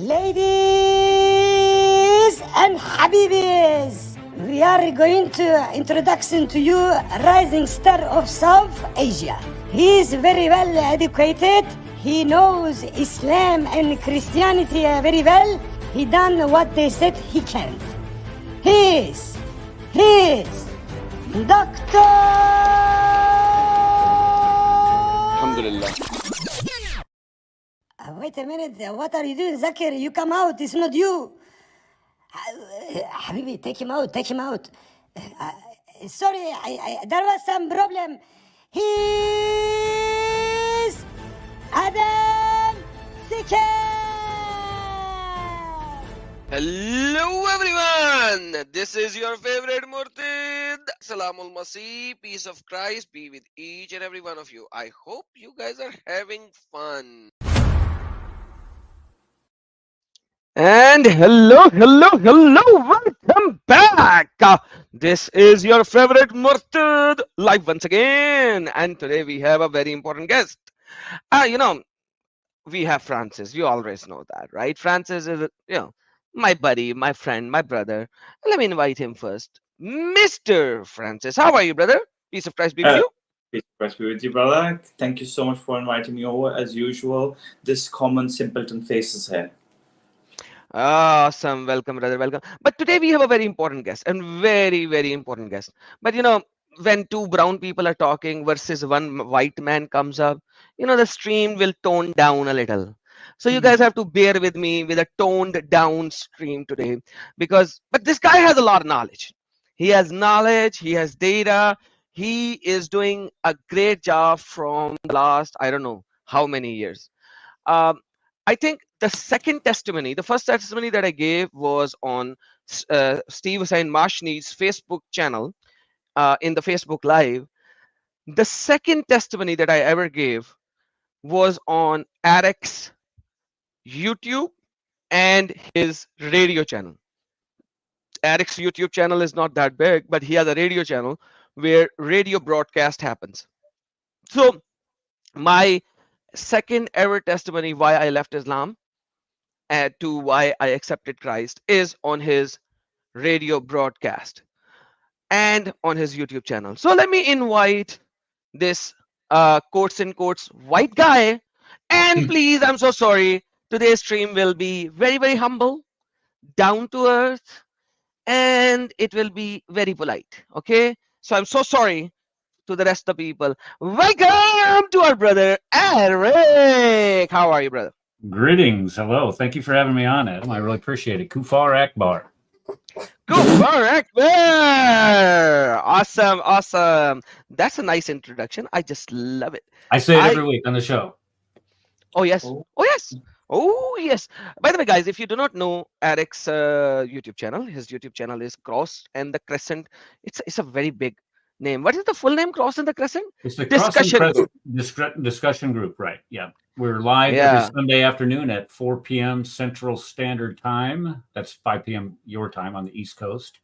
Ladies and Habibis, we are going to introduction to you rising star of South Asia. He is very well educated. He knows Islam and Christianity very well. He done what they said he can. He is Doctor. Alhamdulillah. Wait a minute, what are you doing, Zakir? You come out, it's not you. Habibi, take him out. Sorry, there was some problem. He's Adam Sikher. Hello everyone, this is your favorite Murtid. Salamul Masih, peace of Christ be with each and every one of you. I hope you guys are having fun. And hello, welcome back. This is your favorite Murtid live once again. And today we have a very important guest. We have Francis. You always know that, right? Francis is, my buddy, my friend, my brother. Let me invite him first. Mr. Francis, how are you, brother? Peace of Christ be with you. Peace of Christ be with you, brother. Thank you so much for inviting me over. As usual, this common simpleton face is here. Awesome. Welcome, brother. Welcome. But today we have a very important guest and very, very important guest. But when two brown people are talking versus one white man comes up, the stream will tone down a little. So you guys have to bear with me with a toned down stream today but this guy has a lot of knowledge. He has knowledge, he has data. He is doing a great job from the last, I don't know how many years. I think the first testimony that I gave was on Steve Hussain Mashni's Facebook channel in the Facebook Live. The second testimony that I ever gave was on Eric's YouTube and his radio channel. Eric's YouTube channel is not that big, but he has a radio channel where radio broadcast happens. So my second ever testimony why I left Islam to why I accepted Christ is on his radio broadcast and on his YouTube channel. So let me invite this quotes in quotes white guy, and please, I'm so sorry, today's stream will be very, very humble, down to earth, and it will be very polite. Okay, so I'm so sorry to the rest of the people. Welcome to our brother Eric. How are you, brother? Greetings. Hello. Thank you for having me on, Adam. I really appreciate it. Kufar Akbar. Kufar Akbar. Awesome. That's a nice introduction. I just love it. I say it every week on the show. Oh, yes. Oh, yes. By the way, guys, if you do not know Eric's YouTube channel, his YouTube channel is Cross and the Crescent. It's a very big name. What is the full name? Cross and the Crescent? It's the discussion group. Discussion group, right? Yeah. We're live every Sunday afternoon at 4 p.m. Central Standard Time. That's 5 p.m. your time on the East Coast.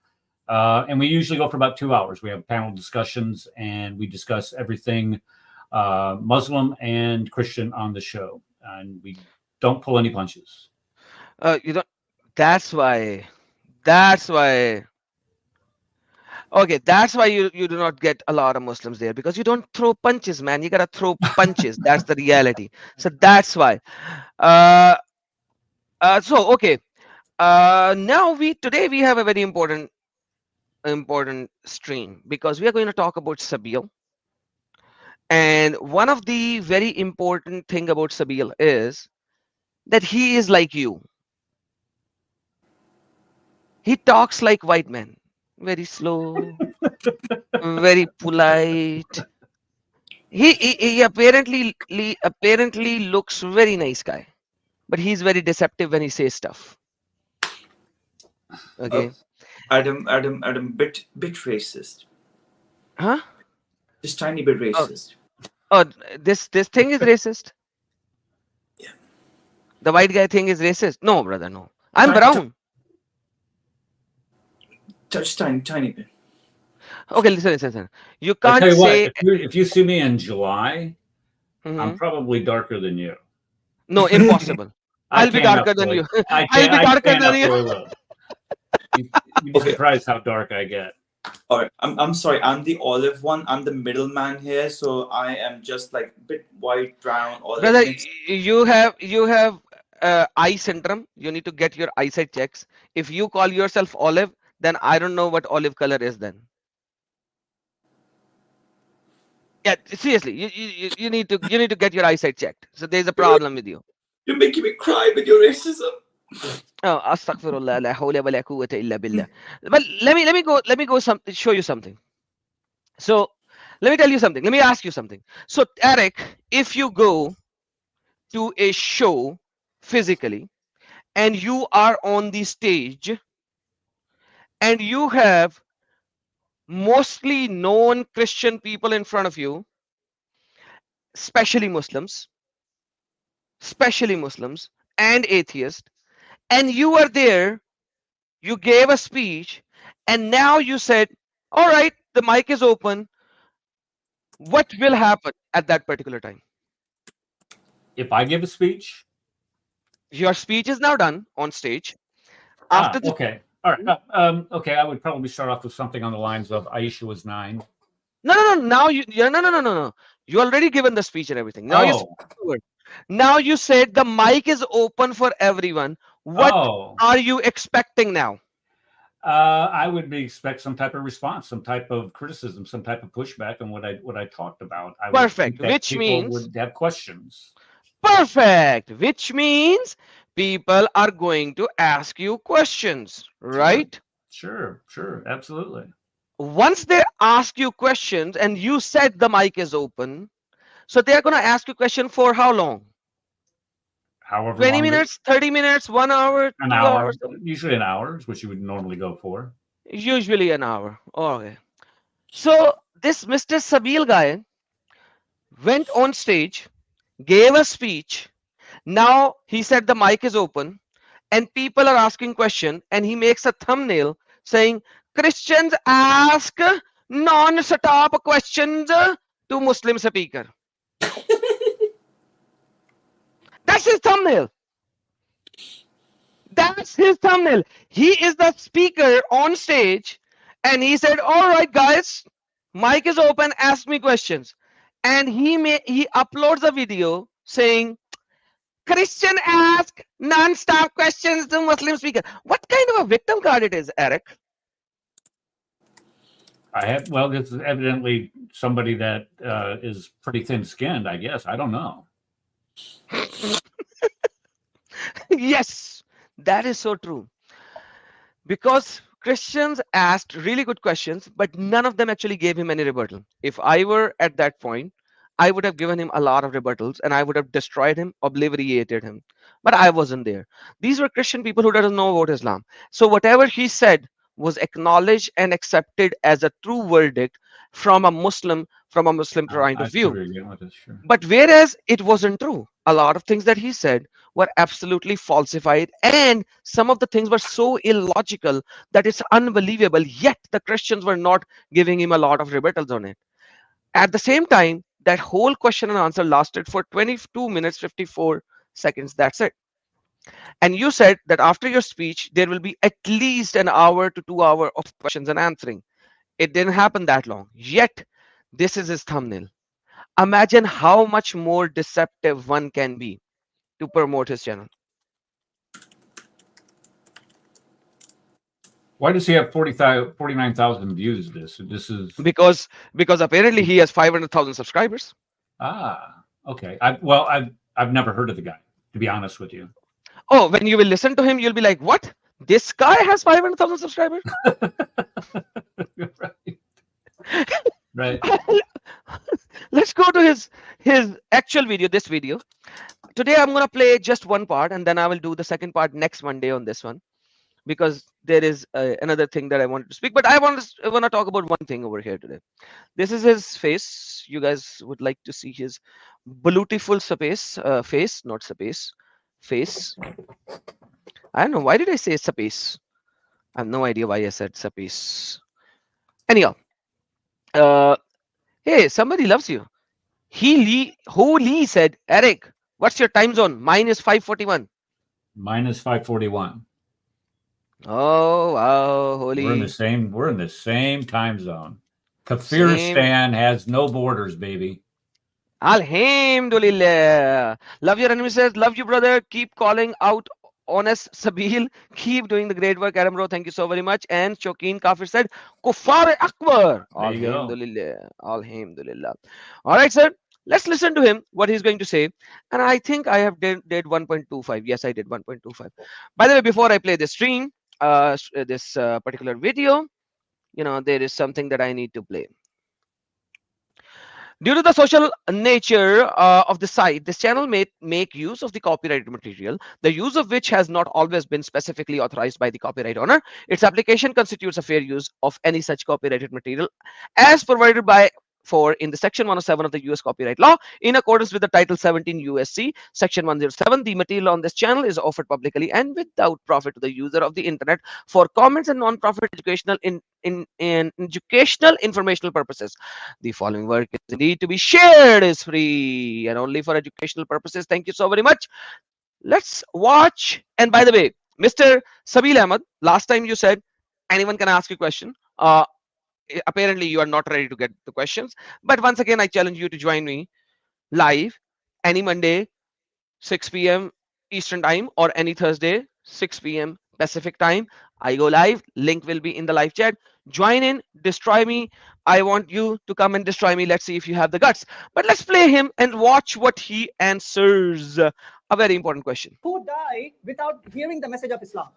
And we usually go for about 2 hours. We have panel discussions and we discuss everything Muslim and Christian on the show. And we don't pull any punches. That's why. Okay, that's why you do not get a lot of Muslims there, because you don't throw punches, man. You gotta throw punches. That's the reality. So that's why. Now today we have a very important stream, because we are going to talk about Sabeel. And one of the very important thing about Sabeel is that he is like you. He talks like white men. Very slow, very polite. He apparently looks very nice guy, but he's very deceptive when he says stuff. Okay. Adam, bit racist. Huh? Just tiny bit racist. This thing is racist. Yeah. The white guy thing is racist. No, brother, no. I'm brown. Just tiny bit. Okay, listen. You I'll can't tell you say. What, if you see me in July, I'm probably darker than you. No, impossible. I'll be darker than you. I'll be I darker can't than you. upload. You'd be surprised how dark I get. All right, I'm sorry. I'm the olive one. I'm the middleman here, so I am just like a bit white, brown, olive Brother, mixed. you have eye syndrome. You need to get your eyesight checks. If you call yourself olive, then I don't know what olive color is then. Yeah, seriously, you need to get your eyesight checked. So there's a problem with you. You're making me cry with your racism. Oh, astaghfirullah, la hawla wa la quwwata illa billah. But let me go show you something. So let me tell you something. Let me ask you something. So Eric, if you go to a show physically and you are on the stage and you have mostly non-Christian people in front of you, especially Muslims and atheists, and you were there, you gave a speech, and now you said, all right, the mic is open. What will happen at that particular time? If I give a speech? Your speech is now done on stage. After the Okay. All right. Okay, I would probably start off with something on the lines of Aisha was 9. No. Now no. You already given the speech and everything. Now now you said the mic is open for everyone. What are you expecting now? I would expect some type of response, some type of criticism, some type of pushback on what I talked about. Perfect. Which people means would have questions. Perfect. Which means people are going to ask you questions, right? Sure. Absolutely. Once they ask you questions and you said the mic is open, so they're going to ask you question for how long? However 20 long minutes, 30 minutes, 1 hour, an 2 hour. hours? Usually an hour is what you would normally go for. Usually an hour. Okay. So this Mr. Sabeel guy went on stage, gave a speech. Now he said the mic is open and people are asking questions, and he makes a thumbnail saying Christians ask non-stop questions to Muslim speaker. That's his thumbnail. He is the speaker on stage and he said, all right guys, mic is open, ask me questions. And he uploads a video saying Christian ask non-stop questions to Muslim speaker. What kind of a victim card it is, Eric? Well, this is evidently somebody that is pretty thin-skinned, I guess. I don't know. Yes, that is so true. Because Christians asked really good questions, but none of them actually gave him any rebuttal. If I were at that point, I would have given him a lot of rebuttals and I would have destroyed him, obliterated him. But I wasn't there. These were Christian people who doesn't know about Islam. So whatever he said was acknowledged and accepted as a true verdict from a Muslim point of view. But whereas it wasn't true, a lot of things that he said were absolutely falsified, and some of the things were so illogical that it's unbelievable, yet the Christians were not giving him a lot of rebuttals on it. At the same time, that whole question and answer lasted for 22 minutes 54 seconds. That's it. And you said that after your speech there will be at least an hour to 2 hours of questions and answering. It didn't happen that long, yet this is his thumbnail. Imagine how much more deceptive one can be to promote his channel. Why does he have 49,000 views? This is because apparently he has 500,000 subscribers. Okay. I've never heard of the guy, to be honest with you. Oh, when you will listen to him, you'll be like, what? This guy has 500,000 subscribers? Right. Let's go to his actual video, this video. Today I'm going to play just one part and then I will do the second part next Monday on this one, because there is another thing that I wanted to speak, but I want to talk about one thing over here today. This is his face. You guys would like to see his beautiful face, not space, face. I don't know. Why did I say space? I have no idea why I said space. Anyhow, hey, somebody loves you. Lee said, Eric, what's your time zone? Mine is 5:41. Minus 541. Oh wow, holy. We're in the same time zone. Kafiristan has no borders, baby. Alhamdulillah. Love your enemy says, love you, brother. Keep calling out honest Sabeel. Keep doing the great work, Adam bro. Thank you so very much. And Shokeen Kafir said, Kuffar Akbar. There you go. Alhamdulillah. Alhamdulillah. All right, sir. Let's listen to him, what he's going to say. And I think I have did 1.25. Yes, I did 1.25. By the way, before I play the stream, this particular video, there is something that I need to play. Due to the social nature of the site, this channel may make use of the copyrighted material, the use of which has not always been specifically authorized by the copyright owner. Its application constitutes a fair use of any such copyrighted material as provided in the section 107 of the US copyright law. In accordance with the title 17 USC section 107, the material on this channel is offered publicly and without profit to the user of the internet for comments and non-profit educational educational informational purposes. The following work is indeed to be shared is free and only for educational purposes. Thank you so very much. Let's watch. And by the way, Mr. Sabeel Ahmed, last time you said anyone can ask you a question. Apparently you are not ready to get the questions, but once again I challenge you to join me live any Monday 6 p.m. Eastern time or any Thursday 6 p.m. Pacific time. I go live, link will be in the live chat. Join in, destroy me. I want you to come and destroy me. Let's see if you have the guts. But let's play him and watch what he answers. A very important question. Who died without hearing the message of Islam?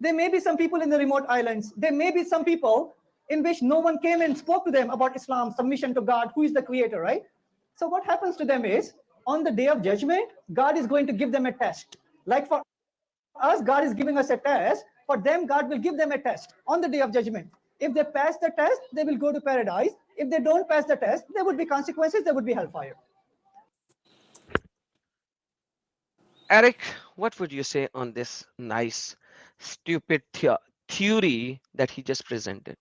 There may be some people in the remote islands. There may be some people in which no one came and spoke to them about Islam, submission to God, who is the creator, right? So what happens to them is, on the day of judgment, God is going to give them a test. Like for us, God is giving us a test. For them, God will give them a test on the day of judgment. If they pass the test, they will go to paradise. If they don't pass the test, there would be consequences, there would be hellfire. Eric, what would you say on this nice, stupid theory that he just presented?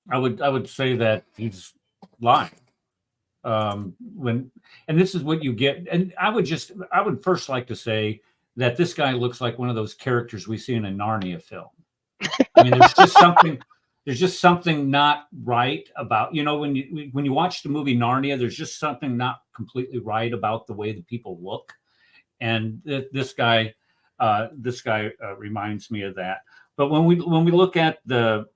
I would say that he's lying. And this is what you get. And I would first like to say that this guy looks like one of those characters we see in a Narnia film. I mean, there's just something not right about, when you watch the movie Narnia, there's just something not completely right about the way that people look. And this guy reminds me of that. But when we look at the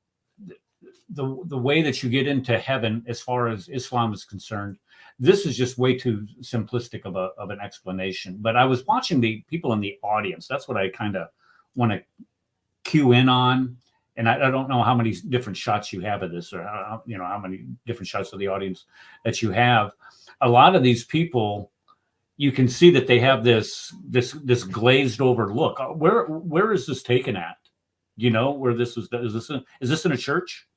way that you get into heaven, as far as Islam is concerned, this is just way too simplistic of an explanation. But I was watching the people in the audience. That's what I kind of want to cue in on. And I don't know how many different shots you have of this, or how many different shots of the audience that you have. A lot of these people, you can see that they have this glazed over look. Where is this taken at? Where this is this in a church?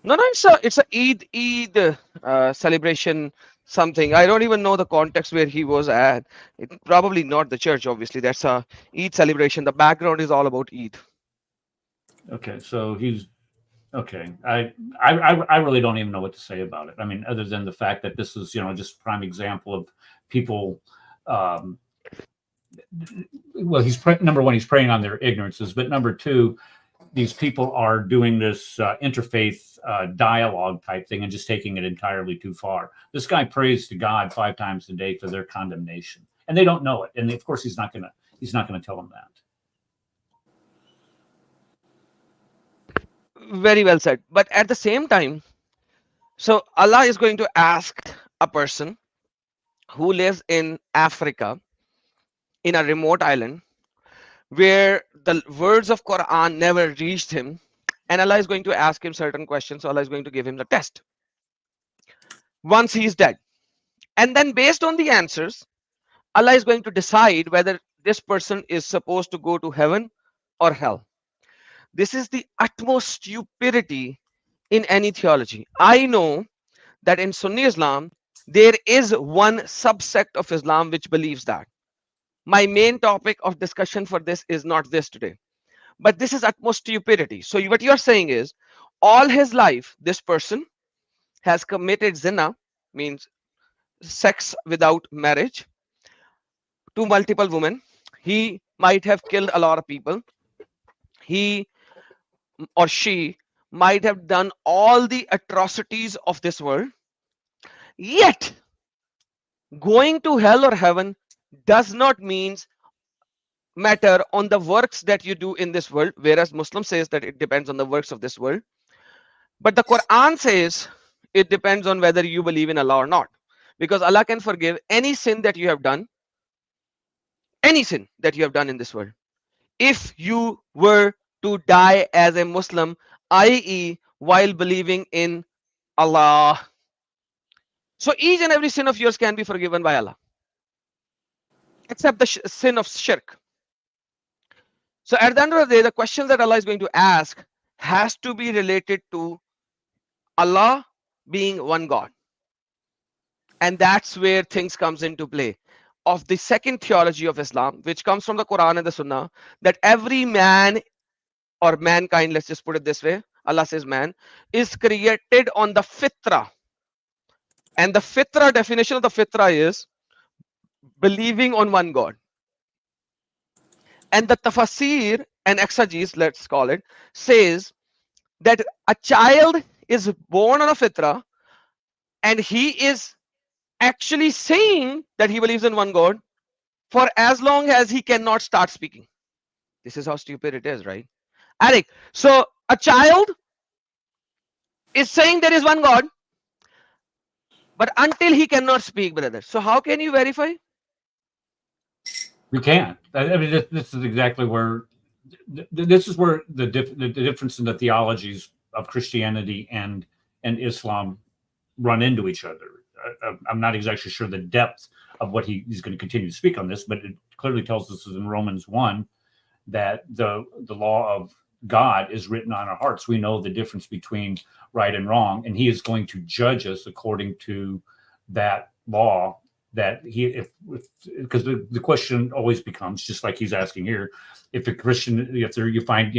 No, it's a Eid celebration something. I don't even know the context where he was at. It's probably not the church, obviously. That's a Eid celebration. The background is all about Eid. Okay, so he's okay. I really don't even know what to say about it. I mean, other than the fact that this is just prime example of people. Well, number one, he's preying on their ignorances, but number two, these people are doing this interfaith dialogue type thing and just taking it entirely too far. This guy prays to God 5 times a day for their condemnation, and they don't know it. And of course, he's not gonna tell them that. Very well said. But at the same time, so Allah is going to ask a person who lives in Africa, in a remote island, where the words of Quran never reached him, and Allah is going to ask him certain questions. So Allah is going to give him the test once he is dead, and then based on the answers, Allah is going to decide whether this person is supposed to go to heaven or hell. This is the utmost stupidity in any theology. I know that in Sunni Islam there is one subsect of Islam which believes that. My main topic of discussion for this is not this today, but this is utmost stupidity. So what you are saying is, all his life this person has committed zina, means sex without marriage, to multiple women. He might have killed a lot of people. He or she might have done all the atrocities of this world. Yet, going to hell or heaven does not matter on the works that you do in this world, whereas Muslim says that it depends on the works of this world. But the Quran says it depends on whether you believe in Allah or not, because Allah can forgive any sin that you have done, any sin that you have done in this world, if you were to die as a Muslim, i.e., while believing in Allah. So each and every sin of yours can be forgiven by Allah, except the sin of shirk. So at the end of the day, the questions that Allah is going to ask has to be related to Allah being one God. And that's where things comes into play of the second theology of Islam, which comes from the Quran and the Sunnah, that every man or mankind, let's just put it this way, Allah says man, is created on the fitra. And the fitra, definition of the fitra is believing on one God. And the tafsir and exegesis, let's call it, says that a child is born on a fitra and he is actually saying that he believes in one God for as long as he cannot start speaking. This is how stupid it is, right? Eric, so a child is saying there is one God, but until he cannot speak, brother. So how can you verify? We can't. I mean, this is exactly where this is where the difference in the theologies of Christianity and Islam run into each other. I'm not exactly sure the depth of what he's going to continue to speak on this, but it clearly tells us in Romans 1 that the law of God is written on our hearts. We know the difference between right and wrong, and he is going to judge us according to that law. That because the question always becomes, just like he's asking here, if a Christian, you find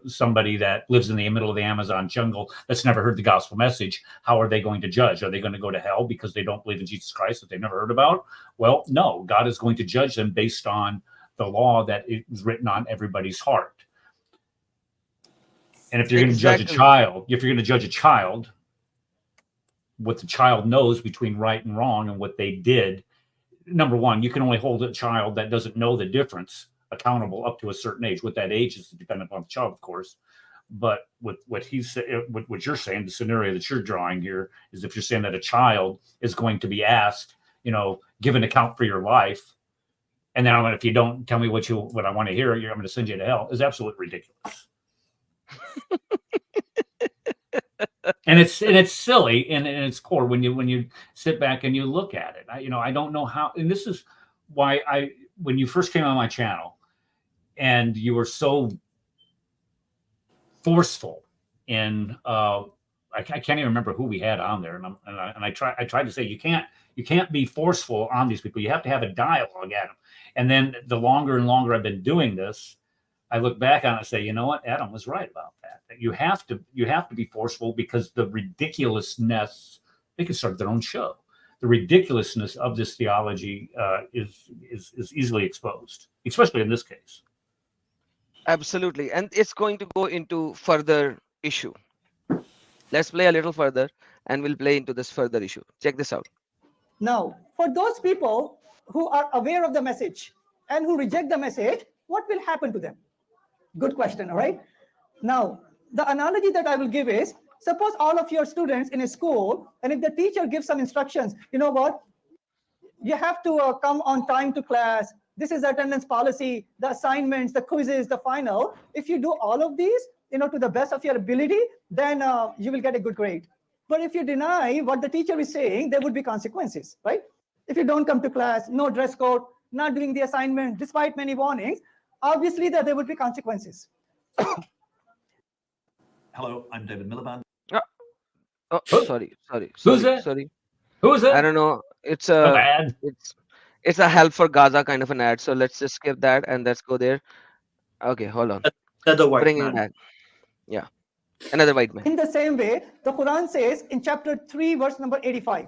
somebody that lives in the middle of the Amazon jungle that's never heard the gospel message, how are they going to judge? Are they going to go to hell because they don't believe in Jesus Christ that they've never heard about? Well, no, God is going to judge them based on the law that is written on everybody's heart. And if you're going to judge a child, what the child knows between right and wrong and what they did, number one, you can only hold a child that doesn't know the difference accountable up to a certain age. What that age is dependent upon the child, of course. But what you're saying, the scenario that you're drawing here is if you're saying that a child is going to be asked, give an account for your life, and then if you don't tell me what I want to hear, I'm going to send you to hell, is absolutely ridiculous. And it's silly in its core when you sit back and you look at it. I don't know how, and this is why when you first came on my channel and you were so forceful in I can't even remember who we had on there, and I tried to say you can't be forceful on these people. You have to have a dialogue at them. And then the longer and longer I've been doing this, I look back on it and say, you know what, Adam was right about that. You have to be forceful, because the ridiculousness, they can start their own show. The ridiculousness of this theology is easily exposed, especially in this case. Absolutely. And it's going to go into further issue. Let's play a little further and we'll play into this further issue. Check this out. Now, for those people who are aware of the message and who reject the message, what will happen to them? Good question, all right? Now, the analogy that I will give is, suppose all of your students in a school, and if the teacher gives some instructions, you know what? You have to come on time to class. This is the attendance policy, the assignments, the quizzes, the final. If you do all of these, to the best of your ability, then you will get a good grade. But if you deny what the teacher is saying, there would be consequences, right? If you don't come to class, no dress code, not doing the assignment, despite many warnings, obviously there would be consequences. Hello, I'm David Miliband. Sorry. Who's that? Sorry. Who is that? I don't know. It's An ad. It's a help for Gaza kind of an ad. So let's just skip that and let's go there. Okay, hold on. Another white Bringing man. back. Yeah. Another white man. In the same way, the Quran says in chapter 3, verse number 85,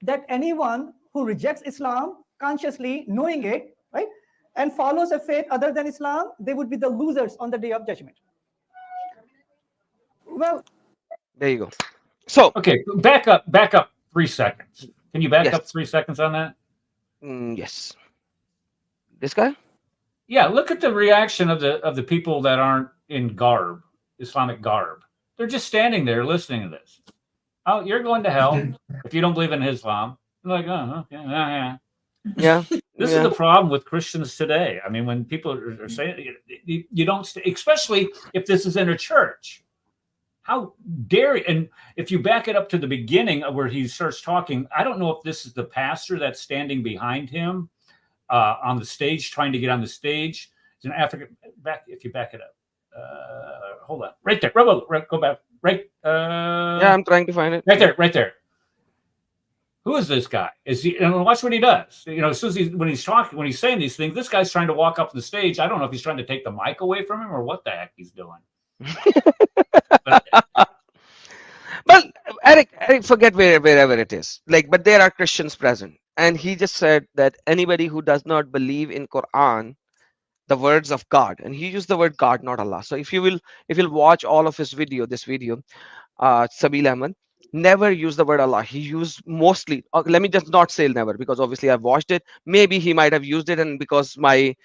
that anyone who rejects Islam consciously, knowing it, right, and follows a faith other than Islam, they would be the losers on the day of judgment. Well, there you go. So okay, back up 3 seconds. Can you back Yes. up 3 seconds on that? Yes. This guy? Yeah, look at the reaction of the people that aren't in garb, Islamic garb. They're just standing there listening to this. Oh, you're going to hell if you don't believe in Islam. They're like, oh, okay, yeah. Yeah. This is the problem with Christians today. I mean, when people are saying you don't, especially if this is in a church. How dare you? And if you back it up to the beginning of where he starts talking, I don't know if this is the pastor that's standing behind him on the stage, trying to get on the stage. It's an African back. If you back it up, hold on, right there. Right, go back. Right. Yeah, I'm trying to find it. Right there. Who is this guy? Is he? And watch what he does. You know, as soon as when he's saying these things, this guy's trying to walk up the stage. I don't know if he's trying to take the mic away from him or what the heck he's doing. Well, Eric, forget wherever it is. Like, but there are Christians present, and he just said that anybody who does not believe in Quran, the words of God, and he used the word God, not Allah. So if you'll watch all of his this video, Sabeel Ahmed never used the word Allah. He used mostly. Let me just not say never, because obviously I've watched it. Maybe he might have used it, and because my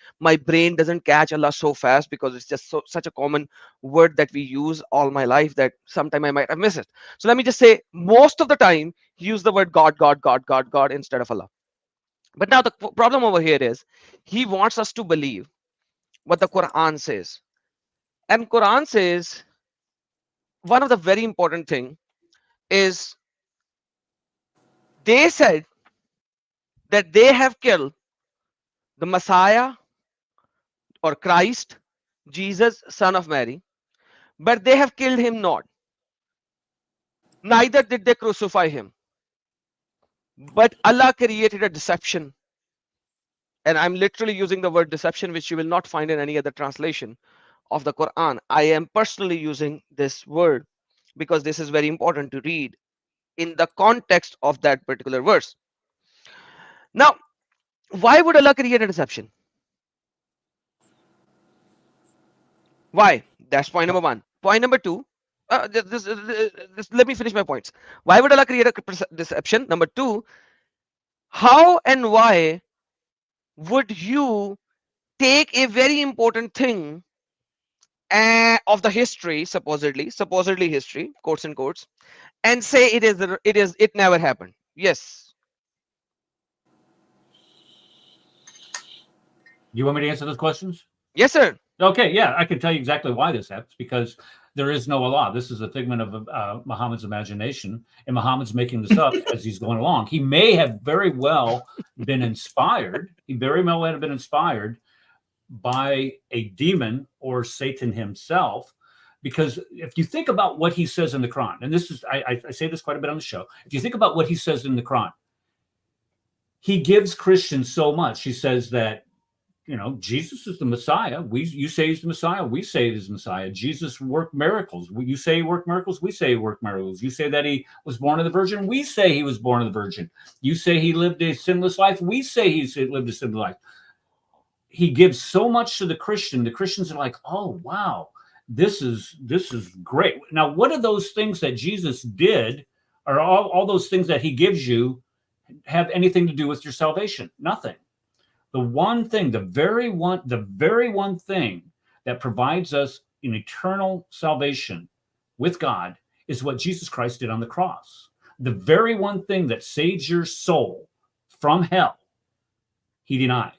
brain doesn't catch Allah so fast, because it's just such a common word that we use all my life that sometime I might have missed it. So let me just say, most of the time he used the word God instead of Allah. But now the problem over here is he wants us to believe what the Quran says, and Quran says one of the very important thing is they said that they have killed the Messiah or Christ, Jesus, son of Mary, but they have killed him not. Neither did they crucify him. But Allah created a deception. And I'm literally using the word deception, which you will not find in any other translation of the Quran. I am personally using this word because this is very important to read in the context of that particular verse. Now, why would Allah create a deception? Why? That's point number one. Point number two, let me finish my points. Why would Allah create a deception? Number two, how and why would you take a very important thing of the history, supposedly history, quotes and quotes, and say it never happened? Yes. You want me to answer those questions? Yes, sir. Okay, yeah, I can tell you exactly why this happens, because there is no Allah. This is a figment of Muhammad's imagination, and Muhammad's making this up as he's going along. He may have very well been inspired. He very well have been inspired by a demon or Satan himself, because if you think about what he says in the Quran, and this is, I say this quite a bit on the show, if you think about what he says in the Quran, he gives Christians so much. He says that, you know, Jesus is the Messiah. You say he's the Messiah. We say he's the Messiah. Jesus worked miracles. You say he worked miracles. We say he worked miracles. You say that he was born of the Virgin. We say he was born of the Virgin. You say he lived a sinless life. We say he lived a sinless life. He gives so much to the Christian. The Christians are like, oh, wow, this is great. Now, what are those things that Jesus did, or all those things that he gives you, have anything to do with your salvation? Nothing. The one thing, the very one thing that provides us an eternal salvation with God is what Jesus Christ did on the cross. The very one thing that saves your soul from hell, he denies.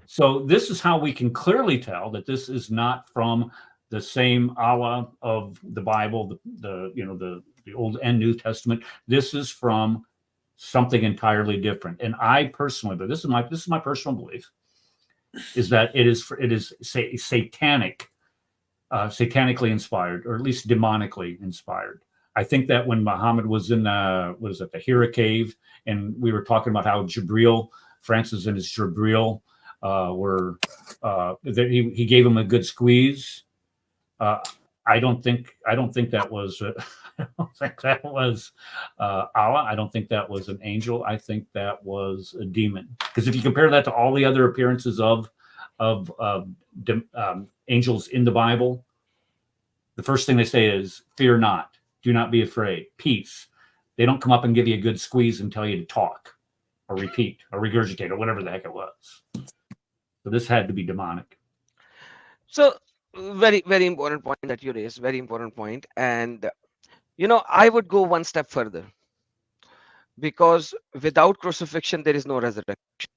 So this is how we can clearly tell that this is not from the same Allah of the Bible, the Old and New Testament. This is from something entirely different. And I personally, but this is my personal belief, is that it is satanic, satanically inspired, or at least demonically inspired. I think that when Muhammad was in the Hira cave, and we were talking about how Francis and his Jibril he gave him a good squeeze. I don't think that was I don't think that was Allah. I don't think that was an angel. I think that was a demon. Because if you compare that to all the other appearances of of angels in the Bible, the first thing they say is, fear not, do not be afraid, peace. They don't come up and give you a good squeeze and tell you to talk or repeat or regurgitate or whatever the heck it was. So this had to be demonic. So very, very important point that you raised, very important point. And, I would go one step further, because without crucifixion, there is no resurrection.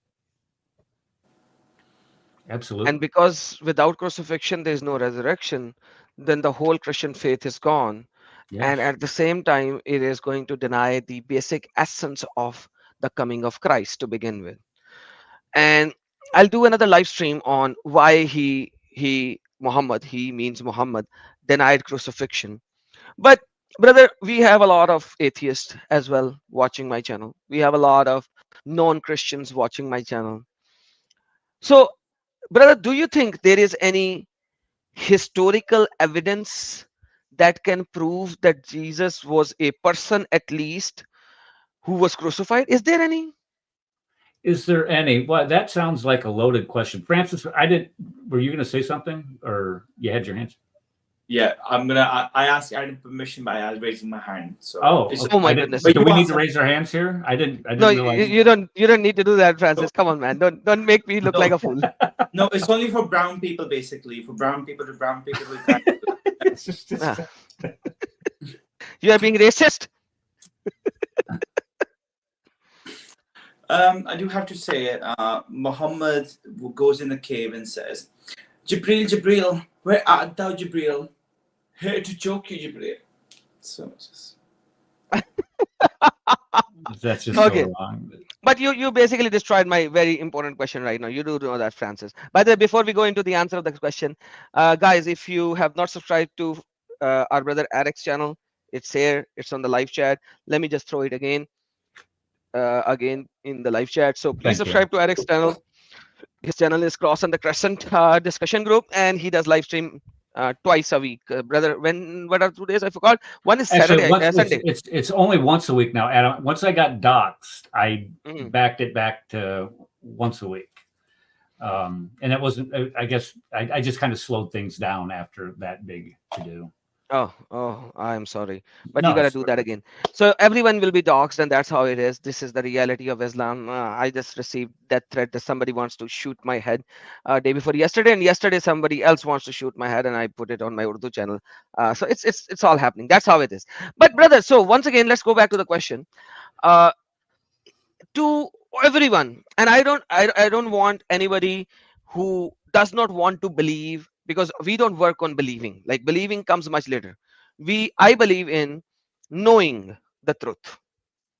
Absolutely. And because without crucifixion, there is no resurrection, then the whole Christian faith is gone. Yes. And at the same time, it is going to deny the basic essence of the coming of Christ to begin with. And I'll do another live stream on why Muhammad, he means Muhammad, denied crucifixion. But brother, we have a lot of atheists as well watching my channel. We have a lot of non-Christians watching my channel. So brother, do you think there is any historical evidence that can prove that Jesus was a person, at least, who was crucified? Is there any? Is there any? Well, that sounds like a loaded question. Francis, were you going to say something, or you had your hands? Yeah, I asked Adam permission by raising my hand. So oh my goodness! Do we need to raise our hands here? I didn't No, realize. you don't need to do that, Francis. Come on, man. Don't make me look like a fool. No, it's only for brown people, basically. For brown people to brown people. It's just. You are being racist. I do have to say, Muhammad goes in the cave and says, Jibril, where art thou, Jibril? Here to choke you, Jibril. So just... That's just okay. so wrong. But you basically destroyed my very important question right now. You do know that, Francis. By the way, before we go into the answer of the question, guys, if you have not subscribed to our brother Eric's channel, it's here. It's on the live chat. Let me just throw it again in the live chat. So please subscribe to Eric's channel. His channel is Cross and the Crescent discussion group, and he does live stream twice a week. Brother, what are 2 days? I forgot. One is Actually, Sunday. It's only once a week now. Adam, once I got doxxed, I backed it back to once a week. And it wasn't, I guess, I just kind of slowed things down after that big to do. Oh, I'm sorry, but you gotta do that again. So everyone will be doxxed, and that's how it is. This is the reality of Islam. I just received that threat that somebody wants to shoot my head day before yesterday, and yesterday somebody else wants to shoot my head, and I put it on my Urdu channel. So it's all happening. That's how it is. But brother, so once again, let's go back to the question. To everyone, and I don't want anybody who does not want to believe, because we don't work on believing. Like, believing comes much later. I believe in knowing the truth.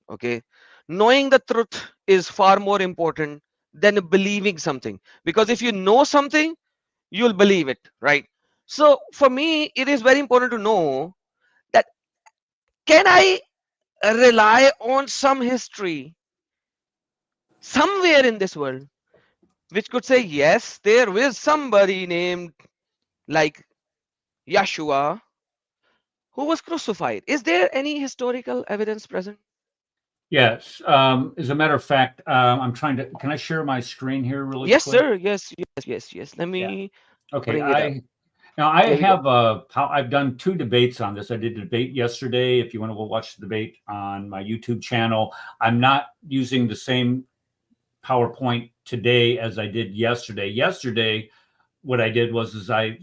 Okay, knowing the truth is far more important than believing something, because if you know something, you'll believe it, right? So for me, it is very important to know that, can I rely on some history somewhere in this world which could say, yes, there is somebody named like Yeshua who was crucified? Is there any historical evidence present? Yes. As a matter of fact, I'm trying to. Can I share my screen here really quick? Yes, sir. Yes. Let me. Yeah. Okay. Bring it up. I have I've done 2 debates on this. I did a debate yesterday. If you want to go watch the debate on my YouTube channel, I'm not using the same PowerPoint today as I did yesterday. Yesterday, what I did was I've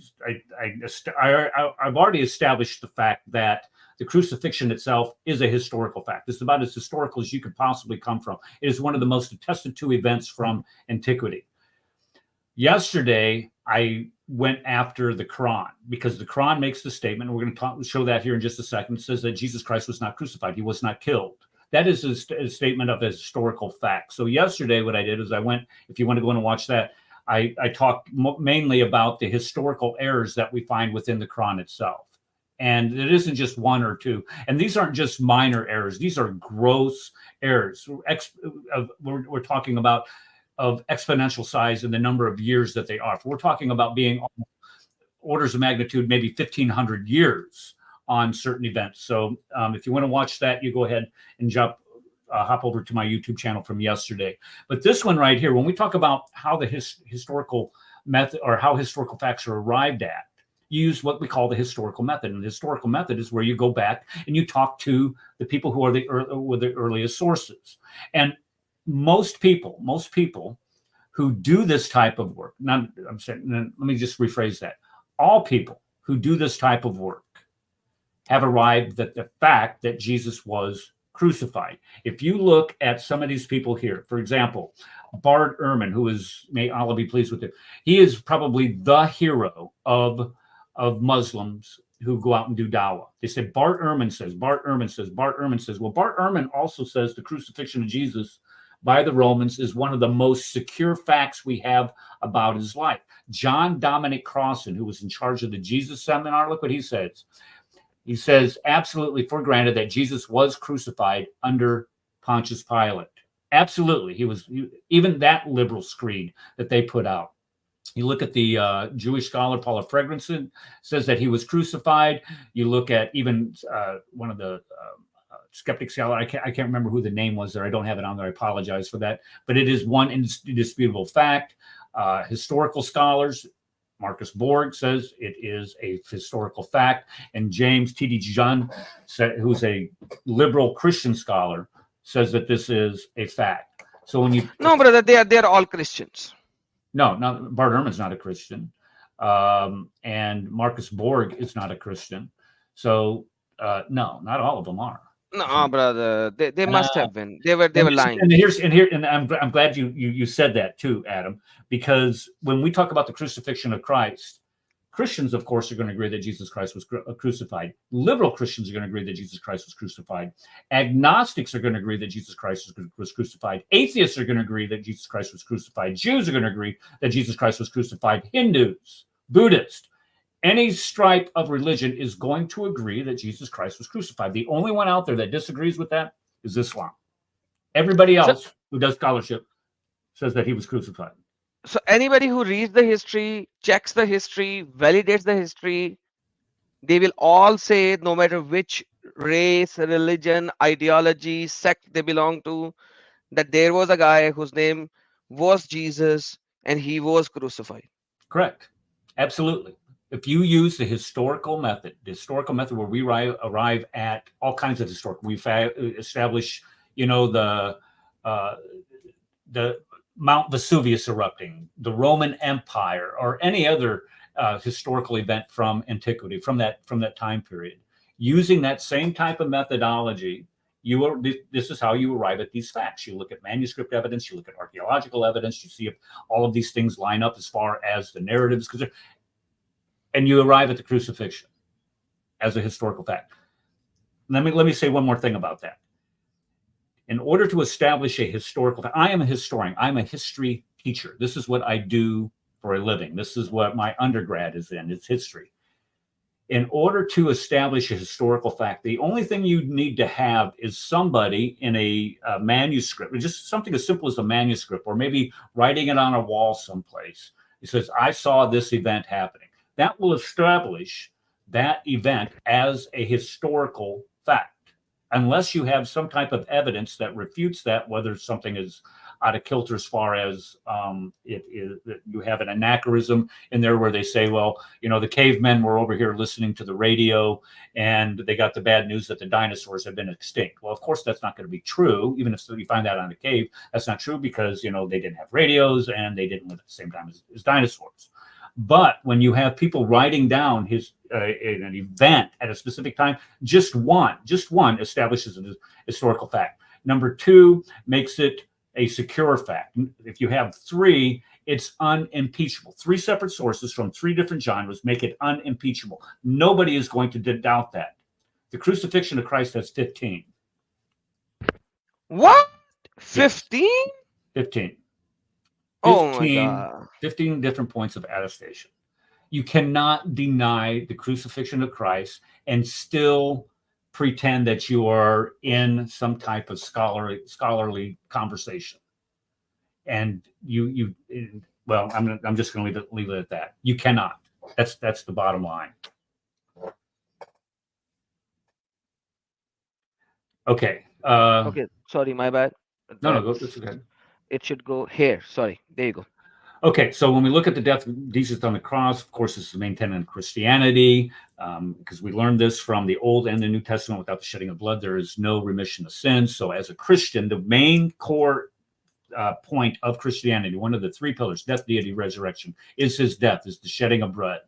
already established the fact that the crucifixion itself is a historical fact. It's about as historical as you could possibly come from. It is one of the most attested to events from antiquity. Yesterday, I went after the Quran, because the Quran makes the statement, and we're going to show that here in just a second. It says that Jesus Christ was not crucified. He was not killed. That is a statement of a historical fact. So yesterday, what I did is I went, if you want to go and watch that, I talked mainly about the historical errors that we find within the Quran itself. And it isn't just 1 or 2. And these aren't just minor errors. These are gross errors. We're talking about of exponential size in the number of years that they are. We're talking about being orders of magnitude, maybe 1,500 years on certain events. So if you want to watch that, you go ahead and hop over to my YouTube channel from yesterday. But this one right here, when we talk about how the historical method, or how historical facts are arrived at, you use what we call the historical method. And the historical method is where you go back and you talk to the people who are the earliest sources. And most people who do this type of work, let me just rephrase that. All people who do this type of work have arrived at the fact that Jesus was crucified. If you look at some of these people here, for example, Bart Ehrman, who is, may Allah be pleased with him, he is probably the hero of Muslims who go out and do dawah. They say Bart Ehrman says, Bart Ehrman says, Bart Ehrman says. Well, Bart Ehrman also says the crucifixion of Jesus by the Romans is one of the most secure facts we have about his life. John Dominic Crossan, who was in charge of the Jesus Seminar, look what he says. He says, absolutely for granted that Jesus was crucified under Pontius Pilate. Absolutely. Even that liberal screed that they put out. You look at the Jewish scholar Paula Fredrickson says that he was crucified. You look at even one of the skeptic scholar, I can't remember who the name was there. I don't have it on there. I apologize for that. But it is one indisputable fact. Historical scholars, Marcus Borg says it is a historical fact. And James T.D. Jun, who's a liberal Christian scholar, says that this is a fact. So when you... No, brother, they are all Christians. No, Bart Ehrman's not a Christian. And Marcus Borg is not a Christian. So no, not all of them are. No, brother, they must have been. They were lying. And I'm glad you said that too, Adam, because when we talk about the crucifixion of Christ, Christians, of course, are going to agree that Jesus Christ was crucified. Liberal Christians are going to agree that Jesus Christ was crucified. Agnostics are going to agree that Jesus Christ was crucified. Atheists are going to agree that Jesus Christ was crucified. Jews are going to agree that Jesus Christ was crucified. Hindus, Buddhists, any stripe of religion is going to agree that Jesus Christ was crucified. The only one out there that disagrees with that is Islam. Everybody else who does scholarship says that he was crucified. So anybody who reads the history, checks the history, validates the history, they will all say, no matter which race, religion, ideology, sect they belong to, that there was a guy whose name was Jesus and he was crucified. Correct. Absolutely. If you use the historical method where we arrive at all kinds of historical, we establish, the Mount Vesuvius erupting, the Roman Empire, or any other historical event from antiquity, from that time period. Using that same type of methodology, this is how you arrive at these facts. You look at manuscript evidence, you look at archaeological evidence, you see if all of these things line up as far as the narratives, and you arrive at the crucifixion as a historical fact. Let me say one more thing about that. In order to establish a historical fact, I am a historian. I'm a history teacher. This is what I do for a living. This is what my undergrad is in. It's history. In order to establish a historical fact, the only thing you need to have is somebody in a manuscript, just something as simple as a manuscript, or maybe writing it on a wall someplace. It says, I saw this event happening. That will establish that event as a historical fact, unless you have some type of evidence that refutes that, whether something is out of kilter as far as you have an anachronism in there where they say, well, the cavemen were over here listening to the radio and they got the bad news that the dinosaurs have been extinct. Well, of course, that's not going to be true. Even if you find that on a cave, that's not true because, they didn't have radios and they didn't live at the same time as dinosaurs. But when you have people writing down an event at a specific time, just one establishes a historical fact. Number two makes it a secure fact. If you have three, it's unimpeachable. Three separate sources from three different genres make it unimpeachable. Nobody is going to doubt that. The crucifixion of Christ has 15. What? 15? 15. Oh my God. 15 different points of attestation. You cannot deny the crucifixion of Christ and still pretend that you are in some type of scholarly conversation. And well, I'm just going to leave it at that. You cannot. That's the bottom line. Okay. Okay. Sorry, my bad. No, go. It's okay. It should go here. Sorry. There you go. Okay, so when we look at the death of Jesus on the cross, of course, this is maintained in Christianity, because we learned this from the Old and the New Testament. Without the shedding of blood, there is no remission of sins. So as a Christian, the main core point of Christianity, one of the three pillars, death, deity, resurrection, is his death, is the shedding of blood.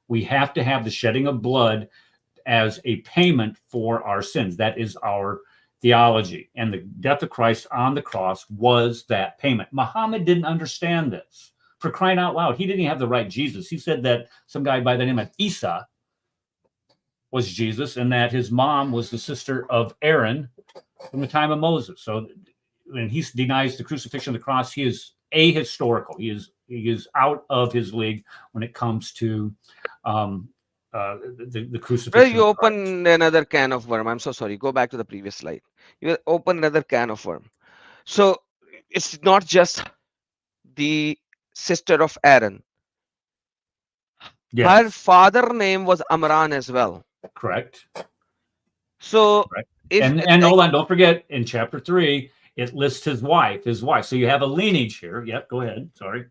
We have to have the shedding of blood as a payment for our sins. That is our theology. And the death of Christ on the cross was that payment. Muhammad didn't understand this. For crying out loud, he didn't even have the right Jesus. He said that some guy by the name of Isa was Jesus, and that his mom was the sister of Aaron from the time of Moses. So when he denies the crucifixion of the cross, he is ahistorical. He is out of his league when it comes to the crucifixion. Well, you open another can of worm. I'm so sorry. Go back to the previous slide. You open another can of worm. So it's not just the sister of Aaron. Yes. Her father name was Amran as well. Correct. So Correct. if And hold on, don't forget in chapter 3, it lists his wife. So you have a lineage here. Yep, go ahead. Sorry.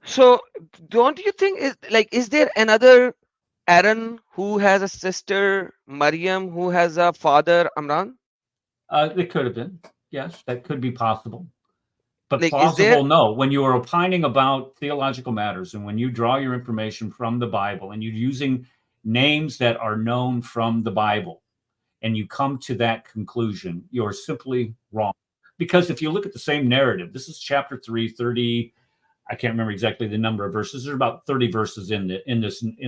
So don't you think is there another Aaron who has a sister Maryam who has a father Amran? It could have been. Yes, that could be possible. But Like, plausible, no. When you are opining about theological matters and when you draw your information from the Bible and you're using names that are known from the Bible and you come to that conclusion, you're simply wrong. Because if you look at the same narrative, this is chapter 3, 30, I can't remember exactly the number of verses. There's about 30 verses in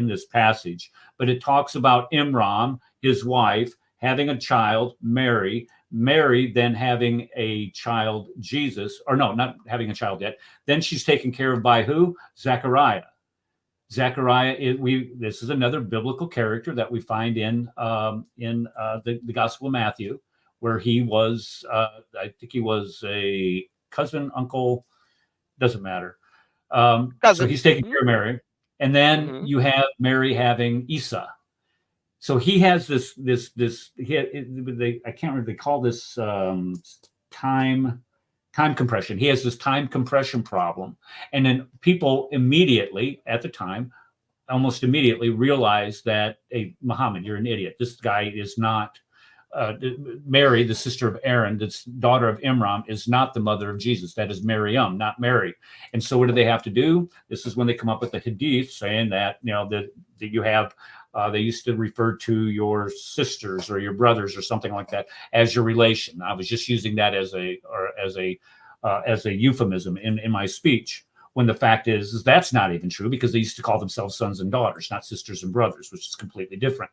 this passage, but it talks about Imran, his wife, having a child, Mary then having a child, Jesus, or no, not having a child yet. Then she's taken care of by who? Zechariah. This is another biblical character that we find in the Gospel of Matthew, where he was, I think he was a cousin, uncle, doesn't matter. So he's taking care of Mary, and then you have Mary having Isa. So he has this. I can't remember. They call this time compression. He has this time compression problem, and then people immediately at the time, almost immediately, realize that, hey, Muhammad, you're an idiot. This guy is not. Mary, the sister of Aaron, the daughter of Imran, is not the mother of Jesus. That is Maryam, not Mary. And so what do they have to do? This is when they come up with the hadith saying that, that you have, they used to refer to your sisters or your brothers or something like that as your relation. I was just using that as a euphemism in my speech, when the fact is that's not even true, because they used to call themselves sons and daughters, not sisters and brothers, which is completely different.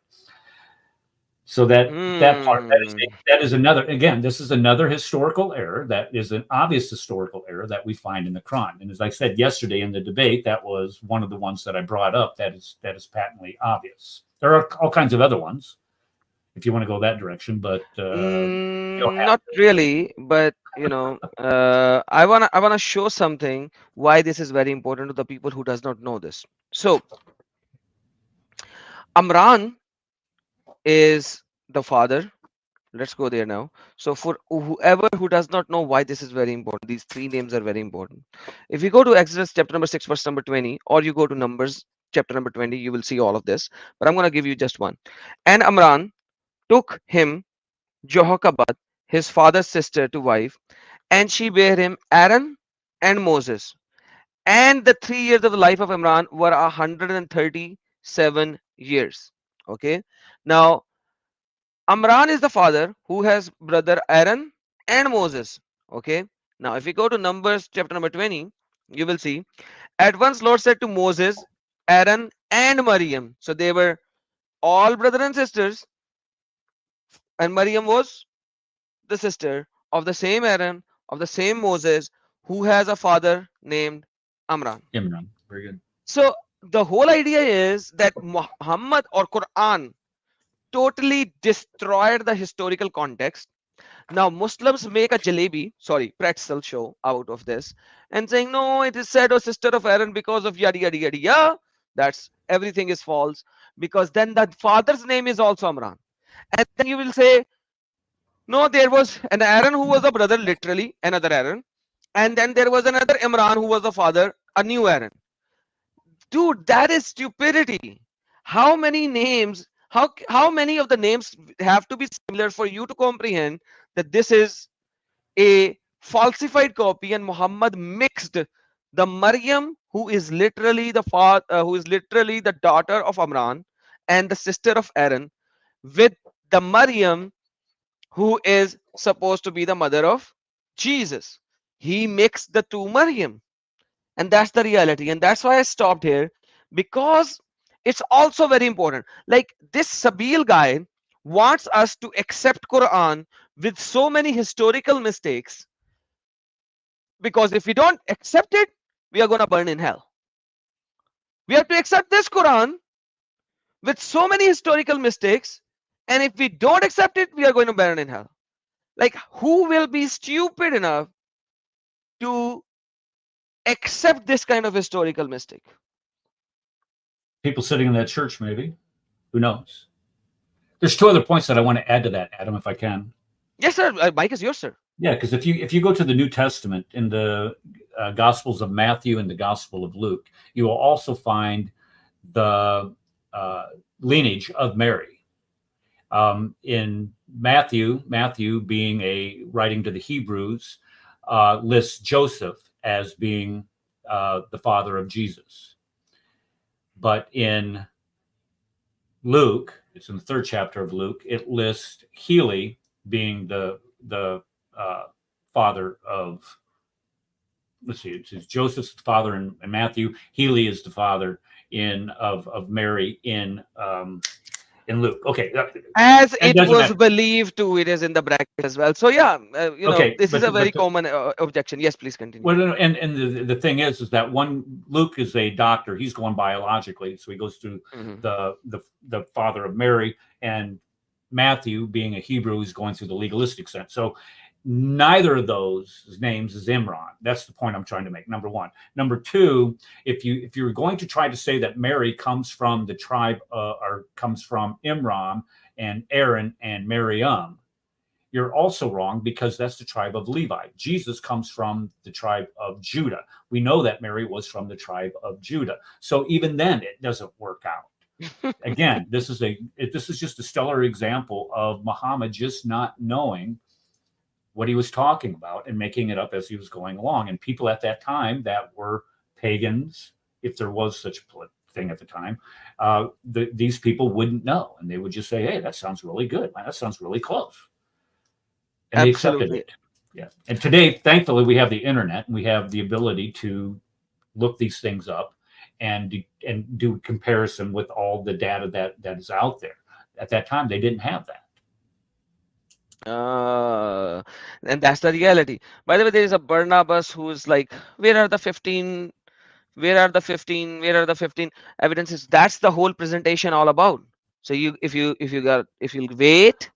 So that part, that is another, again, this is another historical error. That is an obvious historical error that we find in the Quran. And as I said yesterday in the debate, that was one of the ones that I brought up that is patently obvious. There are all kinds of other ones, if you want to go that direction, but not really. But I wanna show something why this is very important to the people who does not know this. So Amran is the father. Let's go there now. So for whoever who does not know why this is very important, these three names are very important. If you go to Exodus chapter number 6 verse number 20, or you go to Numbers chapter number 20, you will see all of this, but I'm going to give you just one. And Amran took him Jehoshaphat, his father's sister, to wife, and she bare him Aaron and Moses. And the 3 years of the life of Imran were 137 years. Okay, now Amran is the father who has brother Aaron and Moses. Okay, now if you go to Numbers chapter number 20, you will see, at once Lord said to Moses, Aaron and Miriam. So they were all brother and sisters, and Miriam was the sister of the same Aaron, of the same Moses, who has a father named Amran. Imran, very good. So the whole idea is that Muhammad or Quran totally destroyed the historical context. Now Muslims make a pretzel show out of this and saying, no, it is said, oh, sister of Aaron, because of yada yada yada. Yeah, that's everything is false, because then the father's name is also Amran. And then you will say, no, there was an Aaron who was a brother, literally another Aaron, and then there was another Imran who was the father, a new Aaron. Dude, that is stupidity. How many names, how many of the names have to be similar for you to comprehend that this is a falsified copy and Muhammad mixed the Maryam, who is literally the who is literally the daughter of Amran and the sister of Aaron, with the Maryam who is supposed to be the mother of Jesus. He mixed the two Maryam, and that's the reality, and that's why I stopped here, because it's also very important. Like this Sabeel guy wants us to accept Quran with so many historical mistakes, because if we don't accept it, we are going to burn in hell. We have to accept this Quran with so many historical mistakes, and if we don't accept it, we are going to burn in hell. Like, who will be stupid enough to accept this kind of historical mistake? People sitting in that church, maybe. Who knows? There's two other points that I want to add to that, Adam, if I can. Yes, sir. Mike is yours, sir. Yeah, because if you go to the New Testament in the Gospels of Matthew and the Gospel of Luke, you will also find the lineage of Mary. In Matthew being a writing to the Hebrews, lists Joseph as being the father of Jesus. But in Luke, it's in the 3rd chapter of Luke, it lists Heli being the father of, let's see, it's Joseph's father in Matthew. Heli is the father of Mary in Luke. Okay. As it was believed to, it is in the bracket as well. So yeah, okay, this is a very common objection. Yes, please continue. Well, and the thing is that Luke is a doctor. He's going biologically, so he goes through the father of Mary, and Matthew, being a Hebrew, is going through the legalistic sense. So neither of those names is Imran. That's the point I'm trying to make. Number one. Number two, if you're going to try to say that Mary comes from the tribe or comes from Imran and Aaron and Miriam, you're also wrong, because that's the tribe of Levi. Jesus comes from the tribe of Judah. We know that Mary was from the tribe of Judah. So even then, it doesn't work out. Again, this is just a stellar example of Muhammad just not knowing what he was talking about and making it up as he was going along. And people at that time that were pagans, if there was such a thing at the time, these people wouldn't know, and they would just say, "Hey, that sounds really good. Man, that sounds really close." And they accepted it. Yeah. And today, thankfully, we have the internet, and we have the ability to look these things up and do comparison with all the data that is out there. At that time, they didn't have that. And that's the reality. By the way, there is a Barnabas who is like, where are the 15 evidences? That's the whole presentation all about. So if you wait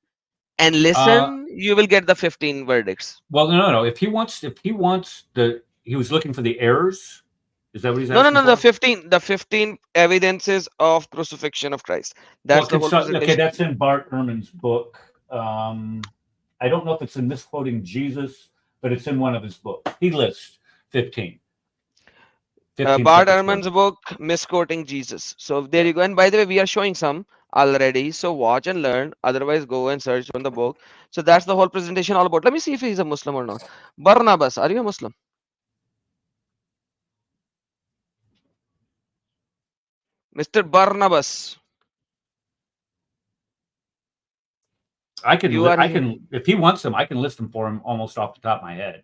and listen, you will get the 15 verdicts. Well, no. If he wants he was looking for the errors. Is that what he's asking? No. The 15 evidences of crucifixion of Christ. That's the whole presentation. Okay, that's in Bart Ehrman's book. I don't know if it's in Misquoting Jesus, but it's in one of his books. He lists 15. Bart Ehrman's book, Misquoting Jesus. So there you go. And by the way, we are showing some already. So watch and learn. Otherwise, go and search on the book. So that's the whole presentation all about. Let me see if he's a Muslim or not. Barnabas, are you a Muslim? Mr. Barnabas. I can, if he wants them, I can list them for him almost off the top of my head.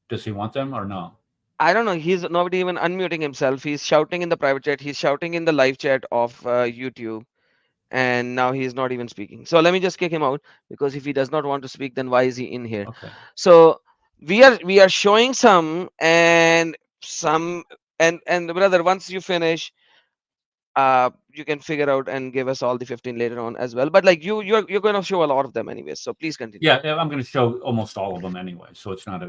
Does he want them or no? I don't know. He's not even unmuting himself. He's shouting in the private chat. He's shouting in the live chat of YouTube. And now he's not even speaking. So let me just kick him out, because if he does not want to speak, then why is he in here? Okay. So we are showing some and brother, once you finish, you can figure out and give us all the 15 later on as well. But like you're going to show a lot of them anyways. So please continue. Yeah, I'm going to show almost all of them anyway. So it's not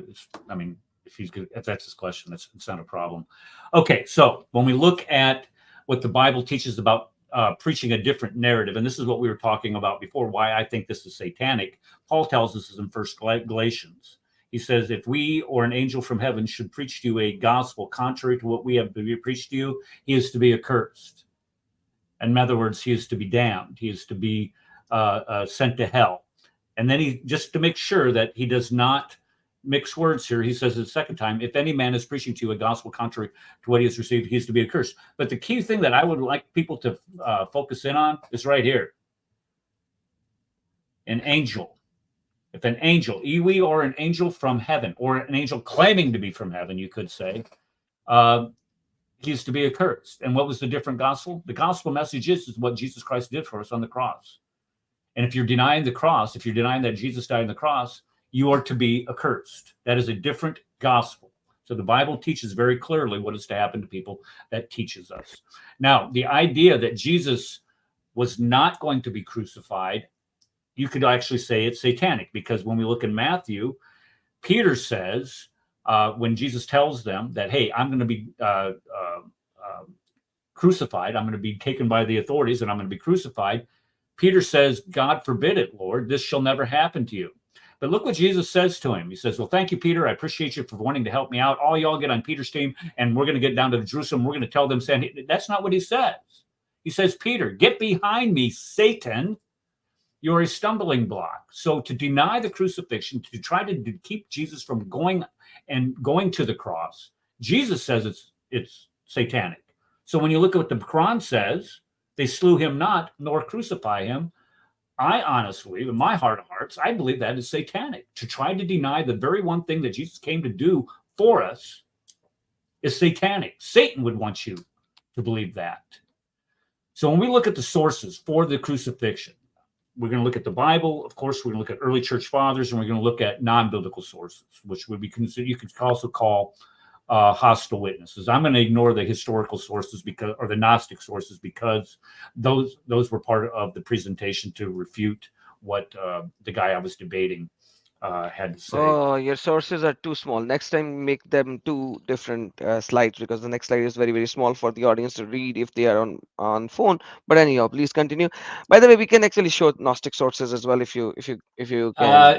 I mean, if that's his question, it's not a problem. Okay, so when we look at what the Bible teaches about preaching a different narrative, and this is what we were talking about before, why I think this is satanic. Paul tells us in 1 Galatians. He says, if we or an angel from heaven should preach to you a gospel contrary to what we have preached to you, he is to be accursed. In other words, he is to be damned. He is to be sent to hell. And then he, just to make sure that he does not mix words here, he says the second time, if any man is preaching to you a gospel contrary to what he has received, he is to be accursed. But the key thing that I would like people to focus in on is right here. An angel. If an angel, iwi, or an angel from heaven, or an angel claiming to be from heaven, you could say, he is to be accursed. And what was the different gospel? The gospel message is what Jesus Christ did for us on the cross. And if you're denying the cross, if you're denying that Jesus died on the cross, you are to be accursed. That is a different gospel. So the Bible teaches very clearly what is to happen to people that teaches us. Now, the idea that Jesus was not going to be crucified, you could actually say it's satanic, because when we look in Matthew, Peter says, when Jesus tells them that, hey, I'm going to be crucified, I'm going to be taken by the authorities and I'm going to be crucified, Peter says, God forbid it, Lord, this shall never happen to you. But look what Jesus says to him. He says, well, thank you, Peter. I appreciate you for wanting to help me out. All y'all get on Peter's team, and we're going to get down to Jerusalem. We're going to tell them, saying, that's not what he says. He says, Peter, get behind me, Satan. You're a stumbling block. So to deny the crucifixion, to try to keep Jesus from going to the cross, Jesus says it's satanic. So when you look at what the Quran says, they slew him not, nor crucify him. I honestly, in my heart of hearts, I believe that is satanic. To try to deny the very one thing that Jesus came to do for us is satanic. Satan would want you to believe that. So when we look at the sources for the crucifixion, we're going to look at the Bible. Of course, we're going to look at early church fathers, and we're going to look at non-biblical sources, which would be considered, you could also call hostile witnesses. I'm going to ignore the historical sources or the Gnostic sources, because those were part of the presentation to refute what the guy I was debating had to say. Oh, your sources are too small. Next time, make them two different slides, because the next slide is very, very small for the audience to read if they are on phone. But anyhow, please continue. By the way, we can actually show Gnostic sources as well if you can. I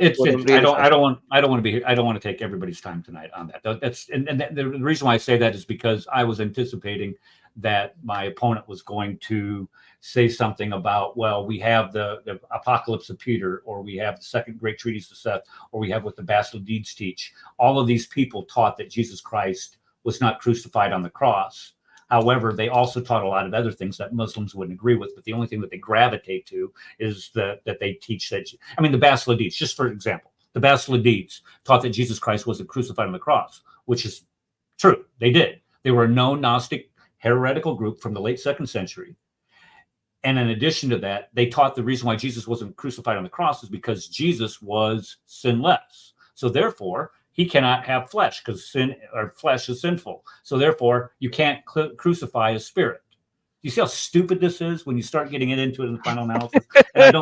don't want to take everybody's time tonight on that. That's the reason why I say that is because I was anticipating that my opponent was going to say something about, well, we have the Apocalypse of Peter, or we have the Second Great Treatise of Seth, or we have what the Basilides teach. All of these people taught that Jesus Christ was not crucified on the cross. However, they also taught a lot of other things that Muslims wouldn't agree with. But the only thing that they gravitate to is that they teach that, the Basilides, just for example, the Basilides taught that Jesus Christ wasn't crucified on the cross, which is true. They did. They were a known Gnostic heretical group from the late 2nd century. And in addition to that, they taught the reason why Jesus wasn't crucified on the cross is because Jesus was sinless. So therefore, he cannot have flesh, because flesh is sinful. So therefore, you can't crucify a spirit. You see how stupid this is when you start getting into it in the final analysis? And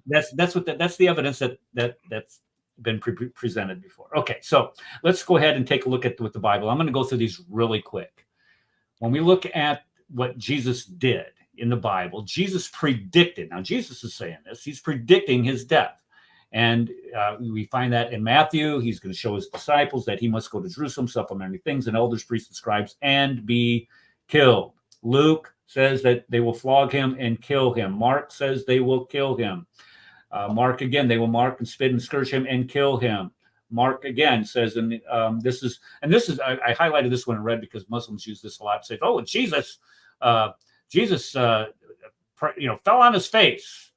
that's the evidence that's been presented before. Okay, so let's go ahead and take a look at with the Bible. I'm going to go through these really quick. When we look at what Jesus did in the Bible, Jesus predicted. Now, Jesus is saying this. He's predicting his death. And we find that in Matthew. He's going to show his disciples that he must go to Jerusalem, suffer many things, and elders, priests, and scribes, and be killed. Luke says that they will flog him and kill him. Mark says they will kill him. Mark again, they will mark and spit and scourge him and kill him. Mark again says, and this is I highlighted this one in red because Muslims use this a lot. Say, oh, Jesus fell on his face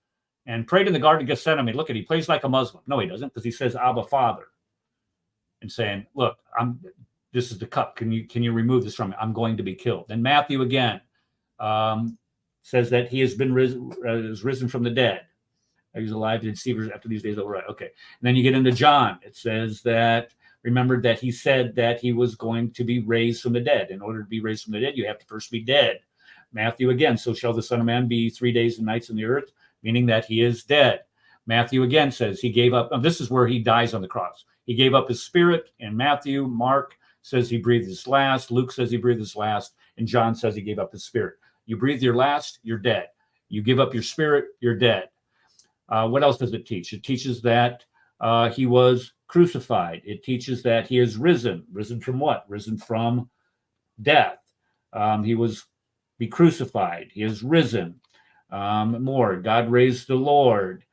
and prayed in the Garden of Gethsemane. Look at, he plays like a Muslim. No, he doesn't, because he says Abba, Father, and saying, look, this is the cup. Can you remove this from me? I'm going to be killed. And Matthew again says that he has been risen from the dead. He's alive to deceivers after these days over. Right. Okay. And then you get into John. It says that, remember that he said that he was going to be raised from the dead. In order to be raised from the dead, you have to first be dead. Matthew again, so shall the Son of Man be 3 days and nights in the earth, meaning that he is dead. Matthew again says he gave up. This is where he dies on the cross. He gave up his spirit in Matthew. Mark says he breathed his last. Luke says he breathed his last. And John says he gave up his spirit. You breathe your last, you're dead. You give up your spirit, you're dead. What else does it teach? It teaches that he was crucified. It teaches that he is risen. Risen from what? Risen from death. He was be crucified. He is risen. More. God raised the Lord.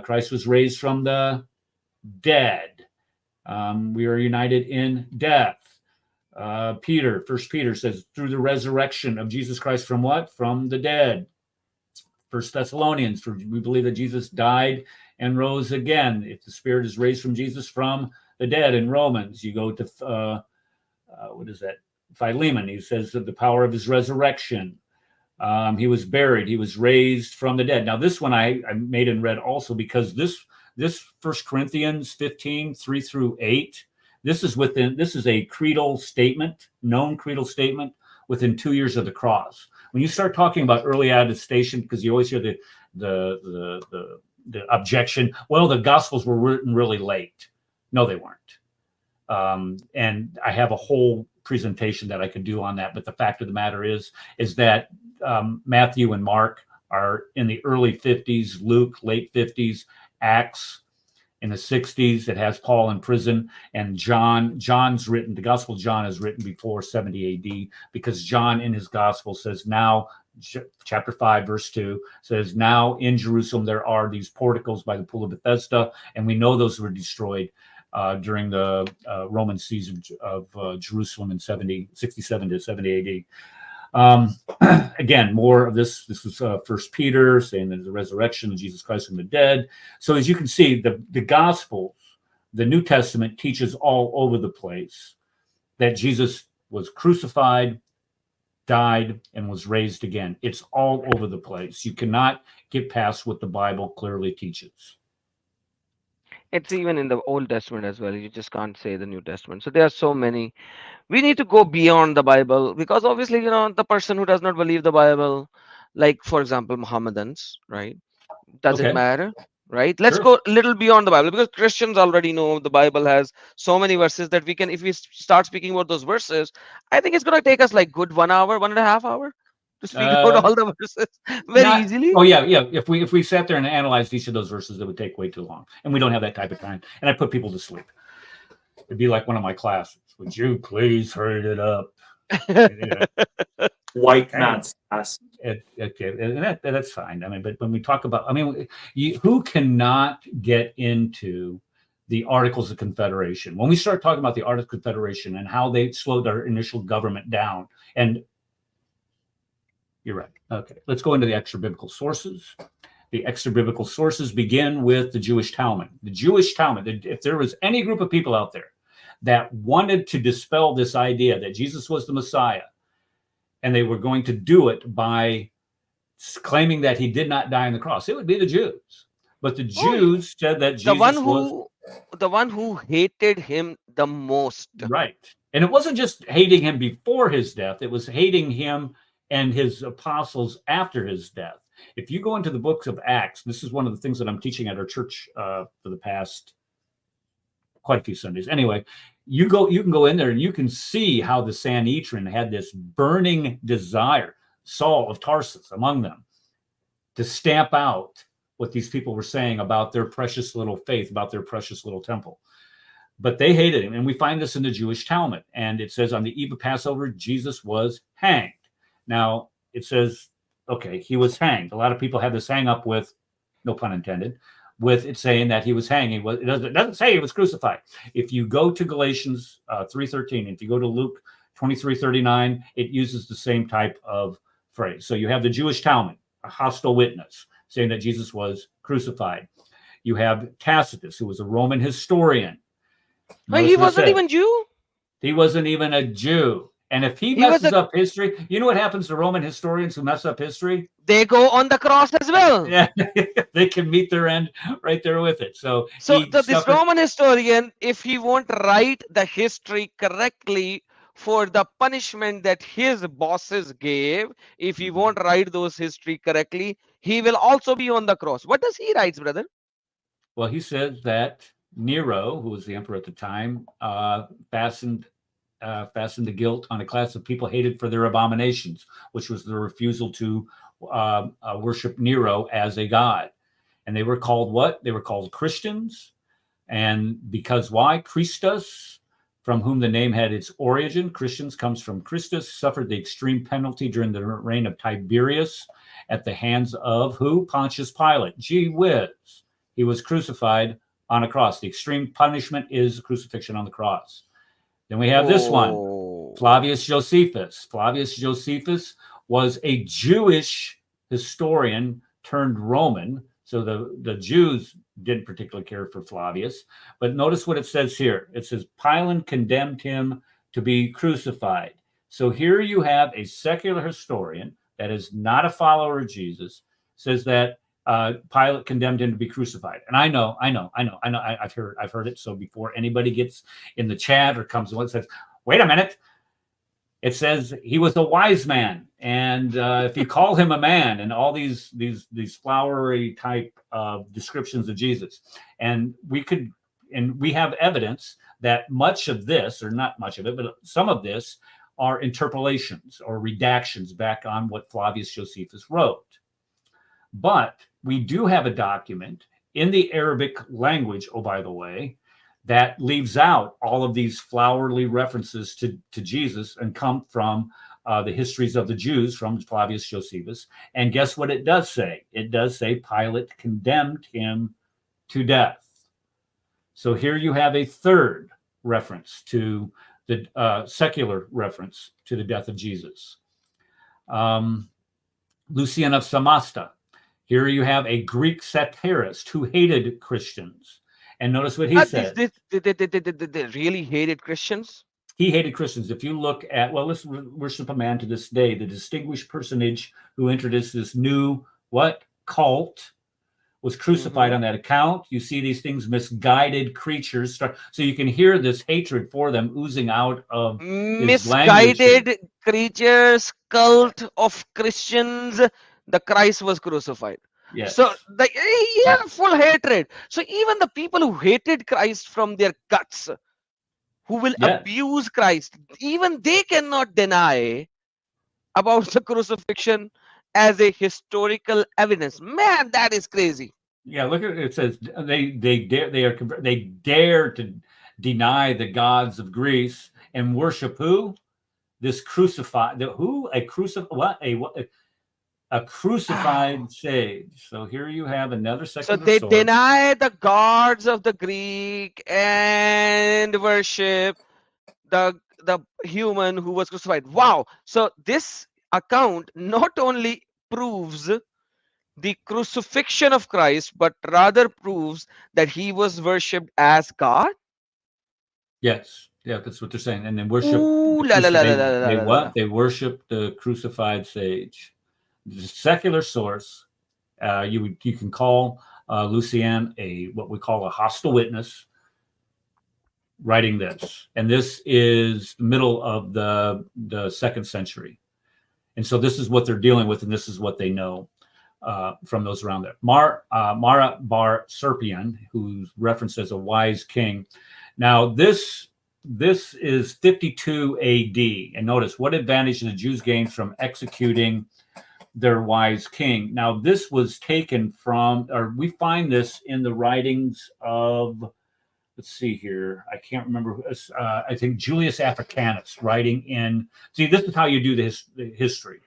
Christ was raised from the dead. We are united in death. First Peter says, through the resurrection of Jesus Christ from what? From the dead. First Thessalonians, we believe that Jesus died and rose again. If the Spirit is raised from Jesus from the dead. In Romans, you go to what is that? Philemon. He says that the power of his resurrection. He was buried. He was raised from the dead. Now, this one I made and read also because this 1 Corinthians 15, 3 through 8, this is a creedal statement, known creedal statement within 2 years of the cross. When you start talking about early attestation, because you always hear the objection, well, the Gospels were written really late. No, they weren't. And I have a whole presentation that I could do on that. But the fact of the matter is that Matthew and Mark are in the early 50s, Luke late 50s, Acts in the 60s. It has Paul in prison, and John's written, the Gospel of John is written before 70 AD, because John in his Gospel says, now, chapter 5, verse 2 says, now in Jerusalem there are these porticos by the pool of Bethesda, and we know those were destroyed during the Roman siege of Jerusalem in 67 to 70 AD. Again, more of this. This is First Peter saying there's a resurrection of Jesus Christ from the dead. So as you can see, the Gospels, the New Testament teaches all over the place that Jesus was crucified, died, and was raised again. It's all over the place. You cannot get past what the Bible clearly teaches. It's even in the Old Testament as well. You just can't say the New Testament. So there are so many. We need to go beyond the Bible, because obviously, the person who does not believe the Bible, like, for example, Mohammedans, right? Does it Okay. matter? Right? Let's Sure. go a little beyond the Bible, because Christians already know the Bible has so many verses that we can, if we start speaking about those verses, I think it's going to take us like good 1 hour, 1.5 hours to speak about all the verses very easily. Oh yeah. If we sat there and analyzed each of those verses, it would take way too long, and we don't have that type of time. And I put people to sleep. It'd be like one of my classes. Would you please hurry it up? White man's class. Okay, and that's fine. I mean, but when we talk about, who cannot get into the Articles of Confederation? When we start talking about the Articles of Confederation and how they slowed our initial government down, and you're right. Okay, let's go into the extra biblical sources. The extra biblical sources begin with the Jewish Talmud. The Jewish Talmud, if there was any group of people out there that wanted to dispel this idea that Jesus was the Messiah, and they were going to do it by claiming that he did not die on the cross, it would be the Jews. But the Jews said that Jesus was the one who hated him the most. Right. And it wasn't just hating him before his death, it was hating him and his apostles after his death. If you go into the books of Acts, this is one of the things that I'm teaching at our church for the past quite a few Sundays. Anyway, you can go in there and you can see how the Sanhedrin had this burning desire, Saul of Tarsus among them, to stamp out what these people were saying about their precious little faith, about their precious little temple. But they hated him. And we find this in the Jewish Talmud. And it says on the eve of Passover, Jesus was hanged. Now, it says, okay, he was hanged. A lot of people have this hang up with, no pun intended, with it saying that he was hanging. It doesn't say he was crucified. If you go to Galatians 3:13, if you go to Luke 23:39, it uses the same type of phrase. So you have the Jewish Talmud, a hostile witness, saying that Jesus was crucified. You have Tacitus, who was a Roman historian. But he wasn't even Jew? He wasn't even a Jew. And if he messes up history, you know what happens to Roman historians who mess up history? They go on the cross as well. Yeah, they can meet their end right there with it. So this Roman historian, if he won't write the history correctly for the punishment that his bosses gave, if he won't write those history correctly, he will also be on the cross. What does he write, brother? Well, he says that Nero, who was the emperor at the time, fastened the guilt on a class of people hated for their abominations, which was the refusal to worship Nero as a god. And they were called what? They were called Christians. And because why? Christus, from whom the name had its origin, Christians, comes from Christus, suffered the extreme penalty during the reign of Tiberius at the hands of who? Pontius Pilate. Gee whiz. He was crucified on a cross. The extreme punishment is crucifixion on the cross. Then we have this one, Flavius Josephus. Flavius Josephus was a Jewish historian turned Roman. So the Jews didn't particularly care for Flavius. But notice what it says here. It says, Pilate condemned him to be crucified. So here you have a secular historian that is not a follower of Jesus, says that Pilate condemned him to be crucified. And I know, I've heard it. So before anybody gets in the chat or comes and says, wait a minute, it says he was a wise man. And if you call him a man, and all these flowery type of descriptions of Jesus, and we have evidence that much of this, or not much of it, but some of this are interpolations or redactions back on what Flavius Josephus wrote. But we do have a document in the Arabic language, oh, by the way, that leaves out all of these flowery references to Jesus and come from the histories of the Jews from Flavius Josephus. And guess what it does say? It does say Pilate condemned him to death. So here you have a third reference to the secular reference to the death of Jesus. Lucian of Samosata. Here you have a Greek satirist who hated Christians. And notice what he said. They really hated Christians? He hated Christians. If you look at, well, let's worship a man to this day, the distinguished personage who introduced this new, cult, was crucified on that account. You see these things, misguided creatures. So you can hear this hatred for them oozing out of his language. Misguided creatures, cult of Christians, the Christ was crucified. Yes. So full hatred. So even the people who hated Christ from their guts, who will abuse Christ, even they cannot deny about the crucifixion as a historical evidence. Man, that is crazy. Yeah, look at it. It says they dare to deny the gods of Greece and worship who? This crucified. A crucified sage. So here you have another secular So they source. deny the gods of the Greek and worship the human who was crucified. Wow. So this account not only proves the crucifixion of Christ, but rather proves that he was worshipped as God. Yes. Yeah, that's what they're saying. And then worship. They worship the crucified sage. The secular source, you can call Lucian what we call a hostile witness, writing this, and this is the middle of the 2nd century, and so this is what they're dealing with, and this is what they know from those around there. Mara bar Serpion, who's referenced as a wise king. Now this is 52 AD, and notice what advantage the Jews gained from executing their wise king. Now, this was taken from, or we find this in the writings of, let's see here, I can't remember, I think Julius Africanus writing in, see, this is how you do the history.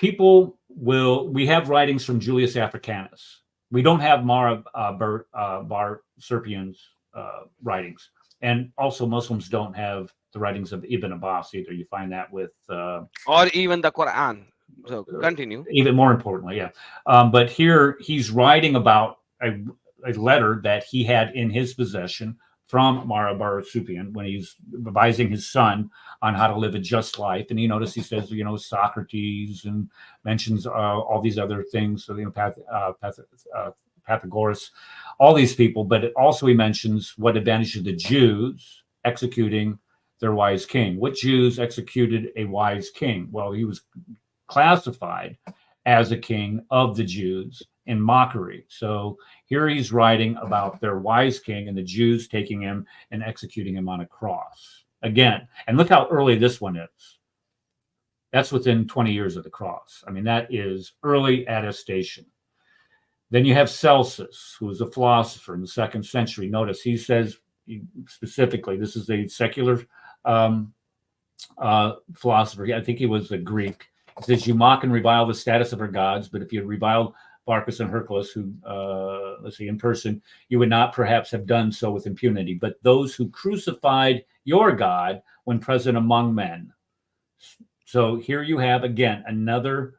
We have writings from Julius Africanus. We don't have Mara bar Serpion's writings. And also Muslims don't have the writings of Ibn Abbas either. You find that with... or even the Quran. So continue. Even more importantly, yeah. But here he's writing about a letter that he had in his possession from Mara bar Serpion when he's advising his son on how to live a just life. And you notice he says, Socrates, and mentions all these other things. So, Pythagoras, all these people. But also he mentions what advantage of the Jews executing their wise king. What Jews executed a wise king? Well, he was classified as a king of the Jews in mockery. So here he's writing about their wise king and the Jews taking him and executing him on a cross. Again, and look how early this one is. That's within 20 years of the cross. I mean, that is early attestation. Then you have Celsus, who was a philosopher in the 2nd century. Notice he says specifically, this is a secular philosopher. I think he was a Greek. He says, you mock and revile the status of our gods, but if you reviled Barcus and Hercules, who, let's see, in person, you would not perhaps have done so with impunity. But those who crucified your God when present among men. So here you have, again, another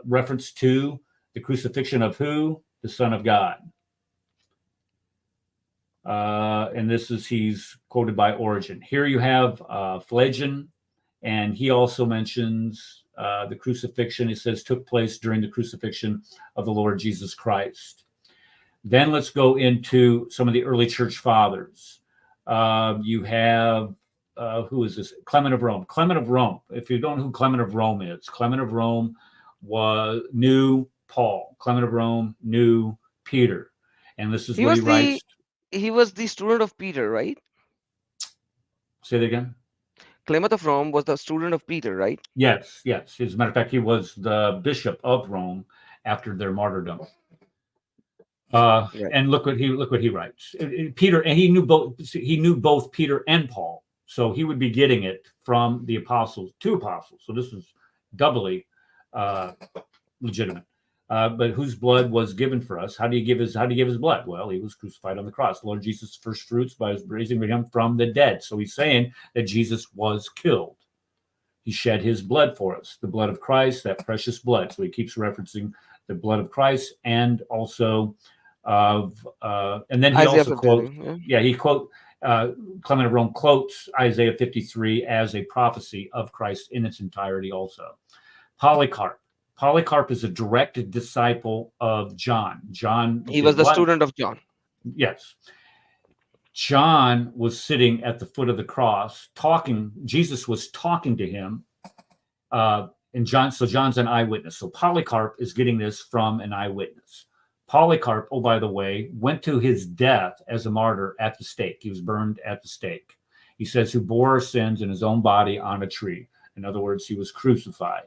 reference to the crucifixion of who? The Son of God. And this is, he's quoted by Origen. Here you have Phlegon, and he also mentions the crucifixion. It says took place during the crucifixion of the Lord Jesus Christ. Then let's go into some of the early church fathers. You have, who is this? Clement of Rome. Clement of Rome. If you don't know who Clement of Rome is, Clement of Rome knew Paul. Clement of Rome knew Peter. And this is what he writes. He was the student of Peter, right? Say that again. Clement of Rome was the student of Peter, right? Yes, yes. As a matter of fact, he was the bishop of Rome after their martyrdom. Right. And look what he writes. Peter, and he knew both Peter and Paul, so he would be getting it from the apostles, 2 apostles. So this is doubly legitimate. But whose blood was given for us? How do you give his blood? Well, he was crucified on the cross. The Lord Jesus' first fruits by his raising him from the dead. So he's saying that Jesus was killed. He shed his blood for us, the blood of Christ, that precious blood. So he keeps referencing the blood of Christ, and also and then he Isaiah also quotes, Clement of Rome quotes Isaiah 53 as a prophecy of Christ in its entirety also. Polycarp. Polycarp is a direct disciple of John. He was the student of John. Yes. John was sitting at the foot of the cross talking. Jesus was talking to him. And John's an eyewitness. So Polycarp is getting this from an eyewitness. Polycarp, oh, by the way, went to his death as a martyr at the stake. He was burned at the stake. He says, who bore our sins in his own body on a tree. In other words, he was crucified.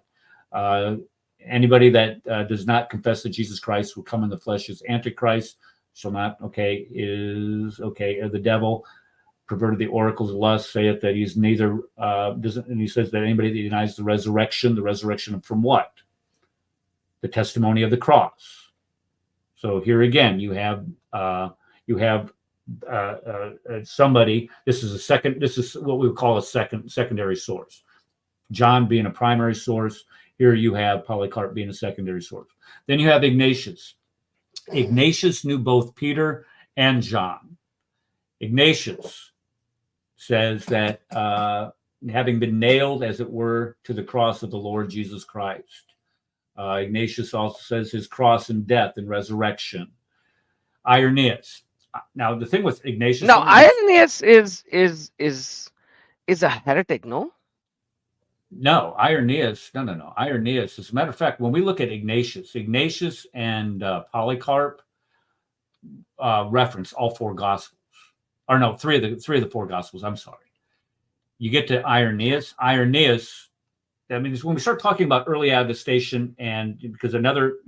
Anybody that does not confess that Jesus Christ will come in the flesh is Antichrist, shall not, is the devil, perverted the oracles of lust, saith that he's neither, and he says that anybody that denies the resurrection from what? The testimony of the cross. So here again, you have somebody, this is what we would call a secondary source. John being a primary source. Here you have Polycarp being a secondary source. Then you have Ignatius. Ignatius knew both Peter and John. Ignatius says that having been nailed, as it were, to the cross of the Lord Jesus Christ. Ignatius also says his cross and death and resurrection. Irenaeus. Now the thing with Ignatius. Now Irenaeus is a heretic, no? No, Irenaeus. No. Irenaeus. As a matter of fact, when we look at Ignatius and Polycarp reference all 4 gospels, or no, three of the 4 gospels. I'm sorry. You get to Irenaeus. I mean, when we start talking about early attestation, and because another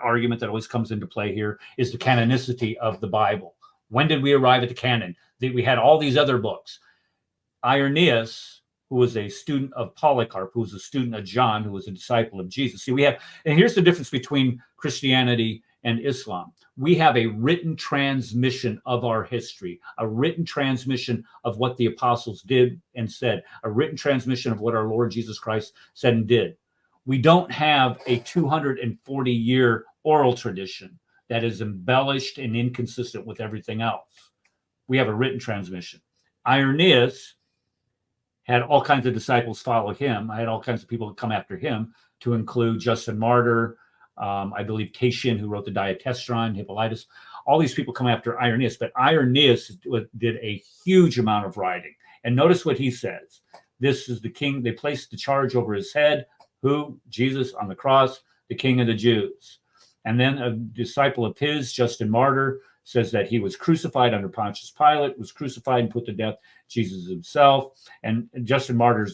argument that always comes into play here is the canonicity of the Bible. When did we arrive at the canon? We had all these other books. Irenaeus, who was a student of Polycarp, who was a student of John, who was a disciple of Jesus. See, and here's the difference between Christianity and Islam. We have a written transmission of our history, a written transmission of what the apostles did and said, a written transmission of what our Lord Jesus Christ said and did. We don't have a 240-year oral tradition that is embellished and inconsistent with everything else. We have a written transmission. Irenaeus had all kinds of disciples follow him. I had all kinds of people come after him, to include Justin Martyr, I believe Tatian, who wrote the Diatessaron, Hippolytus. All these people come after Irenaeus, but Irenaeus did a huge amount of writing. And notice what he says. This is the king. They placed the charge over his head. Who? Jesus on the cross, the King of the Jews. And then a disciple of his, Justin Martyr, says that he was crucified under Pontius Pilate, was crucified and put to death, Jesus himself. And Justin Martyr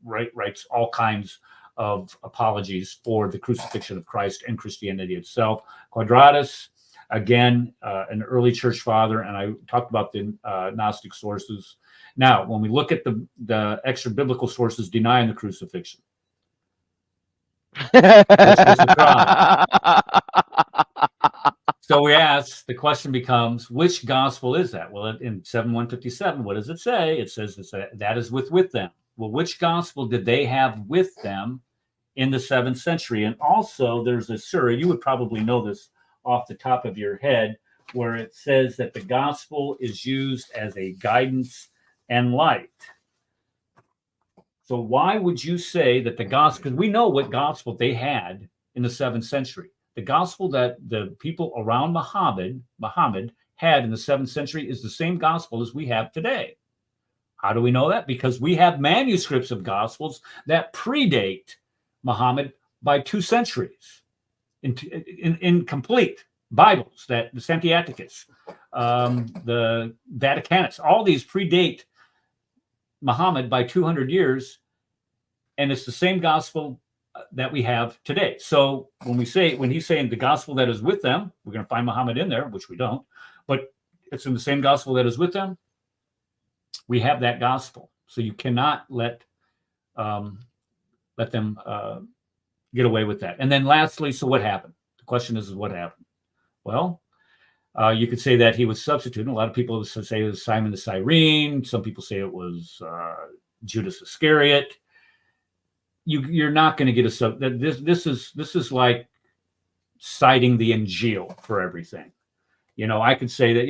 writes all kinds of apologies for the crucifixion of Christ and Christianity itself. Quadratus, again, an early church father, and I talked about the Gnostic sources. Now, when we look at the extra biblical sources denying the crucifixion, which was the cross. So we ask, the question becomes, which gospel is that? Well, in 7:157, what does it say? It says that is with them. Well, which gospel did they have with them in the 7th century? And also, there's a surah, you would probably know this off the top of your head, where it says that the gospel is used as a guidance and light. So why would you say that the gospel, because we know what gospel they had in the 7th century. The gospel that the people around Muhammad had in the 7th century is the same gospel as we have today. How do we know that? Because we have manuscripts of gospels that predate Muhammad by 2 centuries in complete Bibles, that the Sinaiticus, the Vaticanus, all these predate Muhammad by 200 years, and it's the same gospel that we have today. So when he's saying the gospel that is with them, we're going to find Muhammad in there, which we don't, but it's in the same gospel that is with them. We have that gospel. So you cannot let them get away with that. And then lastly, so what happened? The question is what happened? Well, you could say that he was substituted. A lot of people say it was Simon the Cyrene. Some people say it was Judas Iscariot. You're not going to get this is like citing the Injil for everything. I could say that,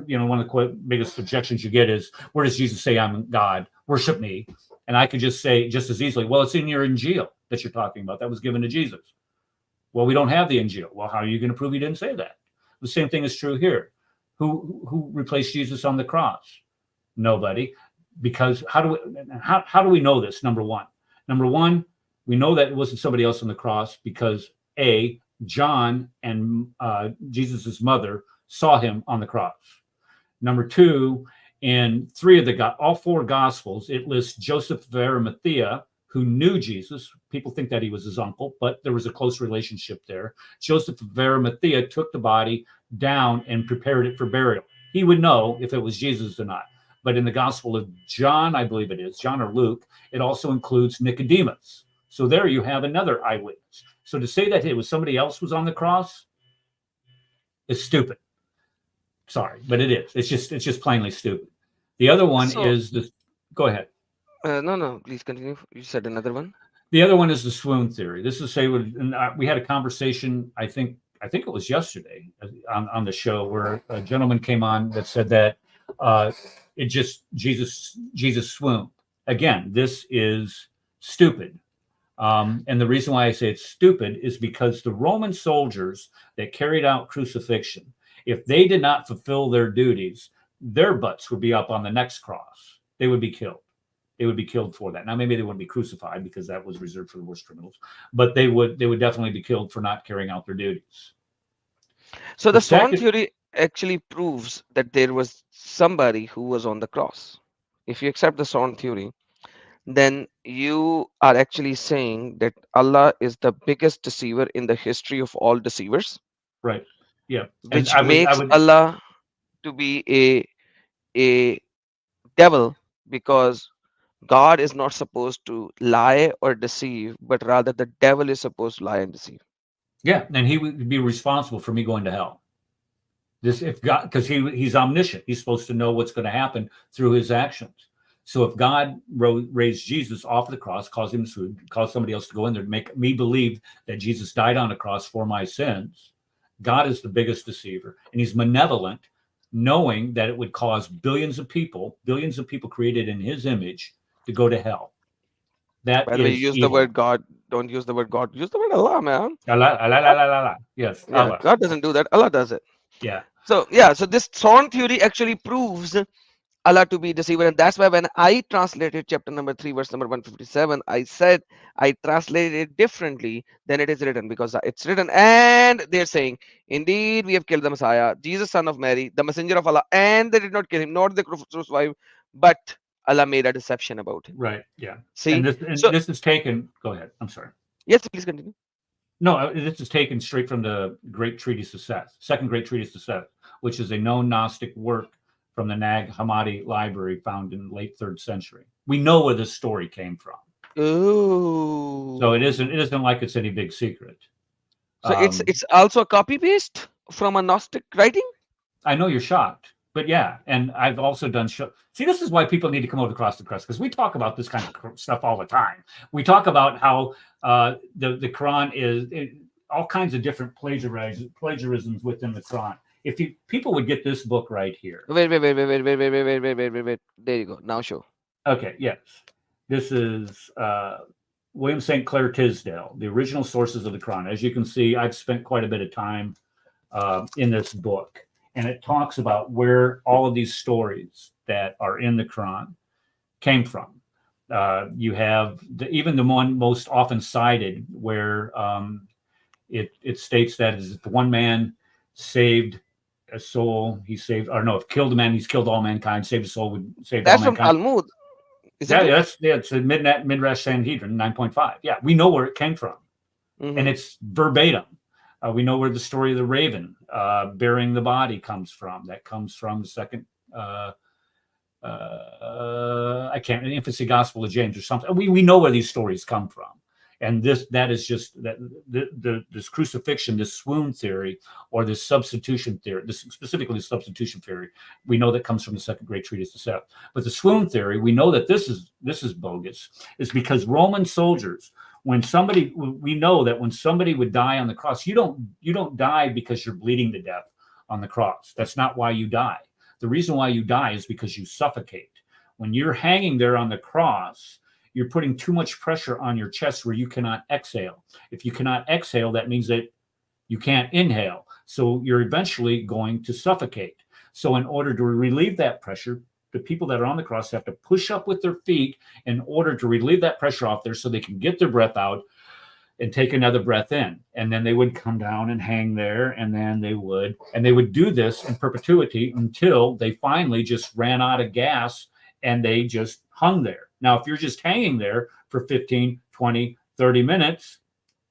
one of the biggest objections you get is, where does Jesus say I'm God? Worship me. And I could just say just as easily, well, it's in your Injil that you're talking about. That was given to Jesus. Well, we don't have the Injil. Well, how are you going to prove he didn't say that? The same thing is true here. Who replaced Jesus on the cross? Nobody. Because how do we know this? Number one, we know that it wasn't somebody else on the cross because John and Jesus's mother saw him on the cross. Number two, in all 4 gospels, it lists Joseph of Arimathea, who knew Jesus. People think that he was his uncle, but there was a close relationship there. Joseph of Arimathea took the body down and prepared it for burial. He would know if it was Jesus or not. But in the Gospel of John, I believe it is, John or Luke, it also includes Nicodemus. So there you have another eyewitness. So to say that it was somebody else was on the cross is stupid. Sorry, but it is. It's just plainly stupid. The other one is the. Go ahead. No, please continue. You said another one. The other one is the swoon theory. This is we had a conversation. I think it was yesterday on the show where a gentleman came on that said that Jesus swooned. Again, this is stupid. And the reason why I say it's stupid is because the Roman soldiers that carried out crucifixion, if they did not fulfill their duties, their butts would be up on the next cross. They would be killed. They would be killed for that. Now, maybe they wouldn't be crucified because that was reserved for the worst criminals, but they would definitely be killed for not carrying out their duties. So the Swan theory actually proves that there was somebody who was on the cross. If you accept the Swan theory, then you are actually saying that Allah is the biggest deceiver in the history of all deceivers. Right. Yeah. Which makes Allah to be a devil, because God is not supposed to lie or deceive, but rather the devil is supposed to lie and deceive. Yeah, and he would be responsible for me going to hell. Because he's omniscient, he's supposed to know what's going to happen through his actions. So if God raised Jesus off the cross, caused him to cause somebody else to go in there to make me believe that Jesus died on the cross for my sins, God is the biggest deceiver, and he's malevolent, knowing that it would cause billions of people created in his image to go to hell. That By the way, you use the word God. Don't use the word God. Use the word Allah, man. Allah. Yes, yeah, Allah. God doesn't do that. Allah does it. Yeah. So this Swan theory actually proves Allah to be deceiver, and that's why when I translated chapter number 3, verse number 157, I said I translated it differently than it is written, because it's written, and they're saying, indeed we have killed the Messiah, Jesus, son of Mary, the messenger of Allah, and they did not kill him, nor they crucified him, but Allah made a deception about him. Right. Yeah. See, And so this is taken. Go ahead. I'm sorry. yes, please continue. No, this is taken straight from the Great Treatise of Seth, Second Great Treatise of Seth, which is a known Gnostic work from the Nag Hammadi library found in the late 3rd century. We know where this story came from. Oh, So it isn't like it's any big secret. So it's also a copy paste from a Gnostic writing. I know you're shocked, but yeah, and I've also done See, this is why people need to come over to Cross the Crest, because we talk about this kind of stuff all the time. We talk about how the Quran is all kinds of different plagiarisms within the Quran. If people would get this book right here. Wait. There you go. Now show. Okay, yes. This is William St. Clair Tisdale, the original sources of the Quran. As you can see, I've spent quite a bit of time in this book, and it talks about where all of these stories that are in the Quran came from. You have even the one most often cited where it states that if one man saved a soul, if killed a man, he's killed all mankind, saved a soul, would save all mankind. That's from Talmud. It's a Midrash Sanhedrin 9.5. Yeah, we know where it came from, and it's verbatim. We know where the story of the raven burying the body comes from. That comes from the second, infancy gospel of James or something. We know where these stories come from, and that is just this crucifixion, this swoon theory, or this substitution theory. Specifically the substitution theory, we know that comes from the Second Great Treatise of Seth. But the swoon theory, we know that this is bogus. Is because Roman soldiers, we know that when somebody would die on the cross, you don't die because you're bleeding to death on the cross. That's not why you die. The reason why you die is because you suffocate. When you're hanging there on the cross, you're putting too much pressure on your chest where you cannot exhale. If you cannot exhale, that means that you can't inhale. So you're eventually going to suffocate. So in order to relieve that pressure, the people that are on the cross have to push up with their feet in order to relieve that pressure off there so they can get their breath out and take another breath in. And then they would come down and hang there, and then they would do this in perpetuity until they finally just ran out of gas and they just hung there. Now, if you're just hanging there for 15, 20, 30 minutes,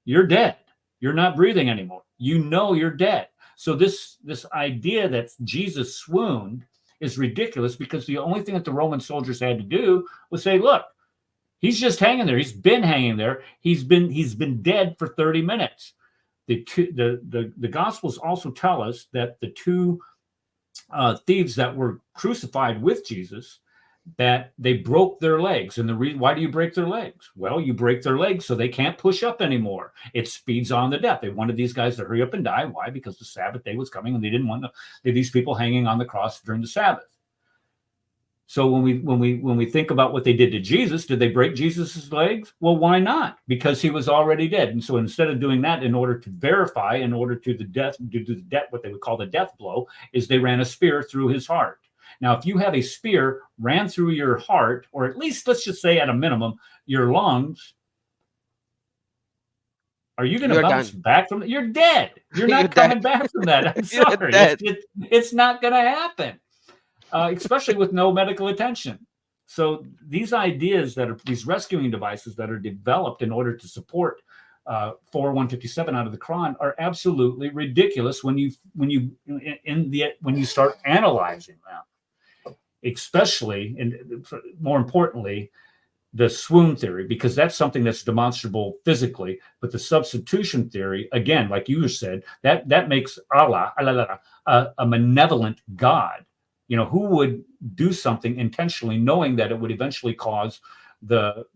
you're dead. You're not breathing anymore. You know you're dead. So this idea that Jesus swooned is ridiculous, because the only thing that the Roman soldiers had to do was say, look, he's just hanging there. He's been hanging there. He's been dead for 30 minutes. The Gospels also tell us that the two thieves that were crucified with Jesus, that they broke their legs. And why do you break their legs? Well, you break their legs so they can't push up anymore. It speeds on the death. They wanted these guys to hurry up and die. Why? Because the Sabbath day was coming, and they didn't want these people hanging on the cross during the Sabbath. So when we think about what they did to Jesus, did they break Jesus's legs? Well, why not? Because he was already dead. And so instead of doing that, in order to verify, in order to do the death, what they would call the death blow, is they ran a spear through his heart. Now, if you have a spear ran through your heart, or at least let's just say at a minimum, your lungs, are you going to bounce back from it? You're dead. You're not coming back from that. I'm sorry. It's not going to happen, especially with no medical attention. So these ideas that are these rescuing devices that are developed in order to support 4157 out of the Quran are absolutely ridiculous when you start analyzing them. Especially, and more importantly, the swoon theory, because that's something that's demonstrable physically. But the substitution theory, again, like you said, that makes Allah a malevolent God. You know, who would do something intentionally, knowing that it would eventually cause the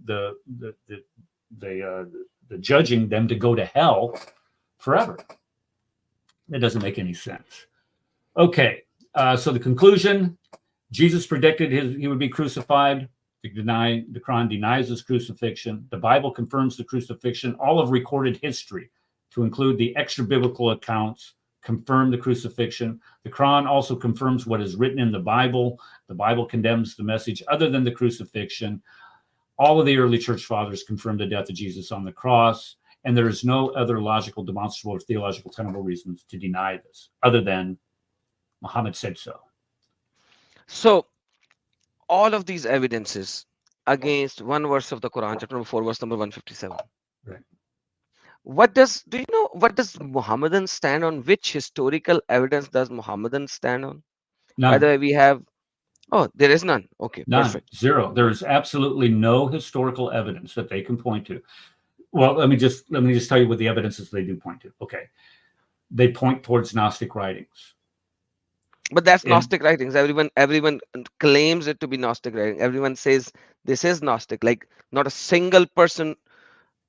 judging them to go to hell forever? That doesn't make any sense. Okay, so the conclusion. Jesus predicted he would be crucified. The Quran denies his crucifixion. The Bible confirms the crucifixion. All of recorded history, to include the extra biblical accounts, confirm the crucifixion. The Quran also confirms what is written in the Bible. The Bible condemns the message other than the crucifixion. All of the early church fathers confirmed the death of Jesus on the cross, and there is no other logical, demonstrable, or theological tenable reasons to deny this, other than Muhammad said so. So all of these evidences against one verse of the Quran, chapter number 4, verse number 157. Right. Do you know what does Muhammadan stand on? Which historical evidence does Muhammadan stand on? By the None. way, we have, oh, there is none. Okay, None. perfect. Zero. There is absolutely no historical evidence that they can point to. Well, let me just tell you what the evidences they do point to. Okay. They point towards Gnostic writings. But that's And- Gnostic writings. Everyone claims it to be Gnostic writing. Everyone says this is Gnostic. Like not a single person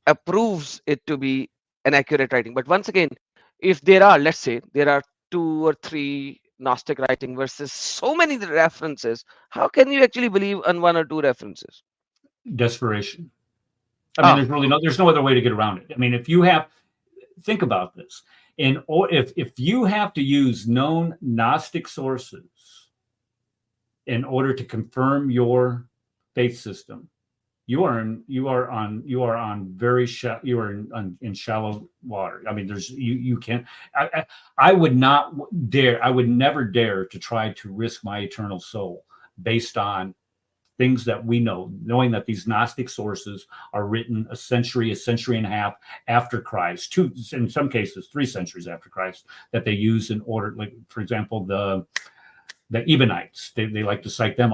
approves it to be an accurate writing. But once again, if there are, let's say, there are 2 or 3 Gnostic writing versus so many references, how can you actually believe on 1 or 2 references? Desperation. I mean, there's no other way to get around it. I mean, think about this. If you have to use known Gnostic sources in order to confirm your faith system, you are in shallow water. I mean, you can't. I would never dare to try to risk my eternal soul based on things that we know, knowing that these Gnostic sources are written a century and a half after Christ, in some cases 3 centuries after Christ, that they use in order, like for example, the Ebionites, they like to cite them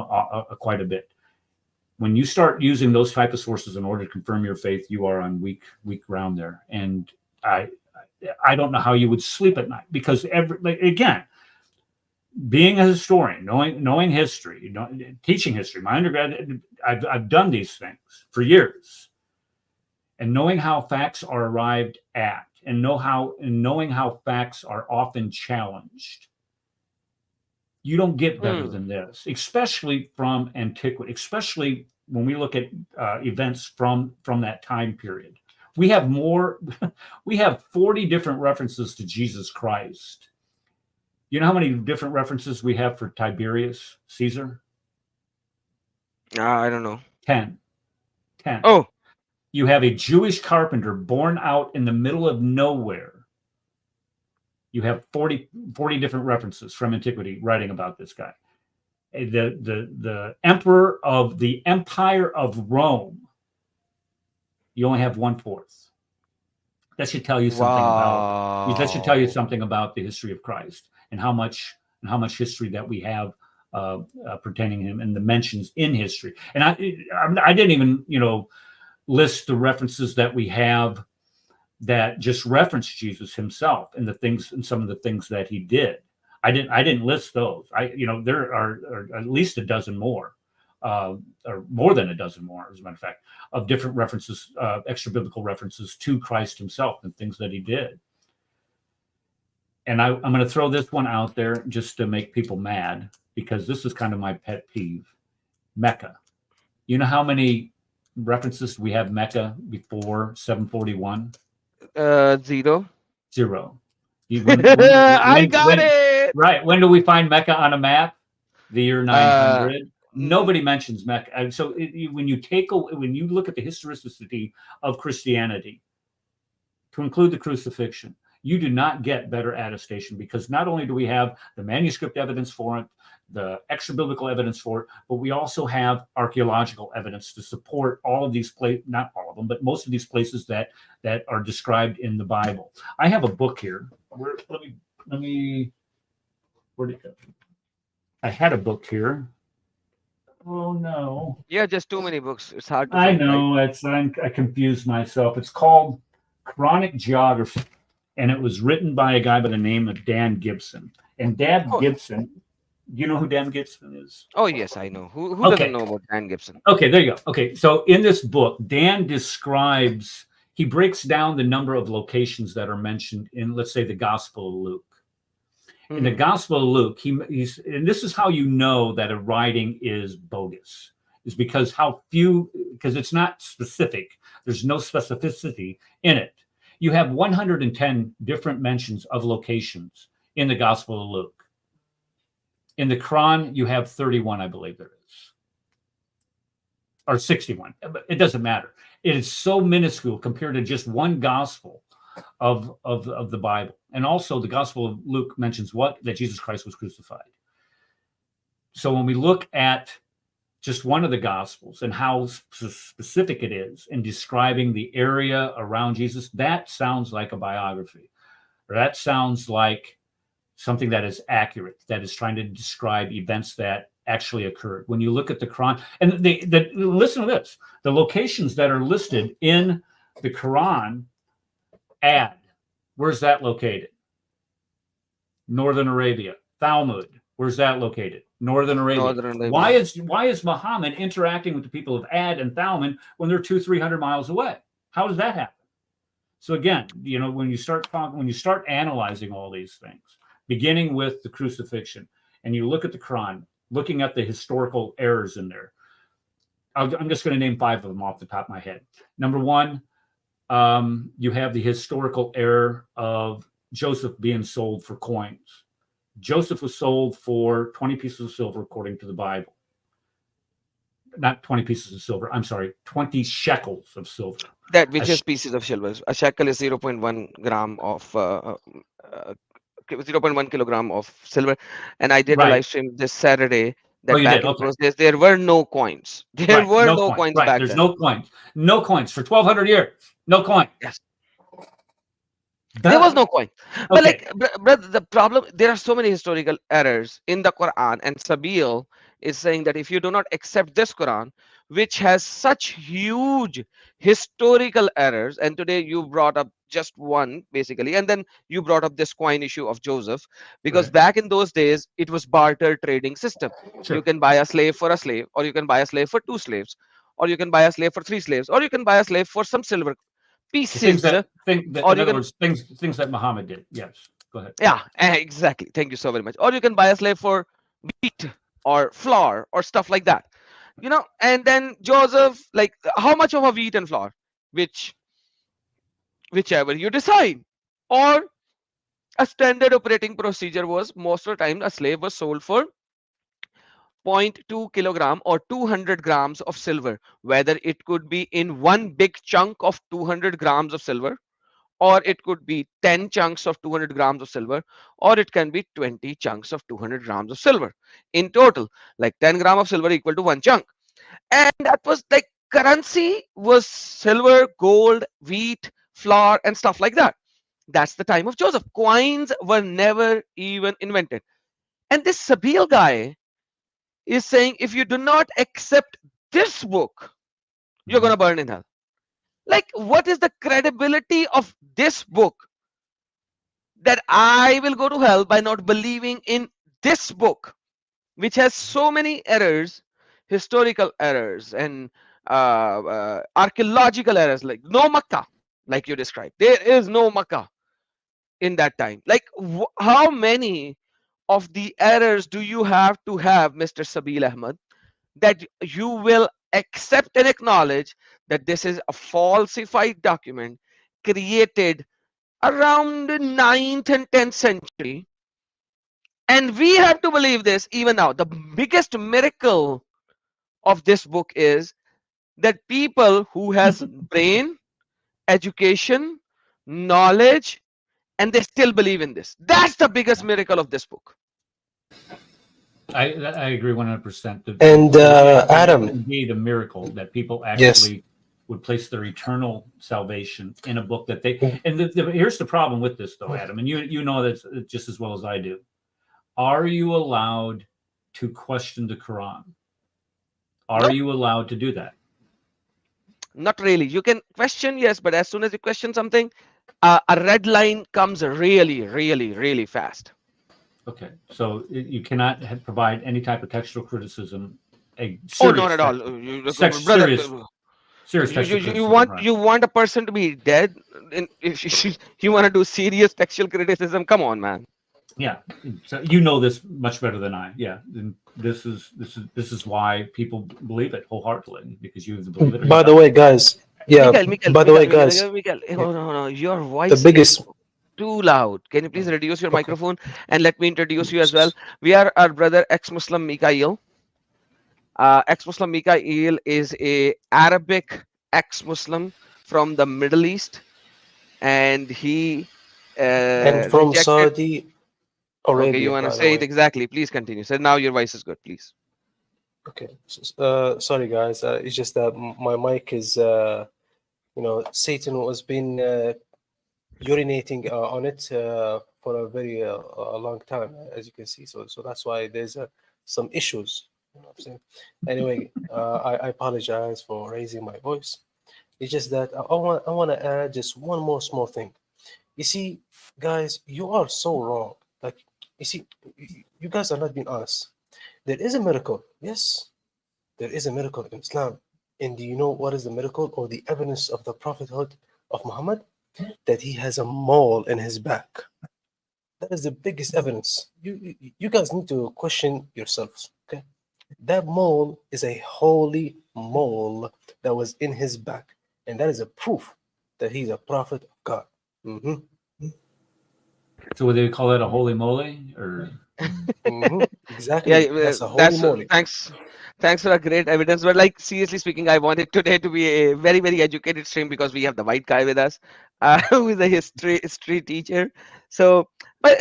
quite a bit. When you start using those type of sources in order to confirm your faith, you are on weak ground there. And I don't know how you would sleep at night, because again, being a historian, knowing history, teaching history, my undergrad, I've done these things for years, and knowing how facts are arrived at, and knowing how facts are often challenged. You don't get better than this, especially from antiquity, especially when we look at events from that time period. We have 40 different references to Jesus Christ. You know how many different references we have for Tiberius Caesar? I don't know. 10. Oh. You have a Jewish carpenter born out in the middle of nowhere. You have 40 different references from antiquity writing about this guy. The emperor of the Empire of Rome, you only have 1/4. That should tell you something about the history of Christ, and how much history that we have pertaining to him, and the mentions in history. And I didn't even list the references that we have that just reference Jesus himself and some of the things that he did. I didn't list those. There are at least a dozen more, or more than a dozen more, as a matter of fact, of different references, extra biblical references to Christ himself and things that he did. And I'm going to throw this one out there just to make people mad, because this is kind of my pet peeve. Mecca. You know how many references we have Mecca before 741? 0. 0. I got it. Right. When do we find Mecca on a map? The year 900. Nobody mentions Mecca. So when you look at the historicity of Christianity, to include the crucifixion, you do not get better attestation, because not only do we have the manuscript evidence for it, the extra biblical evidence for it, but we also have archaeological evidence to support all of these places, not all of them, but most of these places that are described in the Bible. I have a book here. Where did it go? I had a book here. Oh no. Yeah, just too many books. It's hard to I find, know. right? I confused myself. It's called Chronic Geography, and it was written by a guy by the name of Dan Gibson. And Gibson, do you know who Dan Gibson is? Oh yes, I know. Who doesn't know about Dan Gibson? Okay, there you go. Okay, so in this book, Dan he breaks down the number of locations that are mentioned in, let's say, the Gospel of Luke. In the Gospel of Luke, and this is how you know that a writing is bogus, is because because it's not specific. There's no specificity in it. You have 110 different mentions of locations in the Gospel of Luke. In the Quran, you have 31, I believe there is. Or 61. It doesn't matter. It is so minuscule compared to just one gospel of the Bible. And also the Gospel of Luke mentions that Jesus Christ was crucified. So when we look at just one of the Gospels and how specific it is in describing the area around Jesus, that sounds like a biography. Or that sounds like something that is accurate, that is trying to describe events that actually occurred. When you look at the Quran, and listen to this, the locations that are listed in the Quran, where's that located? Northern Arabia. Talmud, where's that located? Northern Arabia. Why is Muhammad interacting with the people of Ad and Talmud when they're 200-300 miles away? How does that happen? So again, when you start analyzing all these things, beginning with the crucifixion, and you look at the Quran, looking at the historical errors in there, I'm just going to name 5 of them off the top of my head. Number 1, you have the historical error of Joseph being sold for coins. Joseph was sold for 20 pieces of silver, according to the Bible. Not 20 pieces of silver. I'm sorry, 20 shekels of silver. That which is pieces of silver. A shekel is 0.1 gram of 0.1 kilogram of silver. And I did a live stream this Saturday. That back in those days, there were no coins. There were no coins back then. There's no coins. No coins for 1,200 years. No coin. Yes. There was no coin. But brother, the problem, there are so many historical errors in the Quran, and Sabeel is saying that if you do not accept this Quran, which has such huge historical errors, and today you brought up just one basically, and then you brought up this coin issue of Joseph, because back in those days it was barter trading system. You can buy a slave for a slave, or you can buy a slave for 2 slaves, or you can buy a slave for 3 slaves, or you can buy a slave for some silver pieces. Things that Muhammad did. Yes, go ahead. Yeah, exactly. Thank you so very much. Or you can buy a slave for wheat or flour or stuff like that. And then Joseph, like, how much of a wheat and flour? Whichever you decide. Or a standard operating procedure was, most of the time a slave was sold for 0.2 kilogram or 200 grams of silver, whether it could be in one big chunk of 200 grams of silver, or it could be 10 chunks of 200 grams of silver, or it can be 20 chunks of 200 grams of silver. In total, like 10 grams of silver equal to 1 chunk. And that was like, currency was silver, gold, wheat, flour, and stuff like that. That's the time of Joseph. Coins were never even invented. And this Sabeel guy is saying, if you do not accept this book, you're going to burn in hell. Like, what is the credibility of this book that I will go to hell by not believing in this book, which has so many errors, historical errors and archaeological errors, like no Makkah, like you described. There is no Makkah in that time. Like, how many of the errors do you have to have, Mr. Sabeel Ahmed, that you will accept and acknowledge that this is a falsified document created around the 9th and 10th century, and we have to believe this even now? The biggest miracle of this book is that people who has brain, education, knowledge, and they still believe in this. That's the biggest miracle of this book. I agree 100%. And Adam, indeed a miracle that people actually would place their eternal salvation in a book that they. And here's the problem with this, though, Adam, and you know that just as well as I do. Are you allowed to question the Quran? Are you allowed to do that? Not really. You can question, yes, but as soon as you question something, a red line comes really, really, really fast. Okay, so you cannot provide any type of textual criticism. Not at all. Serious you want a person to be dead? If you want to do serious textual criticism, come on, man. Yeah, so you know this much better than I. Yeah, and this is why people believe it wholeheartedly, because you believe it. By the way, guys. Yeah. No, your voice is too loud. Can you please reduce your microphone and let me introduce you as well? We are our brother ex-Muslim Mikhail. Ex-Muslim Mikhail is a Arabic ex-Muslim from the Middle East, and he and from Saudi Arabia. Okay, you want to say it exactly? Please continue. So now your voice is good, please. Okay. Sorry, guys. It's just that my mic is, Satan was been urinating on it for a very a long time, as you can see. So that's why there's some issues. You know what I'm saying? Anyway, I apologize for raising my voice. It's just that I want to add just one more small thing. You see, guys, you are so wrong. Like, you see, you guys are not being honest. There is a miracle. Yes, there is a miracle in Islam. And do you know what is the miracle or the evidence of the prophethood of Muhammad? That he has a mole in his back. That is the biggest evidence. You guys need to question yourselves. Okay, that mole is a holy mole that was in his back, and that is a proof that he's a prophet of God. Mm-hmm. So would they call that a holy moly or? Mm-hmm. Exactly. Yeah, That's a holy moly. thanks for a great evidence. But like seriously speaking, I wanted today to be a very very educated stream because we have the white guy with us, who is a history teacher. So, but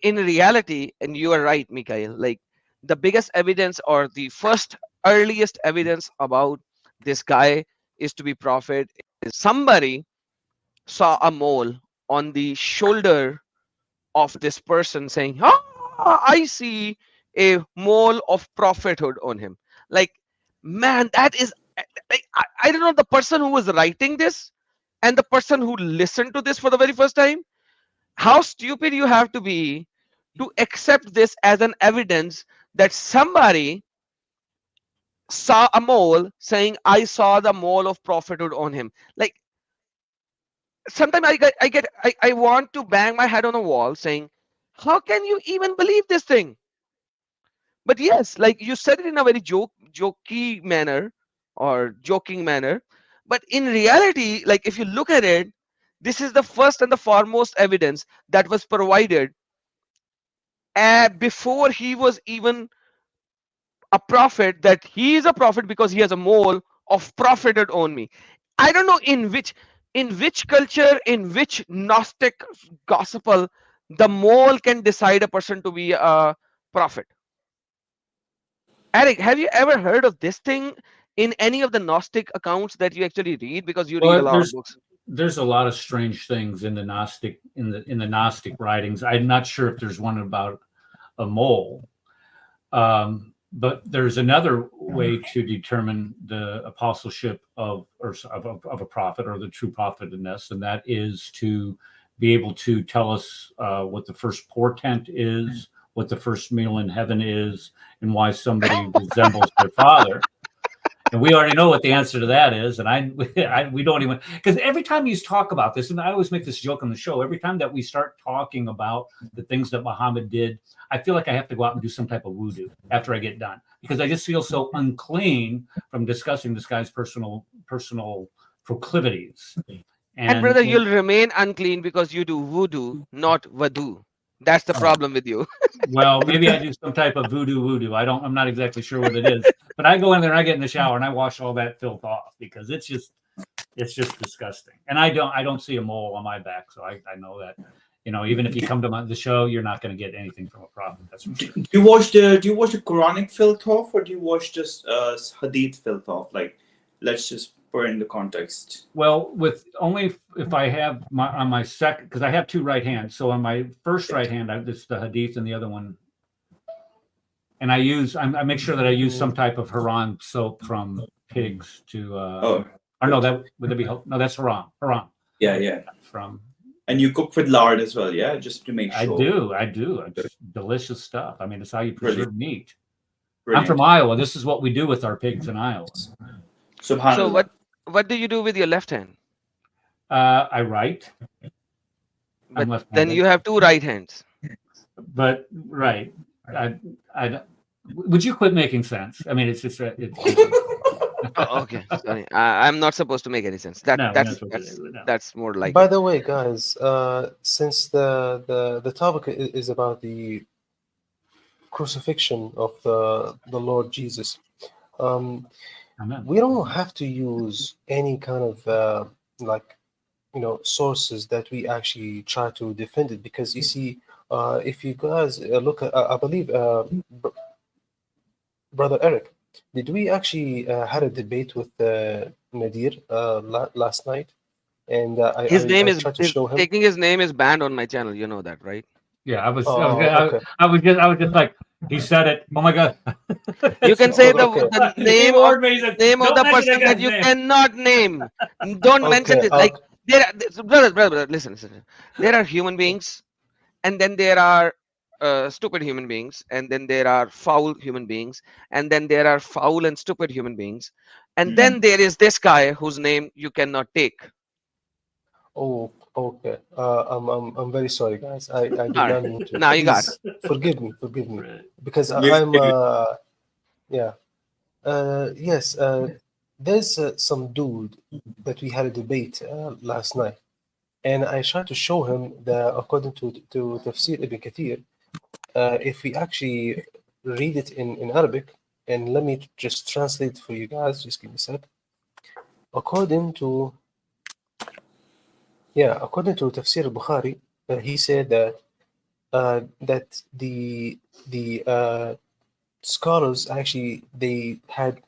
in reality, and you are right, Mikhail. Like the biggest evidence or the first earliest evidence about this guy is to be prophet is somebody saw a mole on the shoulder of this person saying, I see a mole of prophethood on him. Like, man, that is, like, I don't know, the person who was writing this and the person who listened to this for the very first time, how stupid you have to be to accept this as an evidence that somebody saw a mole saying, I saw the mole of prophethood on him. Like, sometimes I want to bang my head on a wall saying, how can you even believe this thing? But yes, like you said it in a very jokey manner or joking manner. But in reality, like if you look at it, this is the first and the foremost evidence that was provided before he was even a prophet, that he is a prophet because he has a mole of propheted on me. I don't know in which culture, in which Gnostic gospel, the mole can decide a person to be a prophet. Eric, have you ever heard of this thing in any of the Gnostic accounts that you actually read? Because you read a Well, lot of books. there's a lot of strange things in the Gnostic writings. I'm not sure if there's one about a mole, but there's another way to determine the apostleship of a prophet or the true prophetness, and that is to be able to tell us what the first portent is, what the first meal in heaven is, and why somebody resembles their father. And we already know what the answer to that is. And we don't even, because every time you talk about this, and I always make this joke on the show, every time that we start talking about the things that Muhammad did, I feel like I have to go out and do some type of voodoo after I get done, because I just feel so unclean from discussing this guy's personal proclivities. And brother, you'll remain unclean because you do voodoo, not vadu. That's the problem with you. Well, maybe I do some type of voodoo. I'm not exactly sure what it is, but I go in there and I get in the shower and I wash all that filth off because it's just disgusting. And I don't see a mole on my back, so I know that, even if you come to the show, you're not going to get anything from a prophet. That's for sure. Do you watch the Quranic filth off, or do you watch just Hadith filth off? Like, let's just put in the context. Well, with only if I have on my second, because I have two right hands. So on my first right hand, it's the Hadith, and the other one, and I make sure that I use some type of Haran soap from pigs to. Or no, that's Haram. Yeah. From. And you cook with lard as well, yeah, just to make sure. I do. It's delicious stuff. I mean, it's how you preserve meat. Brilliant. I'm from Iowa. This is what we do with our pigs in Iowa. So what do you do with your left hand? I write. But then you have two right hands. But right, I would you quit making sense? I mean, it's just Oh, okay, sorry. I'm not supposed to make any sense. That's more like. By the way, guys, since the topic is about the crucifixion of the Lord Jesus, we don't have to use any kind of sources that we actually try to defend it, because you see, if you guys look at, I believe Brother Eric, did we actually had a debate with Nadir last night? And His name I is tried to show him. taking his name is banned on my channel. You know that, right? Yeah, I was Okay. just like, he said it. Oh my God. You can say the Okay. the He name of warned me. He said, name of don't the mention that person that guy's you name. cannot name. Don't mention Okay. this. Like brother, listen. There are human beings, and then there are stupid human beings, and then there are foul human beings, and then there are foul and stupid human beings, and then there is this guy whose name you cannot take. Oh, okay. I'm very sorry, guys. I did All not right, mean to. now you got it. Please forgive me, Right. because Miss I'm David. yeah. Yes. There's some dude that we had a debate last night, and I tried to show him that according to Tafsir Ibn Kathir, if we actually read it in Arabic, and let me just translate for you guys. Just give me a sec. According to according to Tafsir al-Bukhari, he said that that the scholars actually they had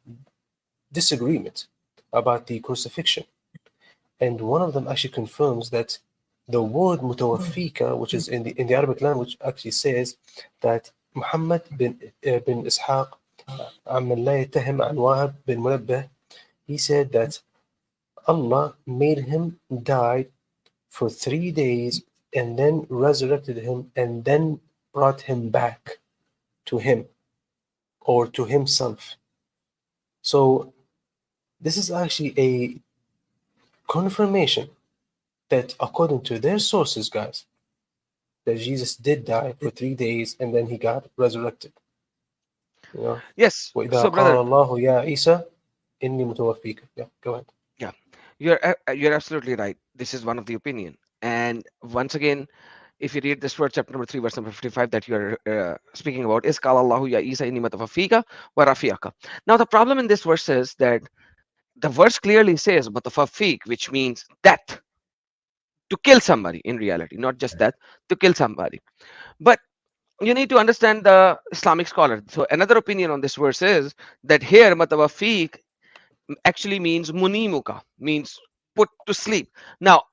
disagreement about the crucifixion, and one of them actually confirms that the word mutawaffika, which is in the Arabic language, actually says that Muhammad bin Ishaq عمن لا يتهم عن Wahab bin Munabbih, he said that Allah made him die for 3 days and then resurrected him and then brought him back to him or to himself. So this is actually a confirmation that according to their sources, guys, that Jesus did die for 3 days and then he got resurrected. You know? Yes. وإذا So, brother, قال الله يا عيسى إني متوفيك. Yeah, go ahead. yeah, you're absolutely right. This is one of the opinion. And once again, if you read this word, chapter number 3, verse number 55, that you're speaking about, is qala Allahu ya Isa inni matawafika wa rafiaka. Now, the problem in this verse is that the verse clearly says matawafik, which means death, to kill somebody in reality, not just death, to kill somebody. But you need to understand the Islamic scholar. So, another opinion on this verse is that here matawafik actually means munimuka, means put to sleep. Now,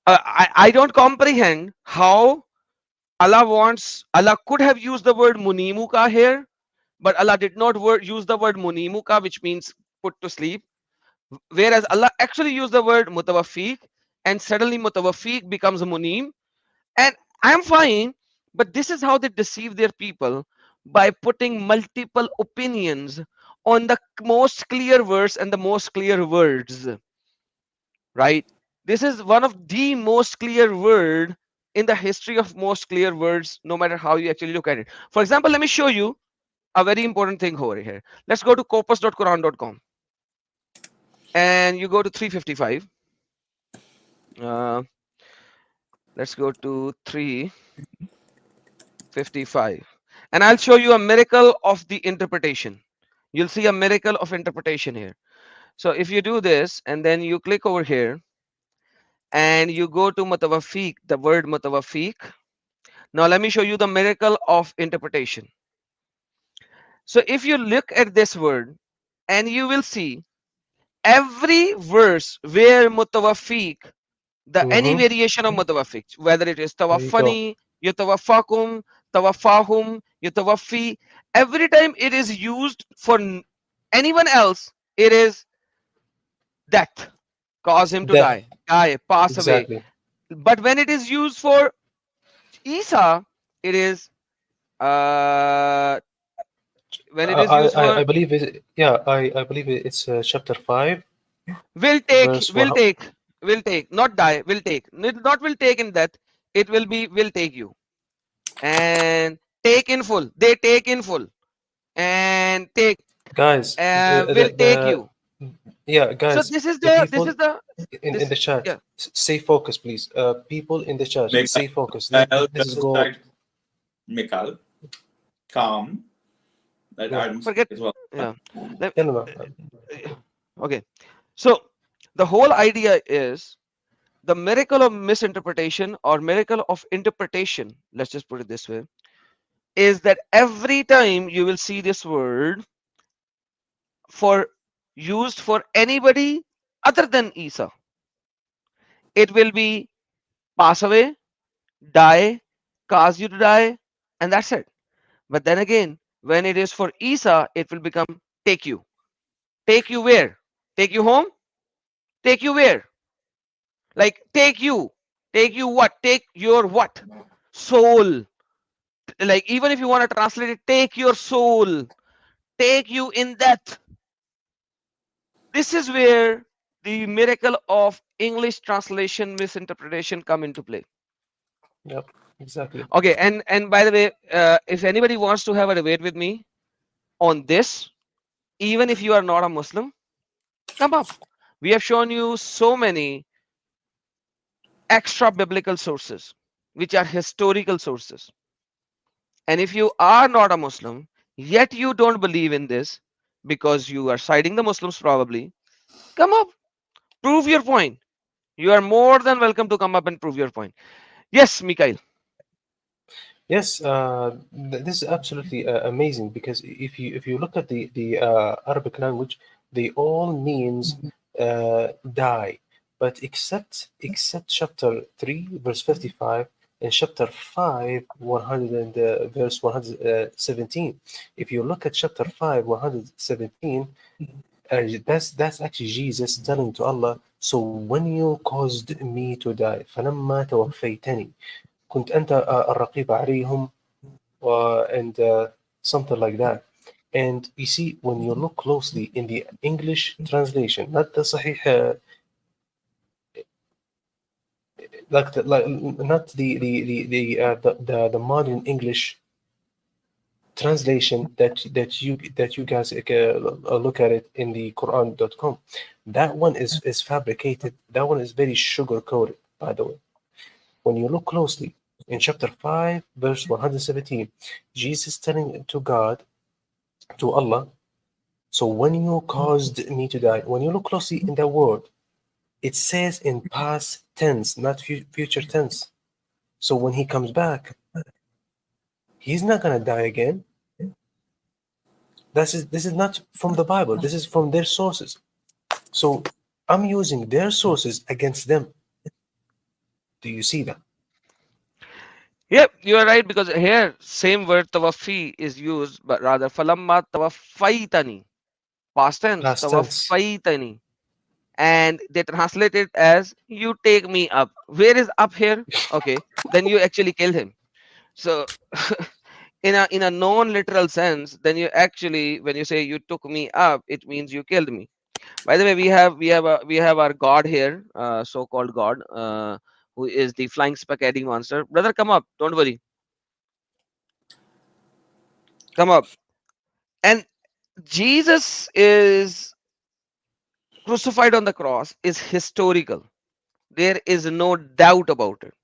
I don't comprehend how Allah could have used the word munimuka here, but Allah did not use the word munimuka, which means put to sleep. Whereas Allah actually used the word mutawafiq, and suddenly mutawafiq becomes munim. And I'm fine, but this is how they deceive their people, by putting multiple opinions on the most clear verse and the most clear words. Right? This is one of the most clear word in the history of most clear words, no matter how you actually look at it. For example, let me show you a very important thing over here. Let's go to corpus.quran.com and you go to 355. Let's go to 355 and I'll show you a miracle of the interpretation. You'll see a miracle of interpretation here. So if you do this and then you click over here and you go to mutawafiq, the word mutawafiq. Now let me show you the miracle of interpretation. So if you look at this word and you will see every verse where mutawafiq, any variation of mutawafiq, whether it is There you go. tawaffani, yatawaffakum, tawaffahum, yatawaffi, every time it is used for anyone else, it is death, cause him to Death. die, pass Exactly. away. But when it is used for Isa, it is when it is used for I believe it. Yeah, I believe it's chapter 5, will verse take, not die, will take, not will take in death, it will be will take you, and take in full, they take in full, and take Guys. will take you. Yeah, So guys. this is The people in the chat, yeah. stay focused, please. People in the chat, Mikhail, stay focused. This is go. Mikhail, calm. Let Yeah. Adam Forget, as well. yeah. No. Okay, so the whole idea is the miracle of misinterpretation or miracle of interpretation, let's just put it this way, is that every time you will see this word, for used for anybody other than Isa. It will be pass away, die, cause you to die, and that's it. But then again, when it is for Isa, it will become take you. Take you where? Take you home? Take you where? Like take you. Take you what? Take your what? Soul. Like even if you want to translate it, take your soul. Take you in death. This is where the miracle of English translation misinterpretation come into play. Yep, exactly. Okay, and by the way, if anybody wants to have a debate with me on this, even if you are not a Muslim, come up. We have shown you so many extra biblical sources, which are historical sources. And if you are not a Muslim, yet you don't believe in this because you are siding the Muslims probably, come up, prove your point. You are more than welcome to come up and prove your point. Yes, Mikhail. Yes, this is absolutely amazing, because if you look at the Arabic language, they all means die, but except chapter 3 verse 55 and chapter 5 100 and verse 117. If you look at chapter 5 117, that's actually Jesus telling to Allah, so when you caused me to die, فلما توفيتني كنت أنت الرقيب عليهم, and something like that. And you see, when you look closely in the English translation, not the Sahih, not the modern English translation that you guys look at it in the Quran.com, that one is fabricated. That one is very sugar coated, by the way. When you look closely in chapter 5 verse 117, Jesus telling to God, to Allah, so when you caused me to die, when you look closely in that word, it says in past tense, not future tense. So when he comes back, he's not gonna die again. This is not from the Bible. This is from their sources. So I'm using their sources against them. Do you see that? Yep, you are right, because here same word tawaffi is used, but rather falamma tawaffaitani, past tense, Past tense. tawaffaitani, and they translate it as you take me up. Where is up here? Okay, then you actually kill him. So in a non-literal sense, then you actually, when you say you took me up, it means you killed me. By the way, we have our god here, so-called god, who is the flying spaghetti monster. Brother, come up. Don't worry. Come up. And Jesus is crucified on the cross is historical. There is no doubt about it.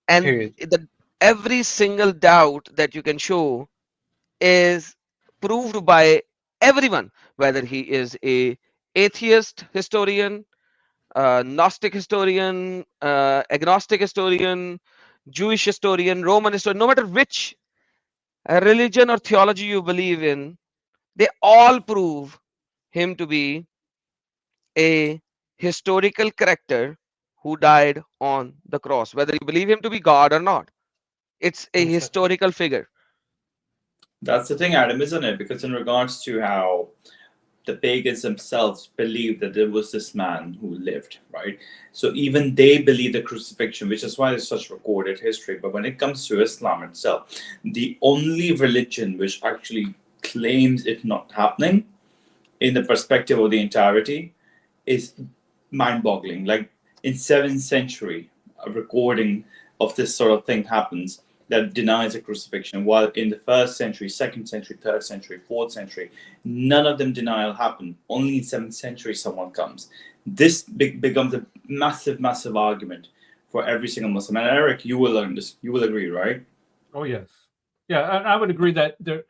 And Period. every single doubt that you can show is proved by everyone, whether he is a atheist historian, Gnostic historian, agnostic historian, Jewish historian, Roman historian, no matter which religion or theology you believe in, they all prove him to be a historical character who died on the cross, whether you believe him to be God or not. It's a Exactly. historical figure. That's the thing, Adam, isn't it? Because in regards to how the pagans themselves believed that there was this man who lived, right? So even they believe the crucifixion, which is why it's such recorded history. But when it comes to Islam itself, the only religion which actually claims it not happening in the perspective of the entirety is mind-boggling. Like in 7th century, a recording of this sort of thing happens that denies a crucifixion, while in the 1st century, 2nd century, 3rd century, 4th century, none of them denial happened. Only in 7th century someone comes. This becomes a massive argument for every single Muslim. And Eric, you will learn this. You will agree, right? Oh yes, yeah, I would agree that there,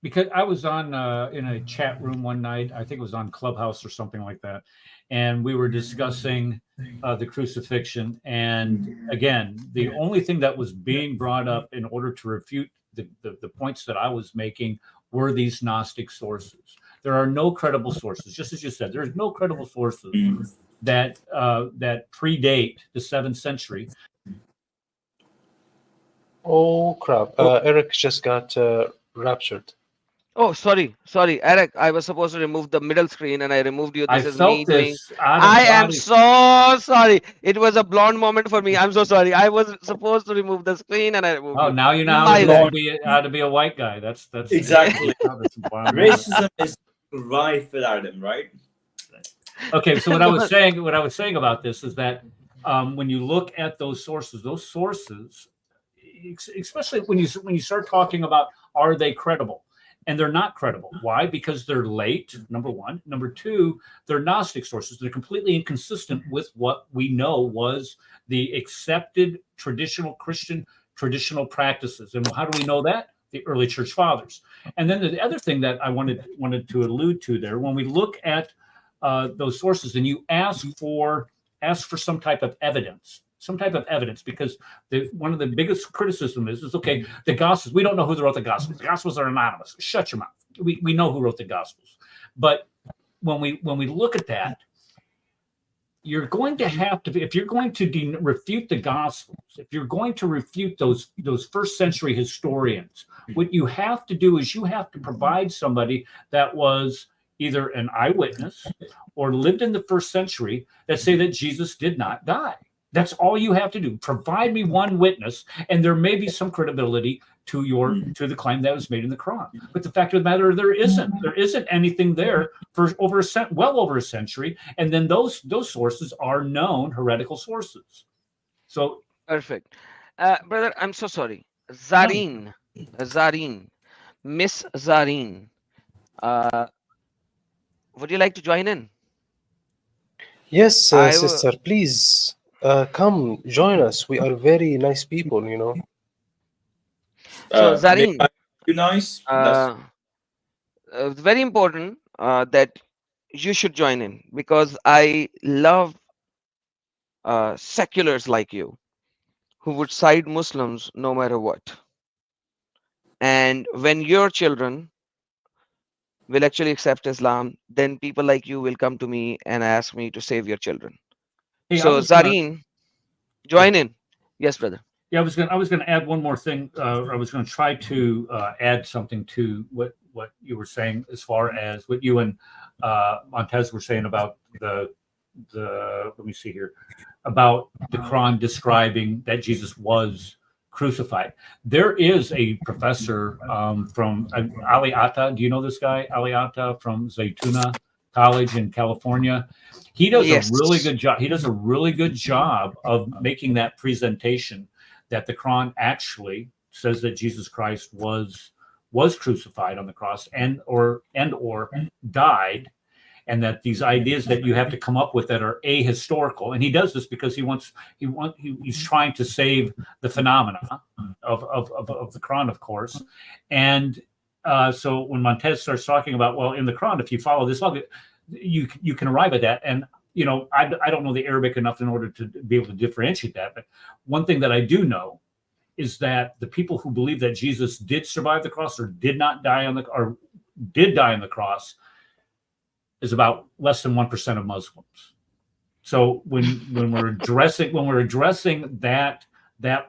because I was on in a chat room one night. I think it was on Clubhouse or something like that, and we were discussing the crucifixion. And again, the only thing that was being brought up in order to refute the points that I was making were these Gnostic sources. There are no credible sources, just as you said. There's no credible sources that predate the 7th century. Oh crap! Eric just got raptured. Oh, sorry, Eric. I was supposed to remove the middle screen, and I removed you. This I is me felt doing. this out of I am body. so sorry. It was a blonde moment for me. I'm so sorry. I was supposed to remove the screen, and I removed Oh, you. now you know My how bad. to be a white guy. That's Exactly. that's wild. Racism is rife with Adam, right? Okay, so what I was saying about this is that when you look at those sources, especially when you start talking about are they credible, and they're not credible. Why? Because they're late. Number one. Number two, they're Gnostic sources. They're completely inconsistent with what we know was the accepted traditional Christian traditional practices. And how do we know that? The early church fathers. And then the other thing that I wanted to allude to there, when we look at those sources and you ask for some type of evidence, because one of the biggest criticism is okay, the Gospels, we don't know who wrote the Gospels. The Gospels are anonymous. Shut your mouth. We know who wrote the Gospels. But when we look at that, you're going to have to, if you're going to refute the Gospels, if you're going to refute those first century historians, what you have to do is you have to provide somebody that was either an eyewitness or lived in the first century that say that Jesus did not die. That's all you have to do. Provide me one witness, and there may be some credibility to the claim that was made in the Quran. But the fact of the matter, there isn't anything there for well over a century, and then those sources are known heretical sources. So Perfect, brother. I'm so sorry, Zareen, Miss Zareen. Would you like to join in? Yes, sister, please come join us. We are very nice people, you know. So Zareen, you nice. very important that you should join in, because I love seculars like you who would side Muslims no matter what. And when your children will actually accept Islam, then people like you will come to me and ask me to save your children. hey, So Zareen, join in. Yes, brother. Yeah, I was going to add one more thing. I was going to try to add something to what you were saying, as far as what you and Montez were saying about the let me see here, about the Quran describing that Jesus was crucified. There is a professor from Ali Atta. Do you know this guy, Ali Atta, from Zaytuna College in California? He does a really good job. He does a really good job of making that presentation that the Quran actually says that Jesus Christ was crucified on the cross and or died, and that these ideas that you have to come up with that are ahistorical. And he does this because he's trying to save the phenomena of the Quran, of course. And so when Montez starts talking about, well, in the Quran, if you follow this log, you can arrive at that. And you know, I don't know the Arabic enough in order to be able to differentiate that. But one thing that I do know is that the people who believe that Jesus did survive the cross or did die on the cross is about less than 1% of Muslims. So when we're addressing that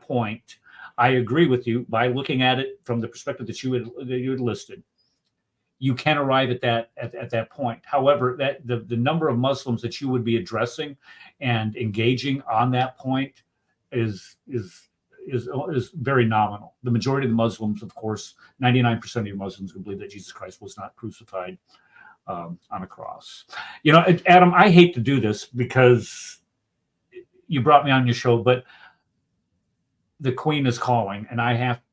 point, I agree with you by looking at it from the perspective that you had listed. You can arrive at that point. However, that the number of Muslims that you would be addressing and engaging on that point is very nominal. The majority of the Muslims, of course, 99% of your Muslims would believe that Jesus Christ was not crucified on a cross. You know, Adam, I hate to do this because you brought me on your show, but the Queen is calling, and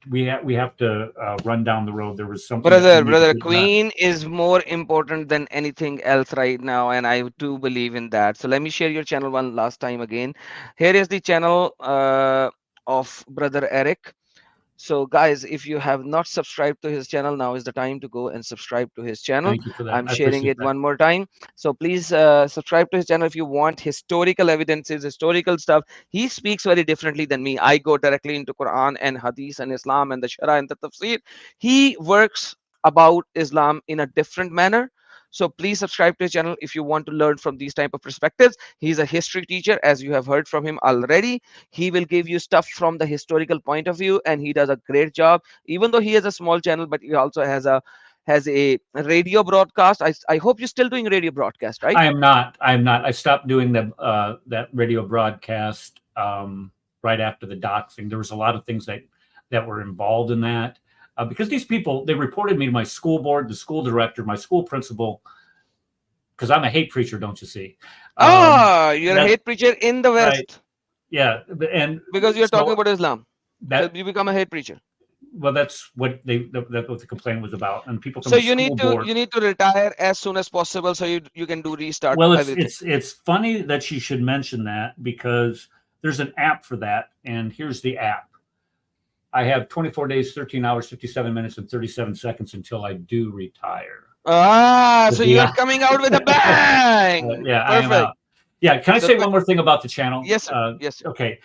we have to run down the road. There was something, brother. Queen is more important than anything else right now, and I do believe in that. So let me share your channel one last time again. Here is the channel of brother Eric. So guys, if you have not subscribed to his channel, now is the time to go and subscribe to his channel. Thank you for that. I'm sharing it one more time. So please subscribe to his channel if you want historical evidences, historical stuff. He speaks very differently than me. I go directly into Quran and Hadith and Islam and the Shara and the Tafsir. He works about Islam in a different manner. So please subscribe to his channel if you want to learn from these type of perspectives. He's a history teacher, as you have heard from him already. He will give you stuff from the historical point of view, and he does a great job. Even though he has a small channel, but he also has a radio broadcast. I hope you're still doing radio broadcast, right? I am not. I stopped doing that radio broadcast right after the doxing. There was a lot of things that were involved in that because these people, they reported me to my school board, the school director, my school principal, because I'm a hate preacher, don't you see? You're a hate preacher in the West. Right. Yeah, and because you're talking about Islam. That so you become a hate preacher. Well, that's what the complaint was about, and people from so the you need to board, you need to retire as soon as possible so you can do restart. Well, everything. it's funny that she should mention that because there's an app for that, and here's the app. I have 24 days, 13 hours, 57 minutes, and 37 seconds until I do retire. So you're coming out with a bang. Yeah, perfect. I am out. Yeah, can I say one more thing about the channel? Yes, sir. Yes, sir. Okay.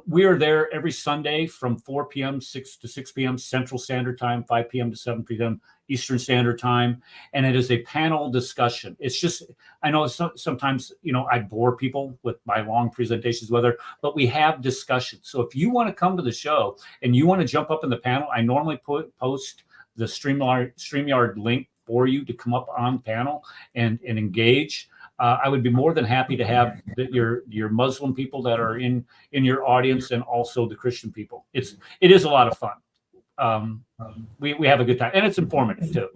We are there every Sunday from 4 p.m. 6 to 6 p.m. Central Standard Time, 5 p.m. to 7 p.m. Eastern Standard Time, and it is a panel discussion. It's just, I know sometimes, I bore people with my long presentations, but we have discussions. So if you want to come to the show and you want to jump up in the panel, I normally post the StreamYard link for you to come up on panel and engage. I would be more than happy to have your Muslim people that are in your audience and also the Christian people. It is a lot of fun. We have a good time, and it's informative too.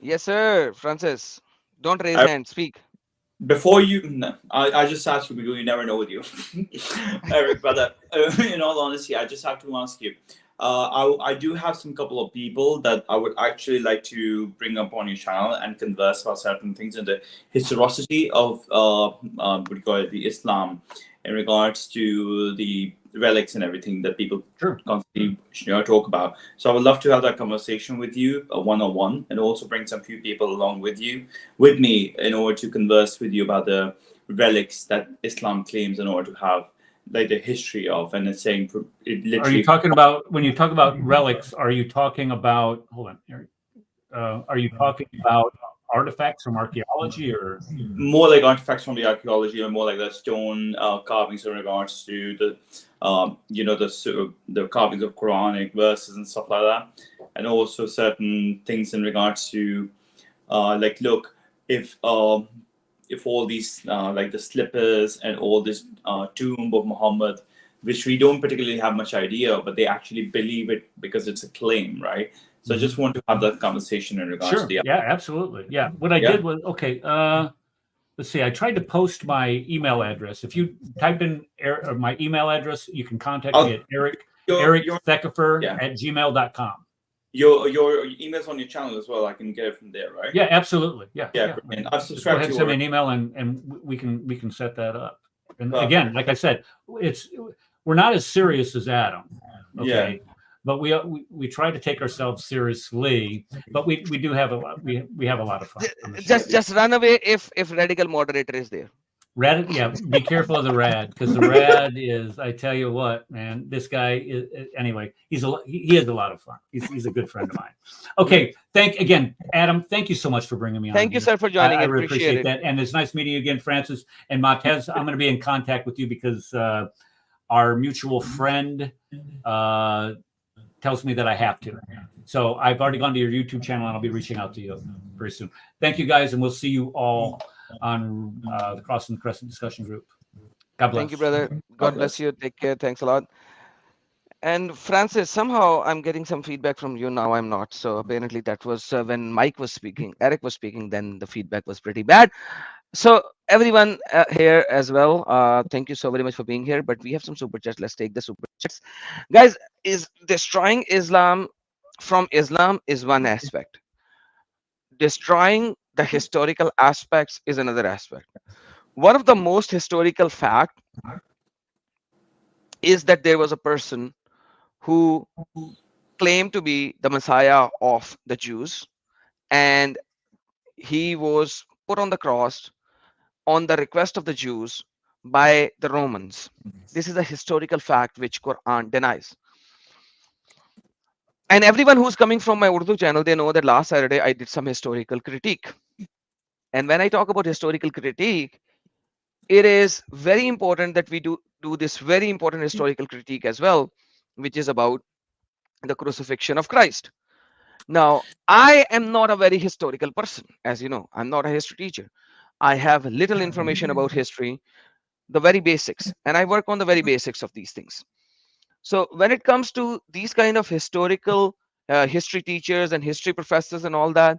Yes, sir. Francis, don't raise hands. Speak. Before I just asked you because you never know with you, Eric. But in all honesty, I just have to ask you. I do have some couple of people that I would actually like to bring up on your channel and converse about certain things in the historicity of what do you call it, the Islam in regards to the relics and everything that people constantly talk about. So I would love to have that conversation with you, one-on-one, and also bring some few people along with me, in order to converse with you about the relics that Islam claims in order to have like the history of, and it's saying it literally. Are you talking about, when you talk about relics, are you talking about, hold on, Eric, are you talking about artifacts from archaeology, or more like artifacts from the archaeology, or more like the stone carvings in regards to the the carvings of Quranic verses and stuff like that, and also certain things in regards to look, if all these like the slippers and all this tomb of Muhammad, which we don't particularly have much idea, but they actually believe it because it's a claim, right? So I just want to have that conversation in regards to the. Yeah, absolutely. Yeah. What I did was, okay, let's see, I tried to post my email address. If you type in my email address, you can contact me at ericthekefer@gmail.com. Your email's on your channel as well. I can get it from there, right? Yeah, absolutely. Yeah. And I've subscribed to send me an email and we can set that up. And again, like I said, we're not as serious as Adam. Okay. Yeah. But we try to take ourselves seriously, but we do have we have a lot of fun. Just run away if radical moderator is there. Rad, yeah, be careful of the rad, because the rad is, I tell you what, man, this guy is, anyway, he has a lot of fun. He's a good friend of mine. Okay, again, Adam, thank you so much for bringing me on. Thank you, sir, for joining. I really appreciate that. And it's nice meeting you again, Francis and Matez. I'm going to be in contact with you because our mutual friend tells me that I have to. So I've already gone to your YouTube channel and I'll be reaching out to you very soon. Thank you, guys, and we'll see you all on the Crossing the Crescent discussion group. God bless. Thank you, brother. God bless you. Take care. Thanks a lot. And Francis, somehow I'm getting some feedback from you now. I'm not. So apparently that was when Mike was speaking, Eric was speaking, then the feedback was pretty bad. So everyone here as well, thank you so very much for being here. But we have some super chats. Let's take the super chats. Guys, is destroying Islam from Islam is one aspect. Destroying the historical aspects is another aspect. One of the most historical fact is that there was a person who claimed to be the Messiah of the Jews, and he was put on the cross on the request of the Jews by the Romans. This is a historical fact which Quran denies. And everyone who's coming from my Urdu channel, they know that last Saturday I did some historical critique. And when I talk about historical critique, it is very important that we do this very important historical critique as well, which is about the crucifixion of Christ. Now, I am not a very historical person, as you know. I'm not a history teacher. I have little information about history, the very basics, and I work on the very basics of these things. So when it comes to these kind of historical history teachers and history professors and all that,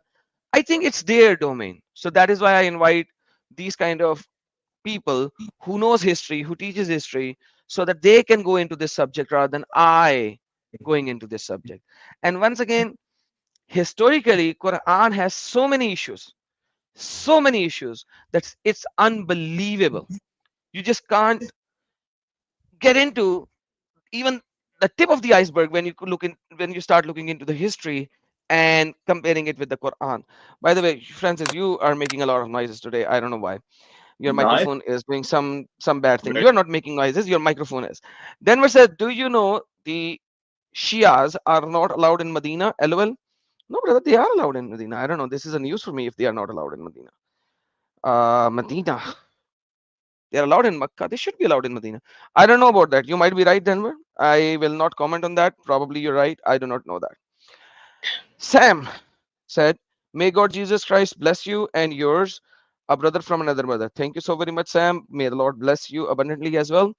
I think it's their domain. So that is why I invite these kind of people who knows history, who teaches history, so that they can go into this subject rather than I going into this subject. And once again, historically, Quran has so many issues that it's unbelievable. You just can't get into even the tip of the iceberg when you start looking into the history and comparing it with the Quran. By the way, Francis, you are making a lot of noises today. I don't know why. Your Nice. microphone is doing some bad thing. You are not making noises. Your microphone is. Denver said, "Do you know the Shias are not allowed in Medina?" LOL. No, brother, they are allowed in Medina. I don't know. This is a news for me if they are not allowed in Medina. Medina. They are allowed in Makkah. They should be allowed in Medina. I don't know about that. You might be right, Denver. I will not comment on that. Probably you're right. I do not know that. Sam said, "May God Jesus Christ bless you and yours, a brother from another mother." Thank you so very much, Sam. May the Lord bless you abundantly as well.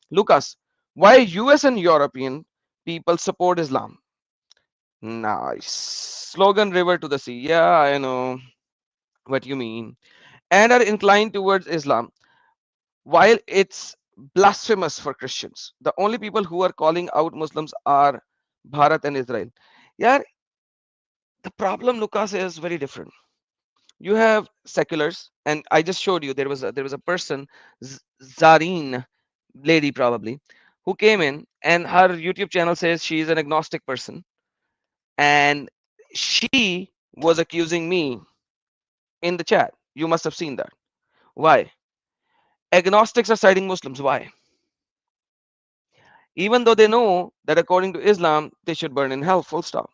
Lucas, why US and European people support Islam? Nice. Slogan river to the sea. Yeah, I know what you mean. And are inclined towards Islam. While it's blasphemous for Christians, the only people who are calling out Muslims are Bharat and Israel. Yeah, the problem, Lucas, is very different. You have seculars, and I just showed you there was a person, Zareen lady probably, who came in, and her YouTube channel says she is an agnostic person, and she was accusing me in the chat. You must have seen that. Why? Agnostics are siding Muslims. Why? Even though they know that according to Islam they should burn in hell. Full stop.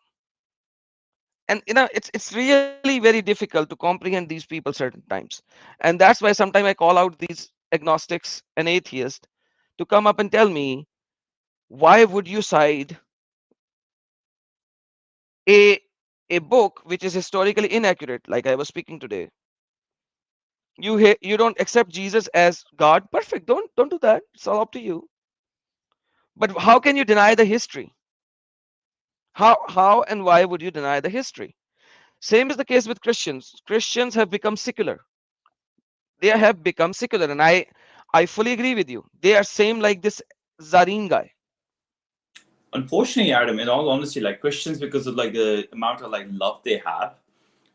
And it's really very difficult to comprehend these people certain times, and that's why sometimes I call out these agnostics and atheists to come up and tell me, why would you side a a book which is historically inaccurate, like I was speaking today? You don't accept Jesus as God. Perfect. Don't do that. It's all up to you. But how can you deny the history? How and why would you deny the history? Same is the case with Christians. Christians have become secular. They have become secular, and I fully agree with you. They are same like this Zareen guy. Unfortunately, Adam, in all honesty, like Christians, because of like the amount of like love they have,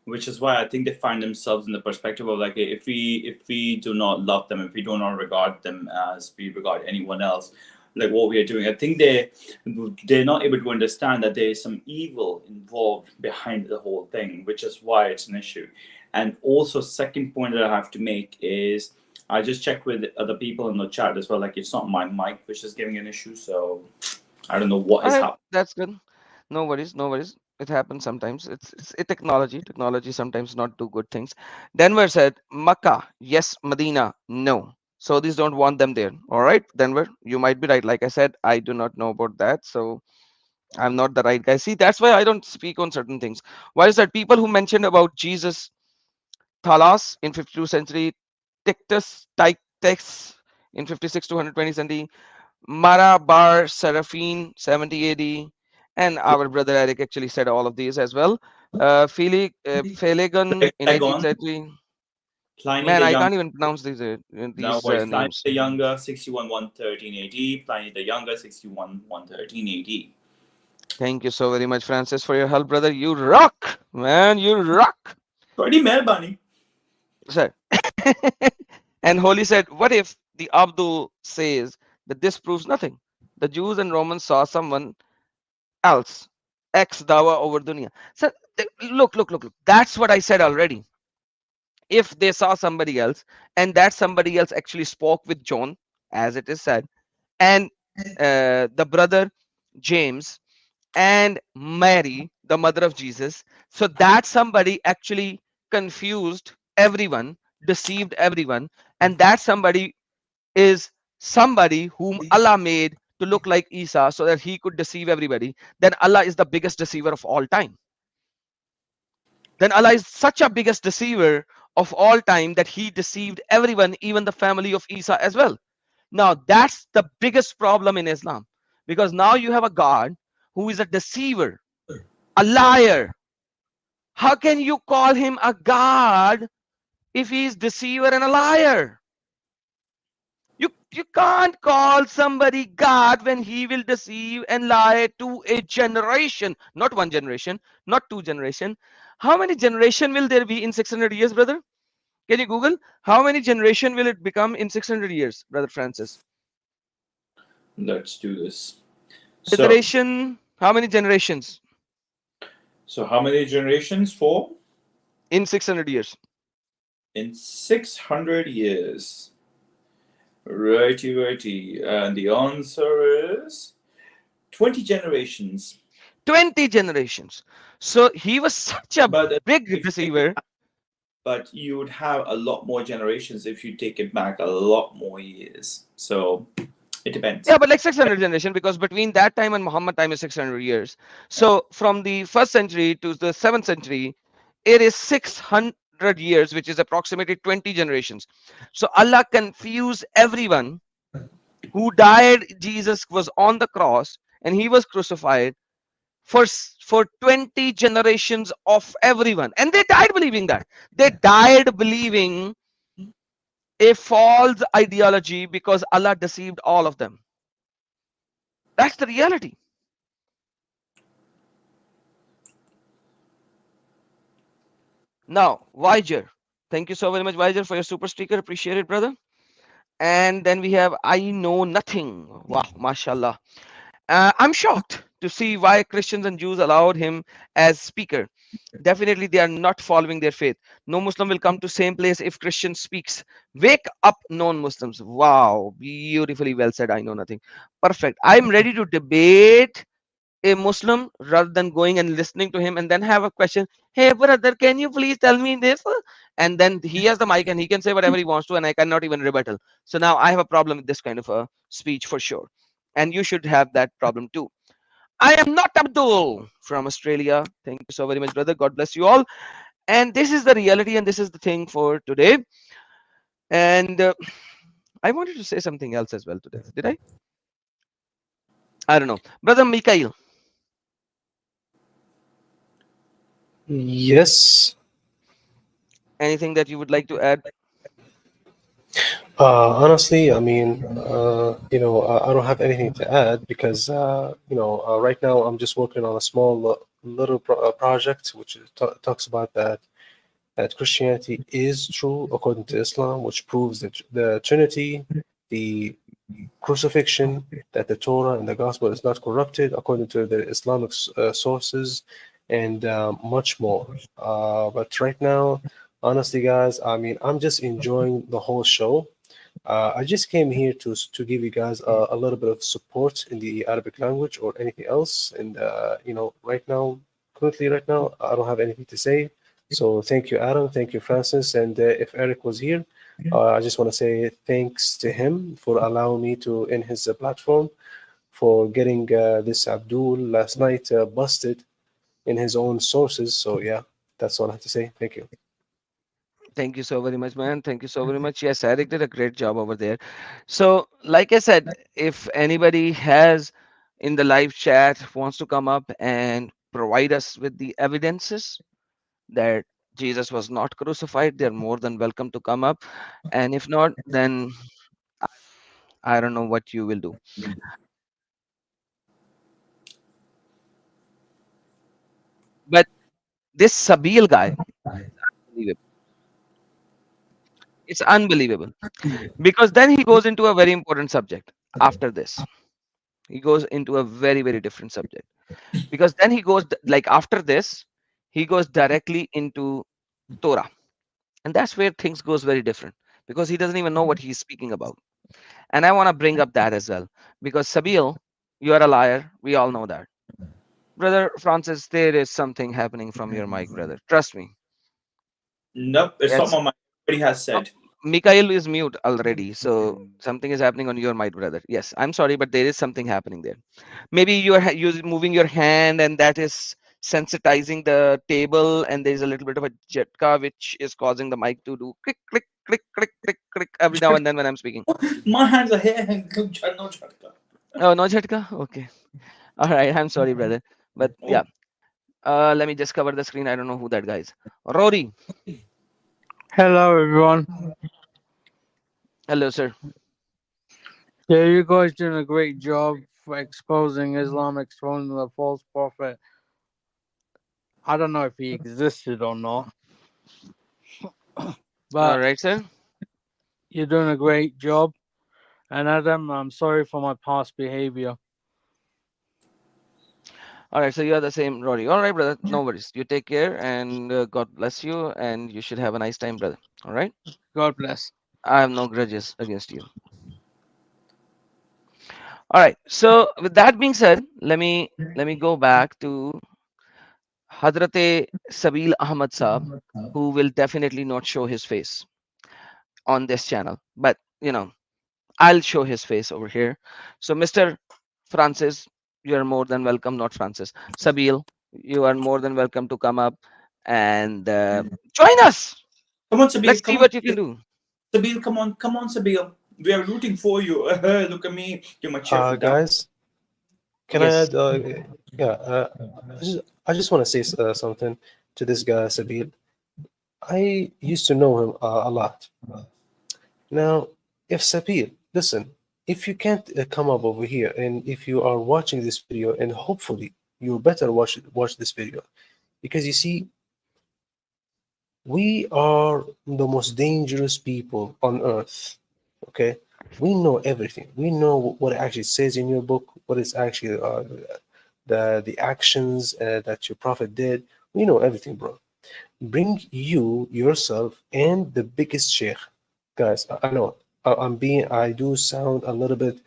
which is why I think they find themselves in the perspective of like, if we do not love them, if we do not regard them as we regard anyone else, like what we are doing, I think they're not able to understand that there is some evil involved behind the whole thing, which is why it's an issue. And also, second point that I have to make is I just checked with other people in the chat as well. Like, it's not my mic which is giving an issue, so I don't know what is Alright, happening. that's good. No worries, no worries. It happens sometimes. It's a technology. Technology sometimes not do good things. Denver said Makkah, yes. Medina, no. Saudis don't want them there. All right, Denver, you might be right. Like I said, I do not know about that, so I'm not the right guy. See, that's why I don't speak on certain things. Why is that? People who mentioned about Jesus Thalas in 52nd century, Tictus in 56 to 120 CE, Mara Bar Seraphine 70 AD, and our brother Eric actually said all of these as well. Phlegon in 18th Dagon, century. Pliny Man, the I Young. can't even pronounce No these worries. Pliny names. the Younger, 61 113 AD. Pliny the Younger, 61 113 AD. Thank you so very much, Francis, for your help, brother. You rock, man. You rock. Pretty Bunny. Sir. And Holy said, what if the Abdul says that this proves nothing? The Jews and Romans saw someone else, ex dawa over dunya. So look. That's what I said already. If they saw somebody else, and that somebody else actually spoke with John, as it is said, and the brother James and Mary, the mother of Jesus. So that somebody actually confused everyone, deceived everyone, and that somebody is somebody whom Allah made to look like Isa so that he could deceive everybody, then Allah is the biggest deceiver of all time. Then Allah is such a biggest deceiver of all time that he deceived everyone, even the family of Isa as well. Now that's the biggest problem in Islam, because now you have a God who is a deceiver, a liar. How can you call him a God if he is deceiver and a liar? You can't call somebody God when he will deceive and lie to a generation, not one generation, not two generation. How many generation will there be in 600 years, brother? Can you Google how many generation will it become in 600 years, brother Francis? Let's do this. Generation, how many generations So how many generations for? in 600 years? In 600 years. Righty. And the answer is 20 generations. 20 generations. So he was such a But big deceiver. but you would have a lot more generations if you take it back a lot more years. So it depends. Yeah, but like 600 generation, because between that time and Muhammad time is 600 years. So from the 1st century to the 7th century, it is 600 years, which is approximately 20 generations. So Allah confused everyone who died. Jesus was on the cross and he was crucified for 20 generations of everyone, and they died believing that. They died believing a false ideology because Allah deceived all of them. That's the reality. Now, Viger, thank you so very much, Viger, for your super sticker. Appreciate it, brother. And then we have I Know Nothing. Wow, mashallah. I'm shocked to see why Christians and Jews allowed him as speaker. Definitely, they are not following their faith. No Muslim will come to same place if Christian speaks. Wake up, non-Muslims. Wow, beautifully well said. I know nothing. Perfect. I'm ready to debate a Muslim rather than going and listening to him and then have a question. Hey, brother, can you please tell me this? And then he has the mic and he can say whatever he wants to, and I cannot even rebuttal. So now I have a problem with this kind of a speech for sure. And you should have that problem too. I am not Abdul from Australia. Thank you so very much, brother. God bless you all. And this is the reality, and this is the thing for today. And I wanted to say something else as well today. Did I? I don't know. Brother Mikhail. Yes. Anything that you would like to add? Honestly, I mean, I don't have anything to add because, right now I'm just working on a small little project which talks about that Christianity is true according to Islam, which proves that the Trinity, the crucifixion, that the Torah and the Gospel is not corrupted according to the Islamic sources, and much more. But right now, honestly, guys, I mean, I'm just enjoying the whole show. I just came here to give you guys a little bit of support in the Arabic language or anything else. And currently, right now, I don't have anything to say. So thank you, Adam. Thank you, Francis. And if Eric was here, I just want to say thanks to him for allowing me to in his platform for getting this Abdul last night busted in his own sources. So yeah, that's all I have to say. Thank you. Thank you so very much, man. Thank you so very much. Yes, Eric did a great job over there. So, like I said, if anybody has in the live chat wants to come up and provide us with the evidences that Jesus was not crucified, they're more than welcome to come up. And if not, then I don't know what you will do. But this Sabeel guy, unbelievable. It's unbelievable. Because then he goes into a very important subject after this. He goes into a very, very different subject. Because then he goes, like after this, he goes directly into Torah. And that's where things goes very different. Because he doesn't even know what he's speaking about. And I want to bring up that as well. Because Sabeel, you are a liar. We all know that. Brother Francis, there is something happening from your mic, brother. Trust me. Nope, it's Yes. not my mic. Everybody has said. Mikhail is mute already, so something is happening on your mic, brother. Yes, I'm sorry, but there is something happening there. Maybe you are moving your hand, and that is sensitizing the table, and there is a little bit of a jetka which is causing the mic to do click, click, click, click, click, click every now and then when I'm speaking. My hands are here. No jhatka. Oh, no jetka? Okay. All right. I'm sorry, brother. But yeah. Let me just cover the screen. I don't know who that guy is. Rory. Hello, everyone. Hello, sir. Yeah, you guys doing a great job for exposing Islam, exposing the false prophet. I don't know if he existed or not, All but right, sir. you're doing a great job. And Adam, I'm sorry for my past behavior. All right, so you are the same, Rory. All right, brother. No worries. You take care, and God bless you, and you should have a nice time, brother. All right. God bless. I have no grudges against you. All right. So with that being said, let me go back to Hadrate Sabeel Ahmed Saab, who will definitely not show his face on this channel, but I'll show his face over here. So, Mr. Francis, you are more than welcome. Not Francis, Sabeel, you are more than welcome to come up and join us. Come on, Sabeel. Let's Come see on, what you can do. Sabeel, come on, Sabeel. We are rooting for you. Look at me. Give my cheerful down. Guys, can Yes. I add? I just want to say something to this guy, Sabeel. I used to know him a lot. Now, if Sabeel, listen, if you can't come up over here, and if you are watching this video, and hopefully you better watch this video, because you see, we are the most dangerous people on earth. Okay, we know everything. We know what it actually says in your book, what is actually the actions that your prophet did. We know everything, bro. Bring you yourself and the biggest sheikh, guys. I know I do sound a little bit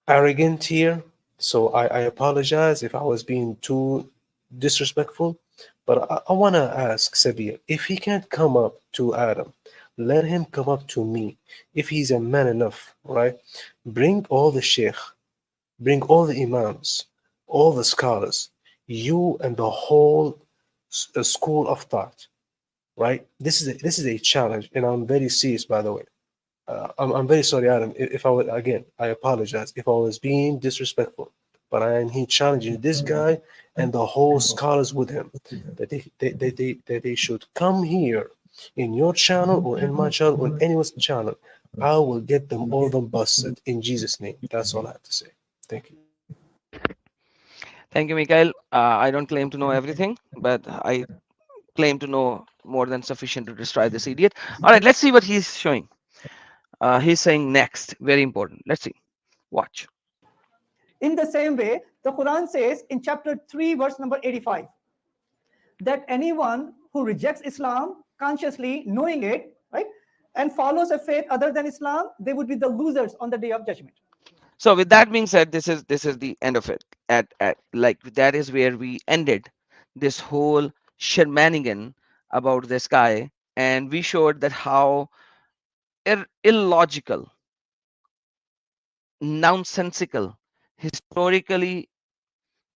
arrogant here, so I apologize if I was being too disrespectful. But I want to ask Sabir, if he can't come up to Adam, let him come up to me. If he's a man enough, right? Bring all the sheikh, bring all the imams, all the scholars, you and the whole school of thought, right? This is a challenge, and I'm very serious, by the way. I'm very sorry, Adam. If I was, again, I apologize if I was being disrespectful. But I am here challenging this guy and the whole scholars with him that they should come here in your channel or in my channel or in anyone's channel. I will get them all of them busted in Jesus' name. That's all I have to say. Thank you. Thank you, Mikhail. I don't claim to know everything, but I claim to know more than sufficient to destroy this idiot. All right, let's see what he's showing. He's saying next. Very important. Let's see. Watch. In the same way, the Quran says in chapter 3, verse number 85, that anyone who rejects Islam consciously, knowing it, right, and follows a faith other than Islam, they would be the losers on the day of judgment. So with that being said, this is the end of it. At like that is where we ended this whole shenanigan about this guy, and we showed that how illogical, nonsensical, historically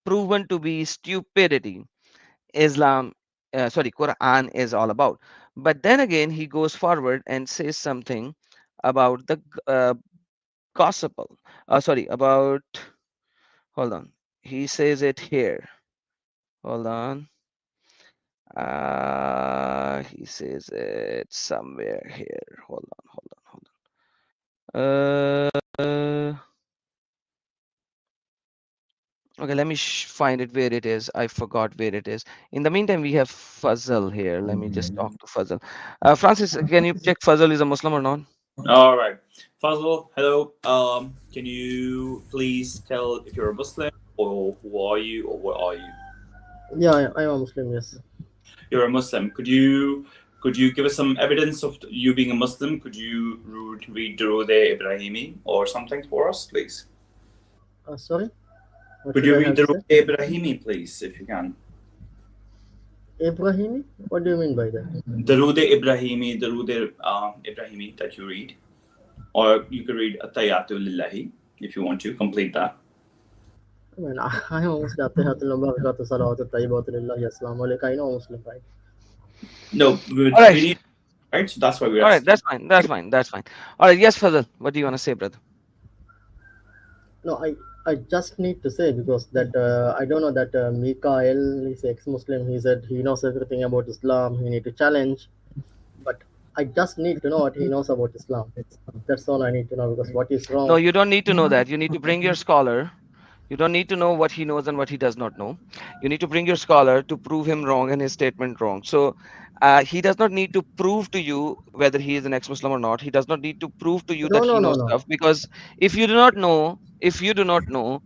proven to be stupidity Quran is all about. But then again, he goes forward and says something about the gospel. About, hold on. He says it here. Hold on. He says it somewhere here. Hold on. Okay, let me find it where it is. I forgot where it is. In the meantime, we have Fazal here. Let me just talk to Fazal. Francis, can you check Fazal is a Muslim or not? All right, Fazal, hello. Can you please tell if you're a Muslim or who are you or what are you? Yeah, I'm a Muslim. Yes. You're a Muslim. Could you give us some evidence of you being a Muslim? Could you read Durud Ibrahimi or something for us, please? Sorry? What Could should you I read have the said? Rude Ibrahimi, please, if you can? Ibrahimi? What do you mean by that? The Rude Ibrahimi, Ibrahimi that you read. Or you could read Atayatu Lillahi if you want to complete that. I mean, I'm a Muslim. Attahiyatul barakatuh salawatu tayyibatu lillahi assalamu alaikum. I know Muslim, right? No, we All right. need, right? So that's why we're All right. asking. That's fine. That's fine. That's fine. All right. Yes, Fazal. What do you want to say, brother? No, I just need to say because that I don't know that Mikael is ex-Muslim. He said he knows everything about Islam. He need to challenge, but I just need to know what he knows about Islam. That's all I need to know because what is No, wrong. you don't need to know that. You need to bring your scholar. You don't need to know what he knows and what he does not know. You need to bring your scholar to prove him wrong and his statement wrong. So he does not need to prove to you whether he is an ex-Muslim or not. He does not need to prove to you No, that no, he no, knows no. stuff, because if you do not know,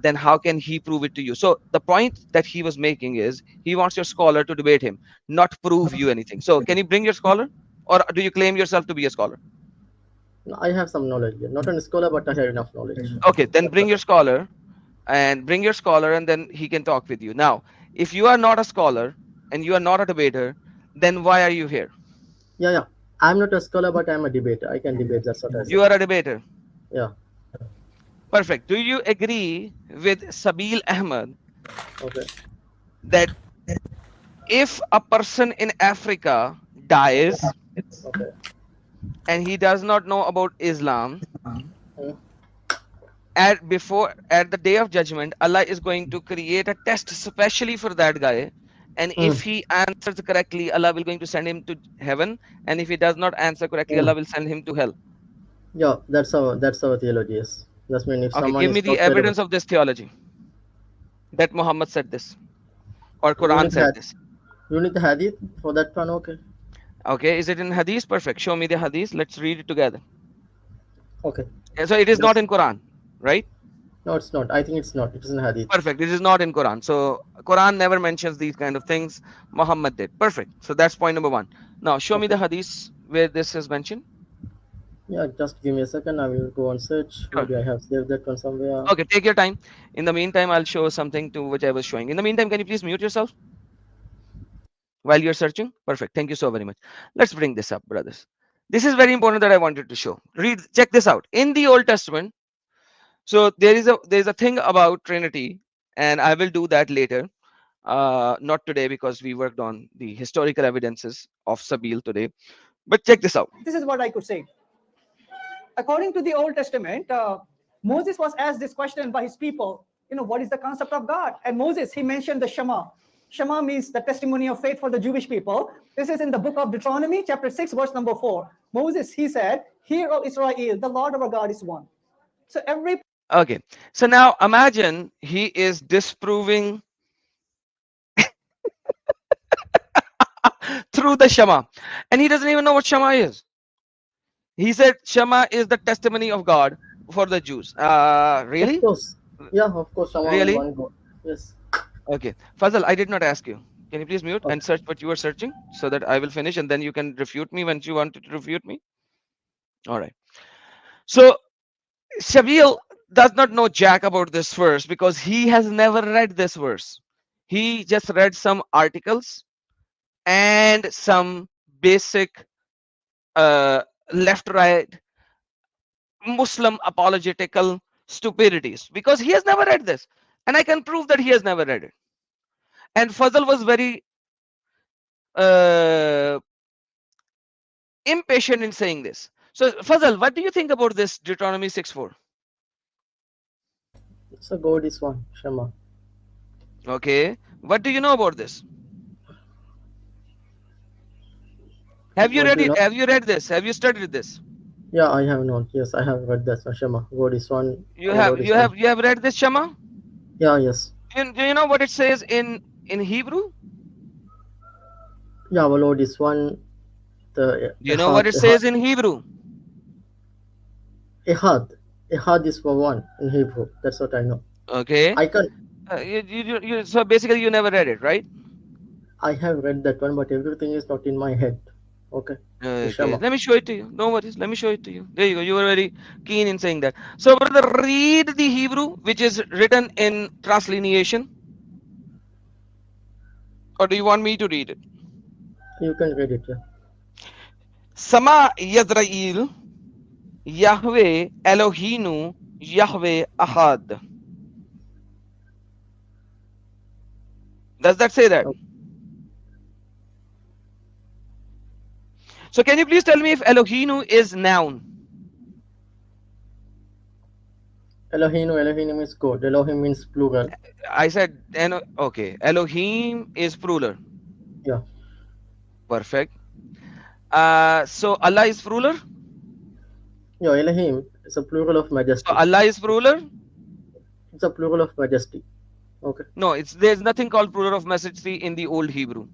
then how can he prove it to you? So the point that he was making is he wants your scholar to debate him, not prove you anything. So can you bring your scholar, or do you claim yourself to be a scholar? No, I have some knowledge. Not a scholar, but I have enough knowledge. Okay, then That's bring what your scholar, and then he can talk with you. Now, if you are not a scholar and you are not a debater, then why are you here? yeah. I'm not a scholar, but I'm a debater. I can debate. That's what I You said. are a debater. Yeah. Perfect. Do you agree with Sabeel Ahmed Okay. that if a person in Africa dies Okay. and he does not know about Islam, Hmm. at the day of judgment, Allah is going to create a test specially for that guy, and if he answers correctly, Allah will going to send him to heaven, and if he does not answer correctly, Allah will send him to hell. Yeah, that's our theology. Yes. That's mean if Okay, someone give me is the tortured. evidence of this theology that Muhammad said this or You Quran need said had this. you need the hadith for that one. Okay. Okay, is it in hadith? Perfect. Show me the hadith. Let's read it together. Okay. So it is not Just in Quran, right? no, it's not. I think it's not. It is in hadith. Perfect. It is not in Quran. So Quran never mentions these kind of things. Muhammad did. Perfect. So that's point number one. Now show me Okay. the hadith where this is mentioned. Yeah, just give me a second. I will go and search. Sure. Maybe I have saved that one somewhere. Okay, take your time. In the meantime, I'll show something to which I was showing. In the meantime, can you please mute yourself while you're searching? Perfect. Thank you so very much. Let's bring this up, brothers. This is very important that I wanted to show. Check this out. In the Old Testament, so there is a thing about Trinity, and I will do that later. Not today because we worked on the historical evidences of Sabeel today. But check this out. This is what I could say. According to the Old Testament, Moses was asked this question by his people, what is the concept of God? And Moses, he mentioned the shama. Shama means the testimony of faith for the Jewish people. This is in the book of Deuteronomy, chapter 6, verse number 4. Moses, he said, "Hear, O Israel, the Lord our God is one." So every Okay. So now imagine he is disproving through the Shema. And he doesn't even know what Shema is. He said Shema is the testimony of God for the Jews. Really? Of course. Yeah, of course. Someone Really? one go. Yes. Okay. Fazal, I did not ask you. Can you please mute and search what you were searching so that I will finish and then you can refute me when you want to refute me? All right. So Sabeel does not know jack about this verse because he has never read this verse. He just read some articles and some basic left right Muslim apologetical stupidities because he has never read this, and I can prove that he has never read it. And Fazal was very impatient in saying this. So Fazal, what do you think about this Deuteronomy 6:4? So God is one. Shema. Okay, what do you know about this? Have you What read do you it? know? Have you read this? Have you studied this? Yeah, I have known. Yes, I have read that one. Shema. God is one. You Our have Lord is you one. have you have read this Shema? Yeah. Yes. Do you know what it says in Hebrew? Yeah, our Lord is one. The Do you know what it says in Hebrew? Ehad. Ehad is for one in Hebrew. That's what I know. Okay. I can. So basically you never read it, right? I have read that one, but everything is not in my head. Okay. The Okay, shama. let me show it to you. No worries. Let me show it to you. There you go. You were very keen in saying that. So, brother, read the Hebrew which is written in translineation, or do you want me to read it? You can read it. Yeah. Sama Yisrael, Yahweh Elohinu, Yahweh Ahad. Does that say that? Okay. So, can you please tell me if Elohinu is noun? Elohim means God. Elohim means plural. I said, okay. Elohim is plural. Yeah. Perfect. So Allah is plural. Yeah, Elohim is a plural of So majesty. Allah is plural. It's a plural of majesty. Okay. No, there's nothing called plural of majesty in the old Hebrew.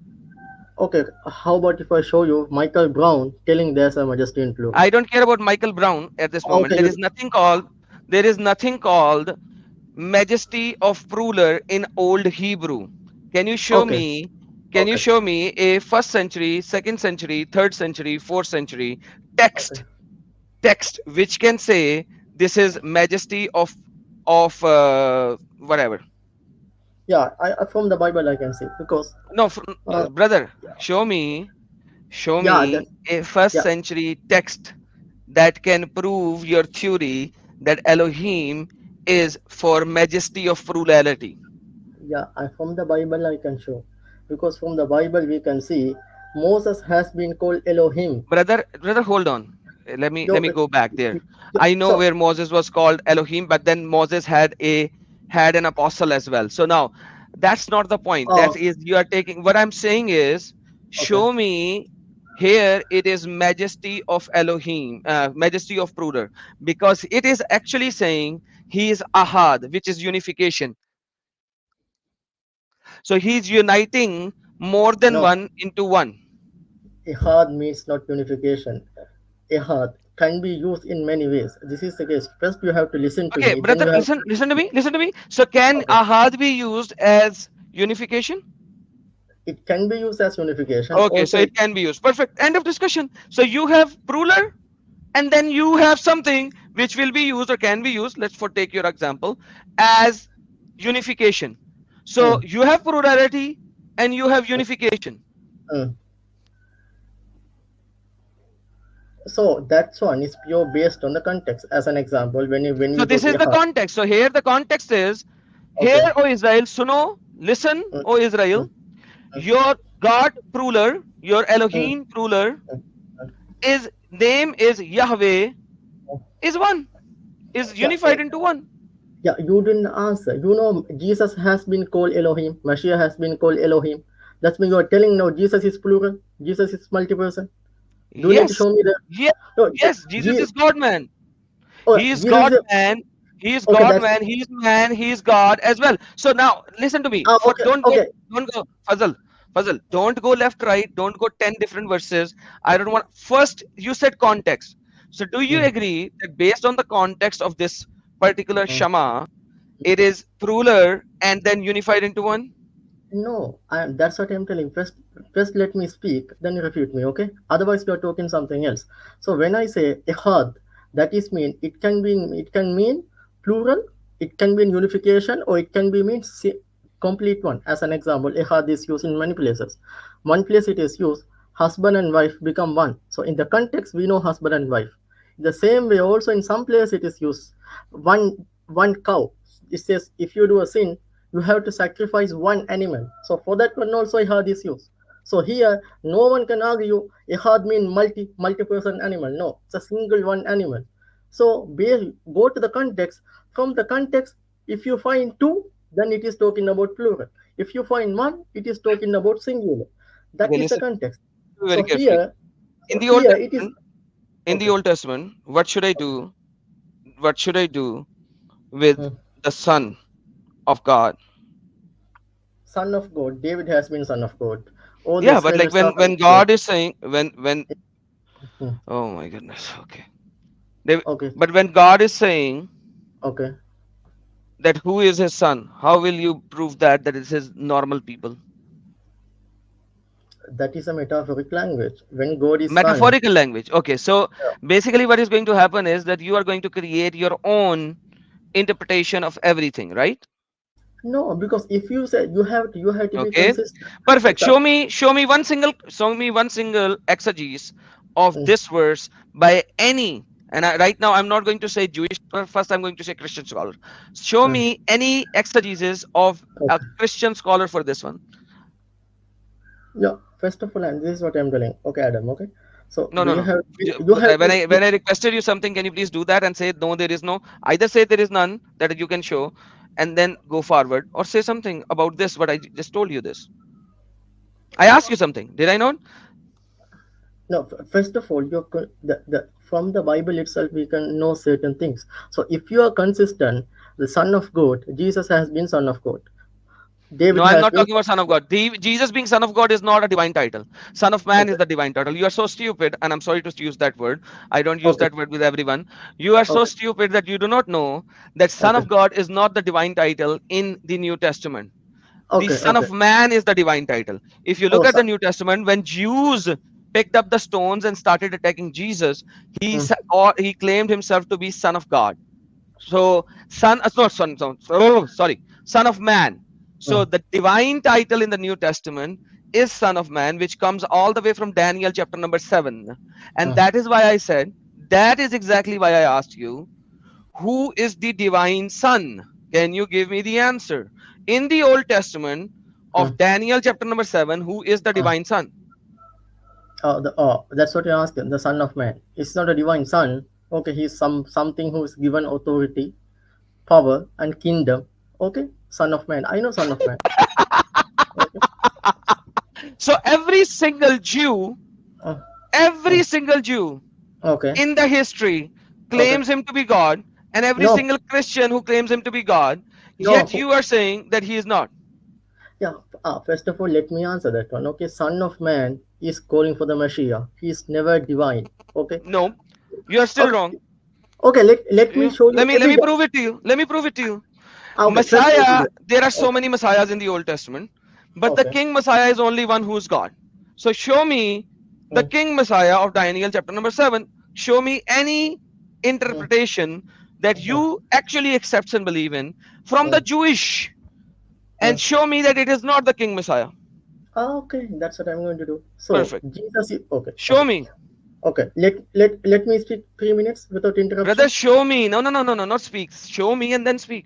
Okay. How about if I show you Michael Brown telling there's a majesty in plural? I don't care about Michael Brown at this moment. Okay. There is nothing called majesty of plural in old Hebrew. Can you show Okay. me? Can you Okay. show me a 1st century, 2nd century, 3rd century, 4th century text which can say this is majesty of whatever? Yeah, I from the Bible I can see because No, brother, yeah, show me yeah, that, a 1st yeah, century text that can prove your theory that Elohim is for majesty of plurality. yeah. From the Bible I can show because from the Bible we can see Moses has been called Elohim. Brother, hold on. Let me Yo, go back there. yeah, I know so where Moses was called Elohim, but then Moses had an apostle as well. So now that's not the point. That oh, is, you are taking what I'm saying is, okay, show me here it is majesty of Elohim, majesty of plural, because it is actually saying he is ahad, which is unification. So he's uniting more than no, one into one. Ehad means not unification. Ehad can be used in many ways. This is the case. First you have to listen to Okay, me. Then brother, you have listen to me. So can okay. ahad be used as unification? It can be used as unification. Okay, so Also, it can be used. Perfect. End of discussion. So you have plural, and then you have something which will be used or can be used. Let's take your example as unification. So mm, you have plurality and you have unification. mm. So that's one is pure based on the context. As an example, when So you go this to is the Ehad, context. So here the context is, okay, here, O Israel, suno, listen, mm, O Israel, mm, mm, your God plural, your mm, Elohim plural, mm, mm. is name is Yahweh, is one, is Yeah, unified into one. yeah, you didn't answer. You know, Jesus has been called Elohim. Mashiach has been called Elohim. That's mean you are telling now Jesus is plural. Jesus is multi-person. Do you need to Yes, show me that? yes, No, yes. Jesus is God, man. oh, He is Jesus God, is man. He is okay. God, That's man. He is man. He is God as well. So now, listen to me. For okay. Okay. don't go, Fazal. Don't go left, right. Don't go 10 different verses. I don't want. First, you said context. So do you Mm, agree that based on the context of this particular mm. shama, it is plural and then unified into one? No, that's what I'm telling. First let me speak, then you refute me, okay? Otherwise, you're talking something else. So when I say ihad, that is mean it can mean plural, it can mean unification, or it can be mean complete one. As an example, ihad is used in many places. One place it is used, husband and wife become one. So in the context, we know husband and wife. The same way, also in some place it is used one cow. It says if you do a sin, you have to sacrifice one animal. So for that one also ihad is used. So here no one can argue ihad mean multi-person animal. No, it's a single one animal. So go to the context. From the context, if you find two, then it is talking about plural. If you find one, it is talking about singular. That Okay, is the listen context. very So carefully. here, In so the Old here it is Testament, okay. what should I do? What should I do with Hmm. the Son of God? Son of God. David has been son of God. All the Yeah, but like Israelites are son when of God. God is saying when Hmm. oh my goodness, okay. Okay. But when God is saying Okay. that who is his son, how will you prove that it's his normal people? that is a metaphoric language. When God is son, Metaphorical language. Okay, so yeah. basically what is going to happen is that you are going to create your own interpretation of everything, right? No, because if you say you have to be Okay, consistent. perfect. If some, Show me one single exegesis of mm, this verse by any, and right now I'm not going to say Jewish scholar, first I'm going to say Christian scholar. Show mm, me any exegesis of a okay. Christian scholar for this one. Yeah. First of all, and this is what I'm telling. Okay, Adam. Okay. So No, no, no. you have When to I requested you something, can you please do that and say no, there is no. Either say there is none that you can show, and then go forward, or say something about this. What I just told you this. I asked you something. Did I not? no. First of all, the from the Bible itself we can know certain things. So if you are consistent, the Son of God, Jesus has been Son of God. No, David I'm has not been. talking about Son of God. Jesus being Son of God is not a divine title. Son of Man is Okay. the divine title. You are so stupid, and I'm sorry to use that word. I don't use Okay. that word with everyone. You are so Okay. stupid that you do not know that Son Okay. of God is not the divine title in the New Testament. The Okay. Son Okay. of Man is the divine title. If you Oh, look at the New Testament, when Jews picked up the stones and started attacking Jesus, mm, he claimed himself to be Son of God. So not sorry, Son of Man. So mm, the divine title in the New Testament is Son of Man, which comes all the way from Daniel chapter number 7. And mm, that is why I said, that is exactly why I asked you, who is the divine Son? Can you give me the answer? In the Old Testament of mm, Daniel chapter number 7, who is the mm. divine Son? That's what you're asking. The Son of Man. It's not a divine Son. Okay, he's something who is given authority, power, and kingdom. Okay, Son of Man. I know Son of Man. Okay. So every single Jew, Uh, every uh, single Jew okay. in the history Okay. claims him to be God, and every No. single Christian who claims him to be God, No. yet you are saying that he is not. Yeah. First of all, let me answer that one. Okay. Son of Man is calling for the Messiah. He is never divine. Okay. No, you are still Okay. wrong. Okay. Let me show you Let me evidence. prove it to you. Let me prove it to you. Okay. First Messiah, evidence. there are so Okay. many Messiahs in the Old Testament, but the Okay. King Messiah is only one who is God. So show me the Mm, King Messiah of Daniel chapter number 7. Show me any mm, interpretation that mm, you actually accept and believe in from the mm, Jewish, and mm. show me that it is not the King Messiah. Okay. That's what I'm going to do. So Perfect. Jesus is okay. Show Okay. me. Okay. Let me speak 3 minutes without Brother, interruption. show me. No, not speak. Show me and then speak.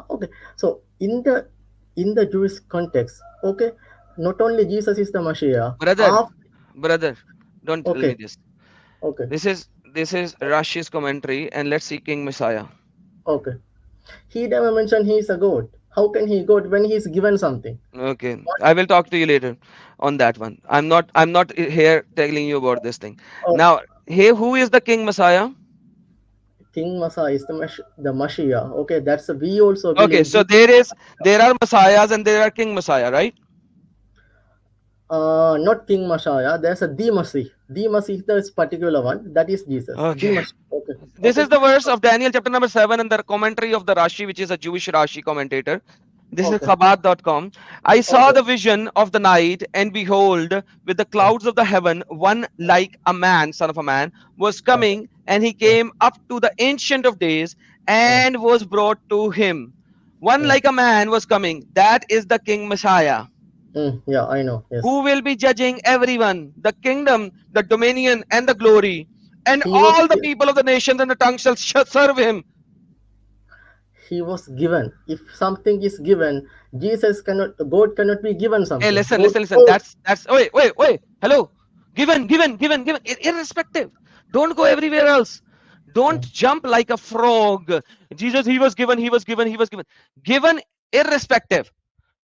Okay. So in the Jewish context, okay, not only Jesus is the Messiah. Brother, brother, don't tell me Okay. this. Okay. This is Rashi's commentary, and let's see King Messiah. Okay. He never mentioned he is a God. How can he God when he is given something? Okay, What? I will talk to you later on that one. I'm not here telling you about this thing. Oh, Now, hey, who is the King Messiah? King Messiah is the Messiah. Okay, that's we also Okay, believe. so there are Messiahs and there are King Messiah, right? Not King Messiah. There's a the Messiah. The Messiah is this particular one. That is Jesus. The Okay. Messiah. Okay. This Okay. is the verse of Daniel chapter number 7 and the commentary of the Rashi, which is a Jewish Rashi commentator. This is Okay. Chabad.com. I saw Okay. the vision of the night, and behold, with the clouds of the heaven, one like a man, son of a man, was Okay. coming, and he came up to the Ancient of Days and was brought to him. One like a man was coming. That is the King Messiah, Yeah, I know. Yes. who will be judging everyone, the kingdom, the dominion, and the glory. And He was all the people of the nations and the tongues shall serve him. he was given. If something is given, God cannot be given Hey, something. listen, God, listen. That's wait. Hello. Given. Irrespective. Don't go everywhere else. Don't jump like a frog. Jesus, he was given. Given irrespective.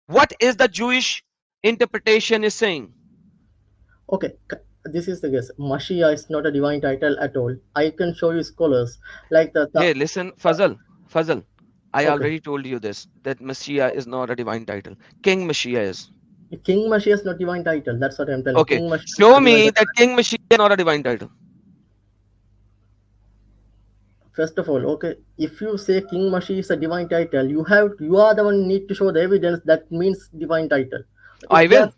What is the Jewish interpretation is saying? Okay, this is the guess. Mashiach is not a divine title at all. I can show you scholars like Hey, listen, Fazal. I okay. already told you this, that Messiah is not a divine title. King Messiah is. King Mashiach is not divine title. That's what I'm telling. Okay. King Mashiach is Show not divine me title. that King Messiah is not a divine title. First of all, okay, if you say King Mashiach is a divine title, you are the one need to show the evidence that means divine title. I will.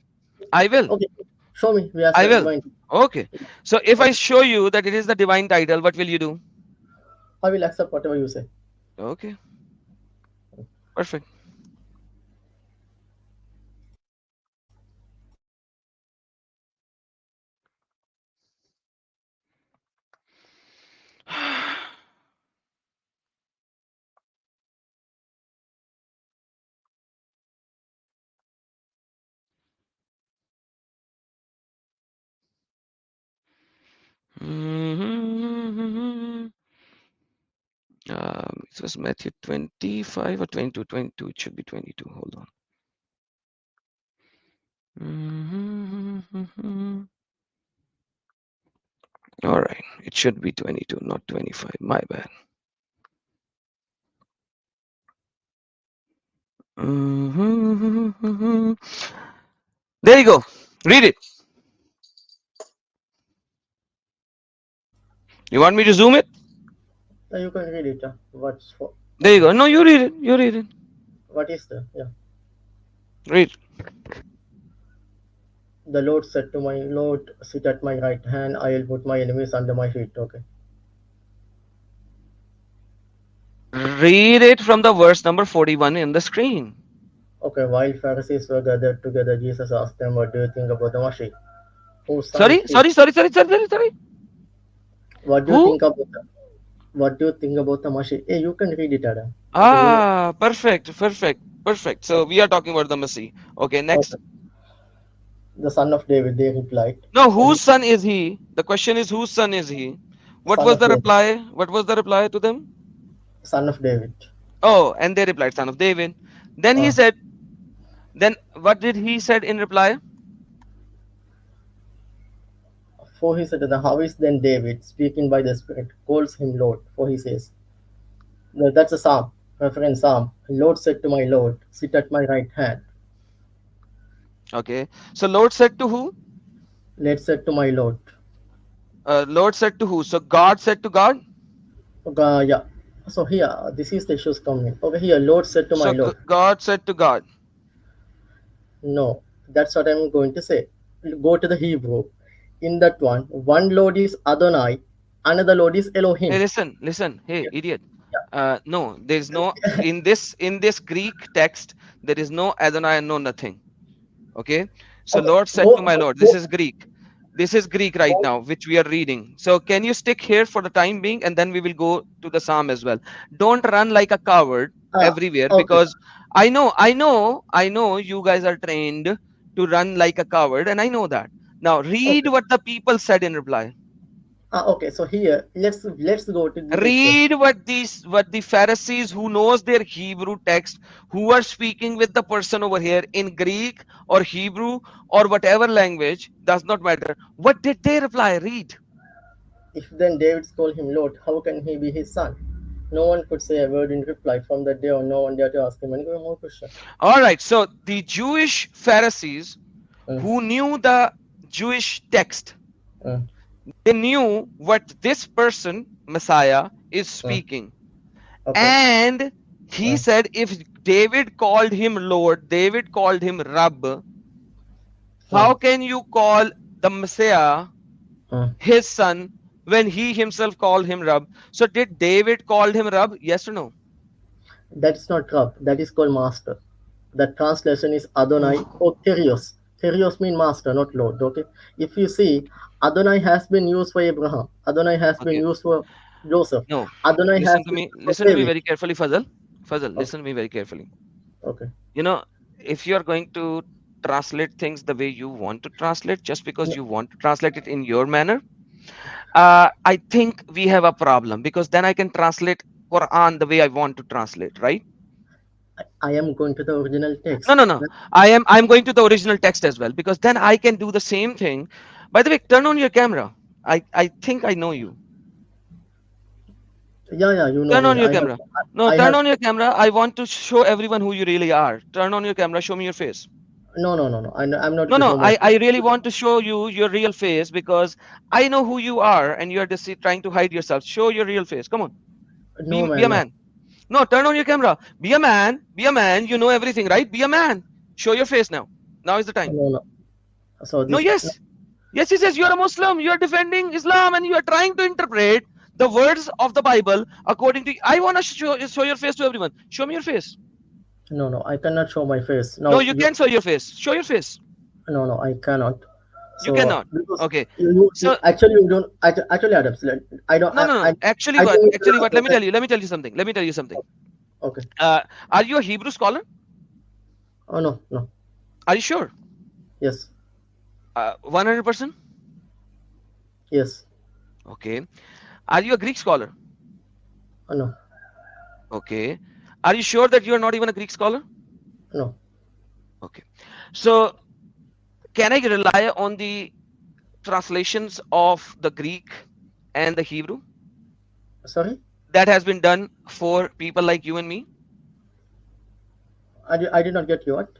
I will. Okay, show me. We are I will. divine. Okay. So if I show you that it is the divine title, what will you do? I will accept whatever you say. Okay. Perfect. It was Matthew 25 or 22. 22. It should be 22. Hold on. All right. It should be 22, not 25. My bad. There you go. Read it. You want me to zoom it? You can read it. What's for? There you go. No, you read it. You read it. What is the? Yeah. Read. The Lord said to my Lord, sit at my right hand. I will put my enemies under my feet. Okay. Read it from the verse number 41 in the screen. Okay. While Pharisees were gathered together, Jesus asked them, "What do you think about the Mashiach? Whose son Sorry. is he?" What do you Who? think about the? What do you think about the Mashiach? Hey, you can read it, Adam. Ah, perfect. So we are talking about the Messiah. Okay, next. Okay. The son of David, they replied. No, So whose son is he? The question is, whose son is he? What Son was of the David. reply? What was the reply to them? Son of David. Oh, and they replied, son of David. Then he said, then what did he said in reply? For he said, how is then David, speaking by the Spirit, calls him Lord? For he says, that's a psalm, reference psalm. Lord said to my Lord, sit at my right hand. Okay. So Lord said to who? Lord said to my Lord. Lord said to who? So God said to God? Yeah. So here, this is the issues coming. Okay, here, Lord said to my So Lord. God said to God. No, that's what I'm going to say. Go to the Hebrew. In that one Lord is Adonai, another Lord is Elohim. Hey, listen. Hey, idiot. No, there's no in this Greek text there is no Adonai, no nothing. Okay. So Okay, Lord said to my Lord. This is Greek. This is Greek right now, which we are reading. So can you stick here for the time being, and then we will go to the Psalm as well. Don't run like a coward everywhere, okay. because I know you guys are trained to run like a coward, and I know that. Now read what the people said in reply. Okay, so here let's go to the Read what the Pharisees, who knows their Hebrew text, who are speaking with the person over here in Greek or Hebrew or whatever language, does not matter. What did they reply? Read. If then David's called him Lord, how can he be his son? No one could say a word in reply. From that day on, no one dared to ask him any more question. All right. So the Jewish Pharisees, who knew the Jewish text, they knew what this person, Messiah, is speaking. And he said, if David called him Lord, David called him Rabb, how can you call the Messiah his son when he himself called him Rabb? So did David call him Rabb? Yes or no? That's not Rab. That is called master. The translation is Adonai or Kyrios. Kyrios means master, not Lord. Okay. If you see, Adonai has been used for Abraham. Adonai has been used for Joseph. No. Adonai Listen has to been me. used for Listen to me David. very carefully, Fazal. Listen to me very carefully. Okay. You know, if you are going to translate things the way you want to translate, just because you want to translate it in your manner, I think we have a problem, because then I can translate Quran the way I want to translate, right? I am going to the original text. No. I'm going to the original text as well, because then I can do the same thing. By the way, turn on your camera. I think I know you. Yeah, you know Turn me. on your camera. No, turn on your camera. I want to show everyone who you really are. Turn on your camera. Show me your face. No. I'm not. No. I really want to show you your real face, because I know who you are, and you are just trying to hide yourself. Show your real face. Come on. No, Be a man. No, turn on your camera. Be a man. Be a man. You know everything, right? Be a man. Show your face now. Now is the time. No. So No, this yes. Yes, he says you are a Muslim, you are defending Islam, and you are trying to interpret the words of the Bible according to. I want to show your face to everyone. Show me your face. no, I cannot show my face. No, you can show your face. Show your face. No, I cannot. You So cannot. because Okay. you So actually you don't actually Adam, I don't. no. Actually, I what? think Actually, what? Let me tell you something. Let me tell you something. Okay. Are you a Hebrew scholar? Oh no. Are you sure? Yes. 100%. Yes. Okay. Are you a Greek scholar? No. Okay. Are you sure that you are not even a Greek scholar? No. Okay. So can I rely on the translations of the Greek and the Hebrew Sorry. that has been done for people like you and me? I did not get you. What?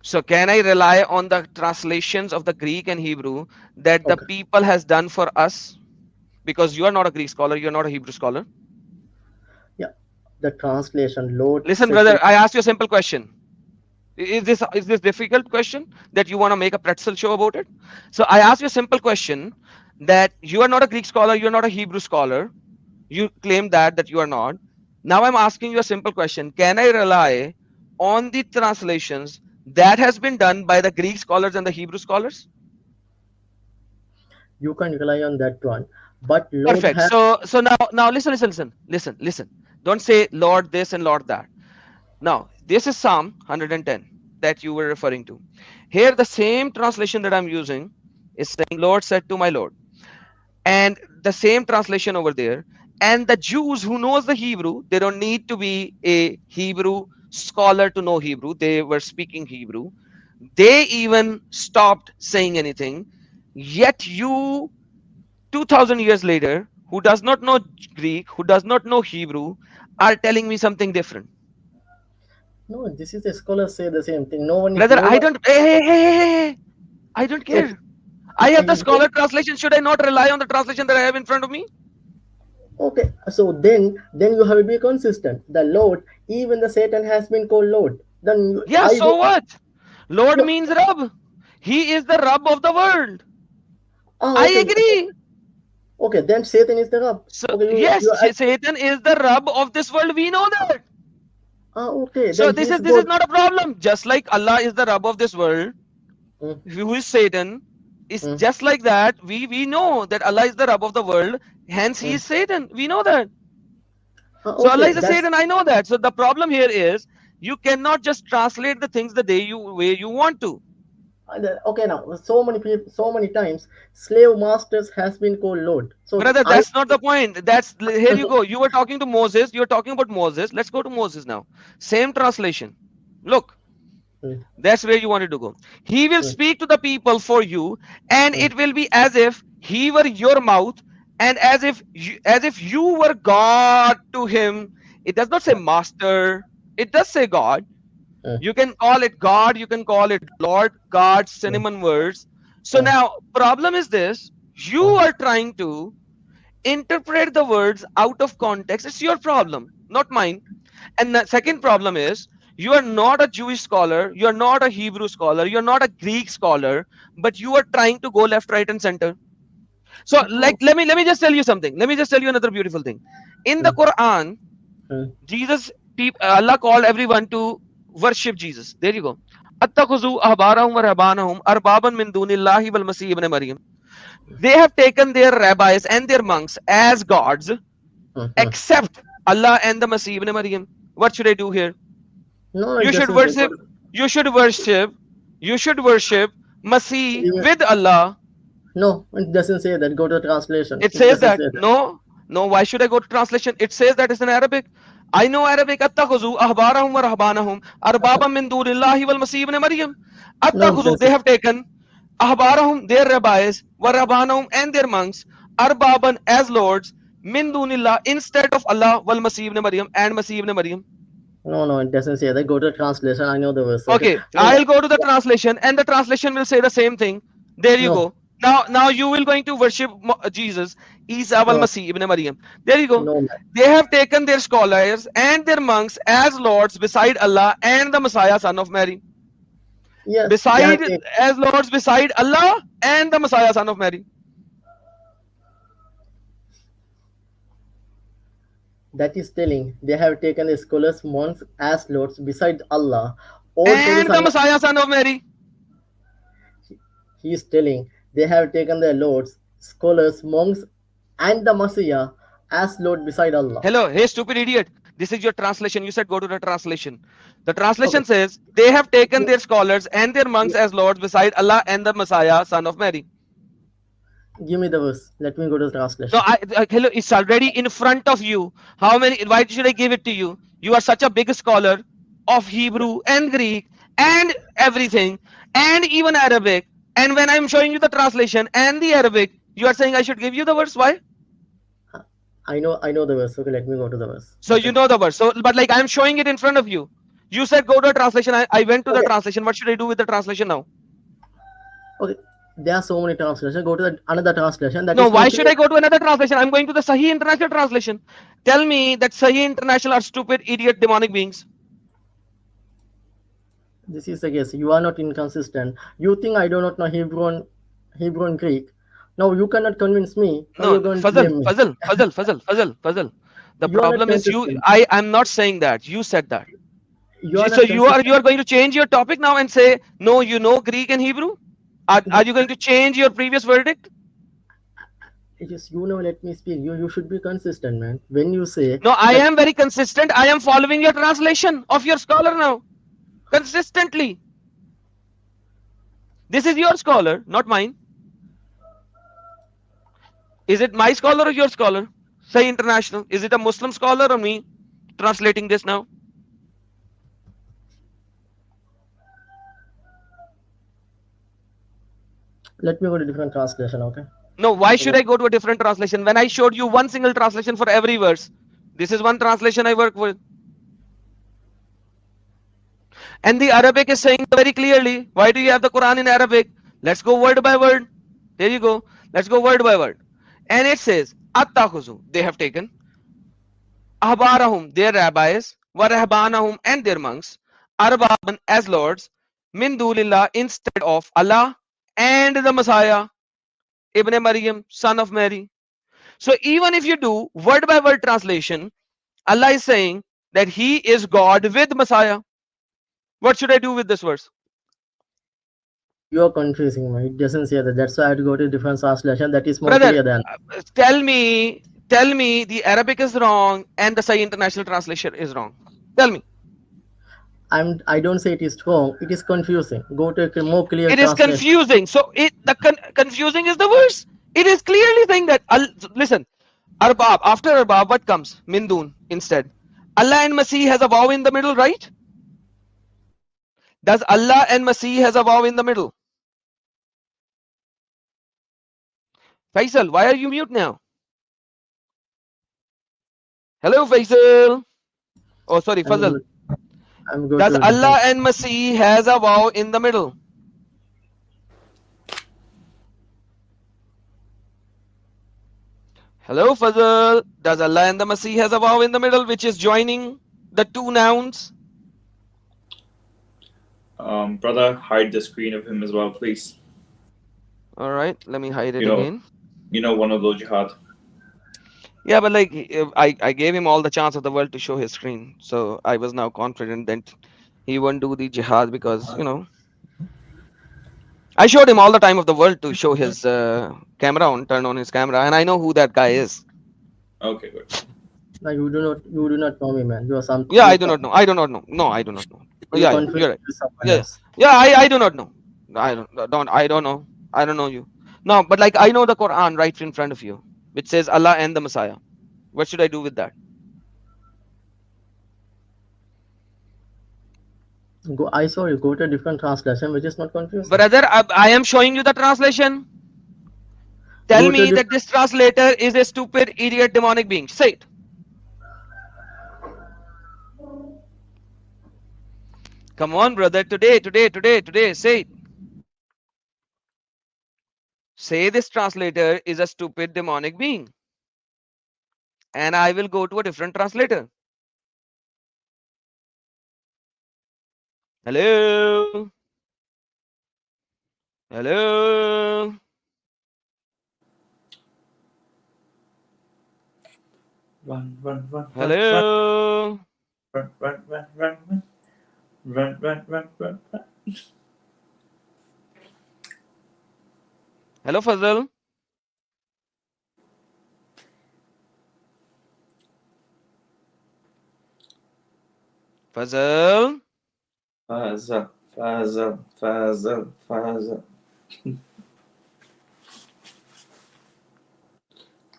So can I rely on the translations of the Greek and Hebrew that the people has done for us? Because you are not a Greek scholar, you are not a Hebrew scholar. Yeah. The translation, Lord. Listen, brother, I asked you a simple question. Is this difficult question that you want to make a pretzel show about it? So I asked you a simple question that you are not a Greek scholar, you are not a Hebrew scholar. You claim that you are not. Now I'm asking you a simple question. Can I rely on the translations that has been done by the Greek scholars and the Hebrew scholars? You can rely on that one, but Lord Perfect. has. So now listen. Don't say Lord this and Lord that. Now this is Psalm 110 that you were referring to. Here the same translation that I'm using is saying Lord said to my Lord, and the same translation over there. And the Jews who knows the Hebrew, they don't need to be a Hebrew scholar to know Hebrew. They were speaking Hebrew. They even stopped saying anything. Yet you, 2000 years later, who does not know Greek, who does not know Hebrew, are telling me something different. No, this is the scholars say the same thing. No one. Brother, I don't. Hey, I don't care. Okay. I have the scholar translation. Should I not rely on the translation that I have in front of me? Okay, so then you have to be consistent. The Lord, even the Satan has been called Lord. Then Yeah, so what? Lord means Rab. He is the Rab of the world. I agree. Okay, then Satan is the Rab. So Okay, yes, Satan is the Rab of this world. We know that. Okay. So this is not a problem. Just like Allah is the Rab of this world, who is Satan, is just like that. We know that Allah is the Rab of the world. Hence, he is Satan. We know that. So Allah is a Satan. I know that. So the problem here is you cannot just translate the things the way you want to. Okay, now so many people, so many times, slave masters has been called Lord. So brother, that's not the point. That's here you go. You were talking to Moses. You're talking about Moses. Let's go to Moses now. Same translation. Look. That's where you wanted to go. He will speak to the people for you, and it will be as if he were your mouth, and as if you were God to him. It does not say master. It does say God. You can call it God. You can call it Lord. God, synonym words. So now, problem is this: you are trying to interpret the words out of context. It's your problem, not mine. And the second problem is, you are not a Jewish scholar, you are not a Hebrew scholar, you are not a Greek scholar, but you are trying to go left, right, and center. So, like, let me just tell you something. Let me just tell you another beautiful thing. In the Quran, Allah called everyone to worship Jesus. There you go. They have taken their rabbis and their monks as gods, except Allah and the Masih ibn Maryam. What should I do here? No, you should worship Masih with Allah. No, it doesn't say that. Go to translation. It says that. No, why should I go to translation? It says that it's in Arabic. I know Arabic. Attakhuzu ahbarahum wa rahbanahum arbaba min dunillahi wal Masih ibn Maryam. Attakhuzu, they have taken ahbarahum, their rabbis, wa rahbanahum, and their monks, arbaban, as lords, min dunillah, instead of Allah, wal Masih ibn Maryam, and Masih ibn Maryam. No, it doesn't say that. Go to translation. I know the verse. Okay, I'll go to the translation, and the translation will say the same thing. There you go. Now you will going to worship Jesus, Isa wal Masih ibn Maryam. There you go. They have taken their scholars and their monks as lords beside Allah and the Messiah, son of Mary. Yes, they Beside, have taken. as lords beside Allah and the Messiah, son of Mary. That is telling they have taken the scholars, monks as lords beside Allah. Also, And the Messiah, son of Mary. he is telling they have taken the lords, scholars, monks, and the Messiah as Lord beside Allah. Hello, hey stupid idiot. This is your translation. You said go to the translation. The translation Okay. says they have taken their scholars and their monks as lords beside Allah and the Messiah, son of Mary. Give me the verse. Let me go to the No, translation. hello, it's already in front of you. How many? Why should I give it to you? You are such a big scholar of Hebrew and Greek and everything, and even Arabic. And when I'm showing you the translation and the Arabic, you are saying I should give you the verse. Why? I know the verse. Okay, let me go to the verse. So Okay. you know the verse. So, but like I'm showing it in front of you. You said go to a translation. I went to the Okay. translation. What should I do with the translation now? Okay. There are so many translations. Go to another translation. That No, is more why should clear. I go to another translation? I'm going to the Sahih International Translation. Tell me that Sahih International are stupid, idiot, demonic beings. This is the case. You are not inconsistent. You think I do not know Hebrew and Greek. Now you cannot convince me. Now No, you're going to blame me. Fazal. The You are not problem is you. consistent. I'm not saying that. You said that. You are So not you are consistent. going to change your topic now and say no. You know Greek and Hebrew. Are you going to change your previous verdict? It is let me speak. You should be consistent, man. When you say No, I that am very consistent. I am following your translation of your scholar now consistently. This is your scholar, not mine. Is it my scholar or your scholar? Say international. Is it a Muslim scholar or me translating this now? let me go to different translation, okay? No, why should I go to a different translation when I showed you one single translation for every verse? This is one translation I work with. And the Arabic is saying very clearly, why do you have the Quran in Arabic? Let's go word by word. There you go. Let's go word by word. And it says, Attakhuzu, they have taken. Ahbarahum, their rabbis, Warahbanahum, and their monks, Arbaban as lords, Min Dunillah, instead of Allah and the Messiah, Ibn Maryam, son of Mary. So even if you do word by word translation, Allah is saying that He is God with Messiah. What should I do with this verse? You are confusing me. It doesn't say that. That's why I had to go to different translation. That is more Brother, clear than. tell me the Arabic is wrong and the Sahih International Translation is wrong. Tell me. I don't say it is wrong. It is confusing. Go to a more clear It is translation. confusing. So confusing is the verse. It is clearly saying that. Listen, Arbab, after Arbab, what comes? Mindun instead. Allah and Masih has a waw in the middle, right? Does Allah and Masih has a waw in the middle? Faisal, why are you mute now? Hello, Faisal. Oh, sorry, Fazal. I'm going Does to Allah and Masih has a waw in the middle? Hello, Fazal. Does Allah and the Masih has a waw in the middle, which is joining the two nouns? Brother, hide the screen of him as well, please. All right, let me hide it again. One of those jihad. Yeah, but like I gave him all the chance of the world to show his screen, so I was now confident that he won't do the jihad because I showed him all the time of the world to show his camera on, turn on his camera, and I know who that guy is. Okay, good. No, you do not know me, man. You are something. Yeah, I do not know. I do not know. No, I do not know. Yeah, you're right. Yeah, I do not know. I don't know. I don't know you. No, but like I know the Quran right in front of you, which says Allah and the Messiah. What should I do with that? I saw you go to a different translation, which is not confusing. Brother, I am showing you the translation. Tell me that this translator is a stupid, idiot, demonic being. Say it. Come on, brother. Today. Say it. Say this translator is a stupid, demonic being. And I will go to a different translator. Hello. Hello. Run, run, run, run, Hello. run, run, run, run, run, run, run, run, run, run. Hello, Fazal. Fazal. Fazal, Fazal, Fazal, Fazal.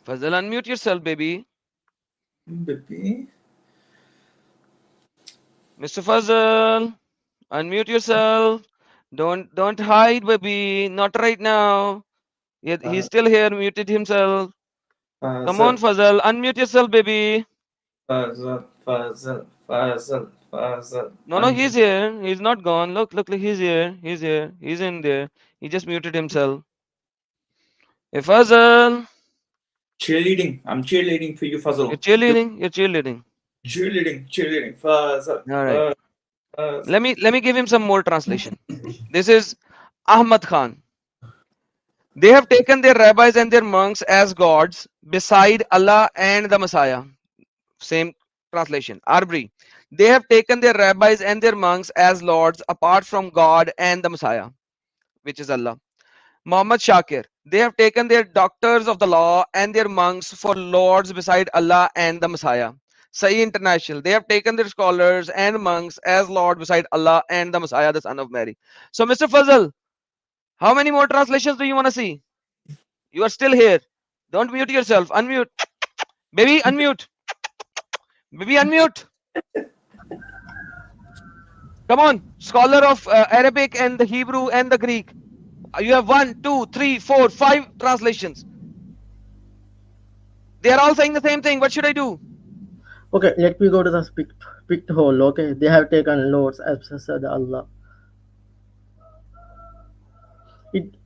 Fazal, unmute yourself, baby. Baby. Mr. Fazal, unmute yourself. Don't hide, baby. Not right now. He's still here, muted himself. Come on, Fazal, unmute yourself, baby. Fazal, Fazal, Fazal, Fazal. No, he's here. He's not gone. Look, he's here. He's here. He's in there. He just muted himself. Hey, Fazal. Cheerleading. I'm cheerleading for you, Fazal. You're cheerleading. You're cheerleading. Cheerleading. Fazal. All right. Let me give him some more translation. This is Ahmad Khan. They have taken their rabbis and their monks as gods beside Allah and the Messiah. Same translation. Arbri. They have taken their rabbis and their monks as lords apart from God and the Messiah, which is Allah. Muhammad Shakir. They have taken their doctors of the law and their monks for lords beside Allah and the Messiah. Sahih International. They have taken their scholars and monks as lord beside Allah and the Messiah, the son of Mary. So, Mr. Fazal, how many more translations do you want to see? You are still here. Don't mute yourself. Unmute. Baby, unmute. Baby, unmute. Come on. Scholar of Arabic and the Hebrew and the Greek. You have 1, 2, 3, 4, 5 translations. They are all saying the same thing. What should I do? Okay, let me go to the picked hole. Okay, they have taken lords as said Allah.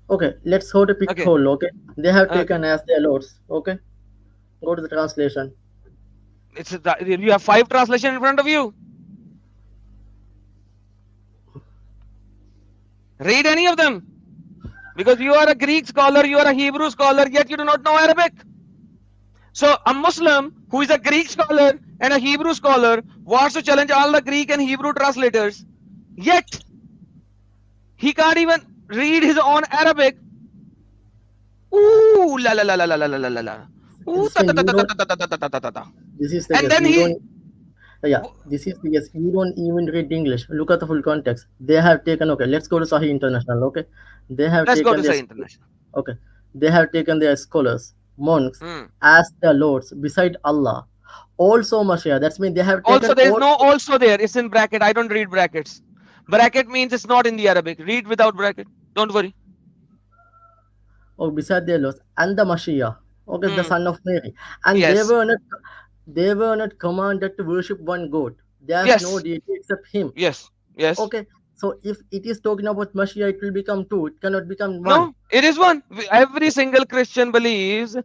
Okay, let's go to picked hole. Okay, they have taken as their lords. Okay, go to the translation. You have 5 translations in front of you. Read any of them. Because you are a Greek scholar, you are a Hebrew scholar, yet you do not know Arabic. So a Muslim who is a Greek scholar and a Hebrew scholar wants to challenge all the Greek and Hebrew translators, yet he can't even read his own Arabic. Ooh, la la la la la la la la la. Ooh, ta ta ta ta ta ta ta ta ta ta. This is the and then he. This is because you don't even read English. Look at the full context. They have taken. Okay, let's go to Sahih International. Okay, they have. Let's go to Sahih International. Okay, they have taken their scholars, monks as their lords beside Allah. Also Mashiach. That's mean they have taken. Also, there is no also there. It's in bracket. I don't read brackets. Bracket means it's not in the Arabic. Read without bracket. Don't worry. Oh, beside their lords and the Mashiach. Okay, the son of Mary, and yes. They were not commanded to worship one God. There is no deity except Him. Yes. Yes. Okay. So if it is talking about Mashiach, it will become 2. It cannot become 1. No, it is 1. Every single Christian believes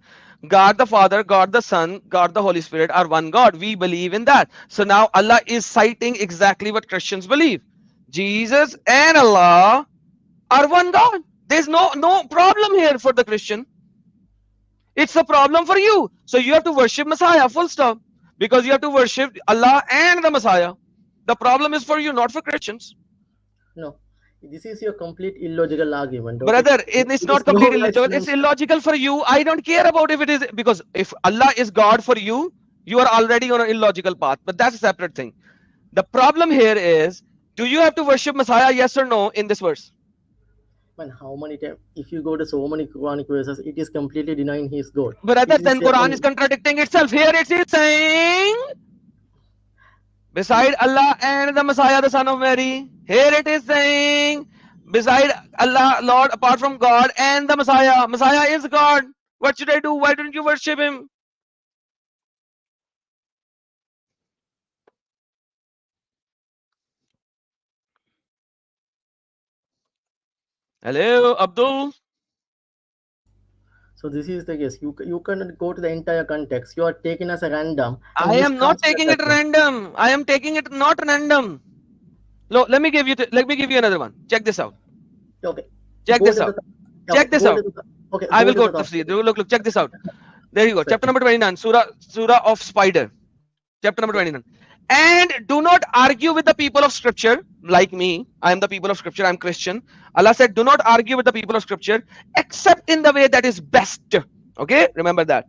God the Father, God the Son, God the Holy Spirit are one God. We believe in that. So now Allah is citing exactly what Christians believe. Jesus and Allah are one God. There's no problem here for the Christian. It's a problem for you. So you have to worship Messiah, full stop. Because you have to worship Allah and the Messiah. The problem is for you, not for Christians. No, this is your complete illogical argument. Okay? Brother, it's not complete illogical. It's illogical for you. I don't care about if it is, because if Allah is God for you, you are already on an illogical path. But that's a separate thing. The problem here is, do you have to worship Messiah, yes or no, in this verse? Man, how many times? If you go to so many Quranic verses, it is completely denying His God. Brother, then Quran is contradicting itself. Here it is saying, beside Allah and the Messiah, the son of Mary. Here it is saying, beside Allah, Lord, apart from God and the Messiah. Messiah is God. What should I do? Why don't you worship Him? Hello, Abdul. So this is the case. You cannot go to the entire context. You are taking as a random. I am not taking it random. I am taking it not random. Look, let me give you another one. Check this out. Okay. Check Go this to out. the Check this go out. to the okay. I Go will to go the to tafsir. tafsir. Look, check this out. There you go. Sir. Chapter number 29, Surah of Spider. Chapter number 29. And do not argue with the people of Scripture, like me. I am the people of Scripture. I'm Christian. Allah said, do not argue with the people of Scripture, except in the way that is best. Okay, remember that.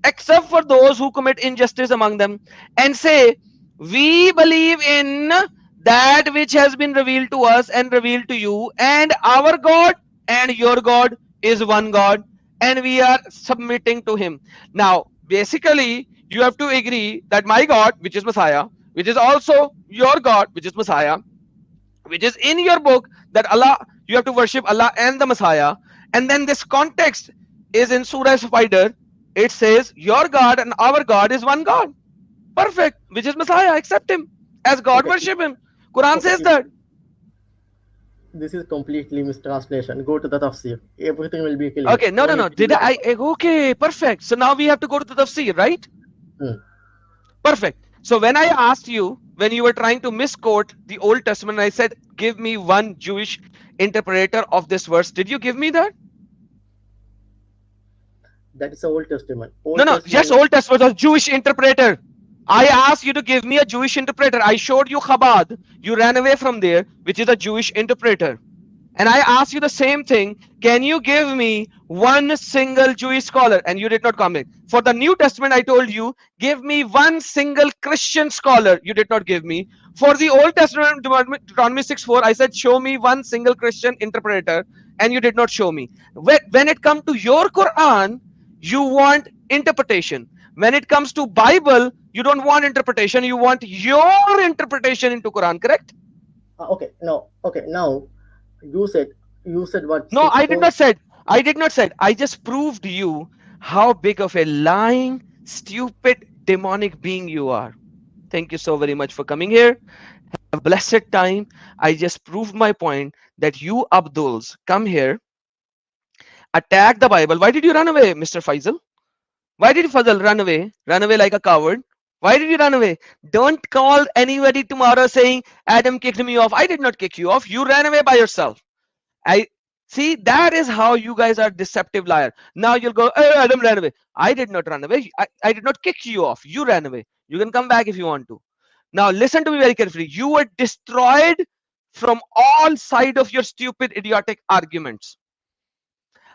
Except for those who commit injustice among them, and say, we believe in that which has been revealed to us and revealed to you, and our God and your God is one God, and we are submitting to him. Now, basically, you have to agree that my God, which is Messiah, which is also your God, which is Messiah, which is in your book, that Allah, you have to worship Allah and the Messiah. And then this context is in Surah Spider. It says your God and our God is one God. Perfect. Which is Messiah. Accept him as God. Okay. Worship him. Quran Okay. says that. This is completely mistranslation. Go to the tafsir. Everything will be clear. Okay. No. Did I? Okay. Perfect. So now we have to go to the tafsir, right? Hmm. Perfect. So when I asked you, when you were trying to misquote the Old Testament, I said, give me one Jewish interpreter of this verse. Did you give me that? That is the Old Testament. No. Yes, Old Testament was Jewish interpreter. I asked you to give me a Jewish interpreter. I showed you Chabad. You ran away from there, which is a Jewish interpreter. And I asked you the same thing. Can you give me one single Jewish scholar? And you did not comment. For the New Testament, I told you, give me one single Christian scholar. You did not give me. For the Old Testament, Deuteronomy 6:4, I said, show me one single Christian interpreter. And you did not show me. When it comes to your Quran, you want interpretation. When it comes to Bible, you don't want interpretation. You want your interpretation into Quran, correct? Okay. No. Okay. Now, you said what? No, I did 6:4. not said. I did not said. I just proved to you how big of a lying, stupid, demonic being you are. Thank you so very much for coming here. Have a blessed time. I just proved my point that you Abduls come here, attack the Bible. Why did you run away, Mr. Faisal? Why did Fazal run away? Run away like a coward. Why did you run away? Don't call anybody tomorrow saying Adam kicked me off. I did not kick you off. You ran away by yourself. I see, that is how you guys are deceptive liar. Now you'll go, hey, Adam ran away. I did not run away. I did not kick you off. You ran away. You can come back if you want to. Now listen to me very carefully. You were destroyed from all sides of your stupid, idiotic arguments.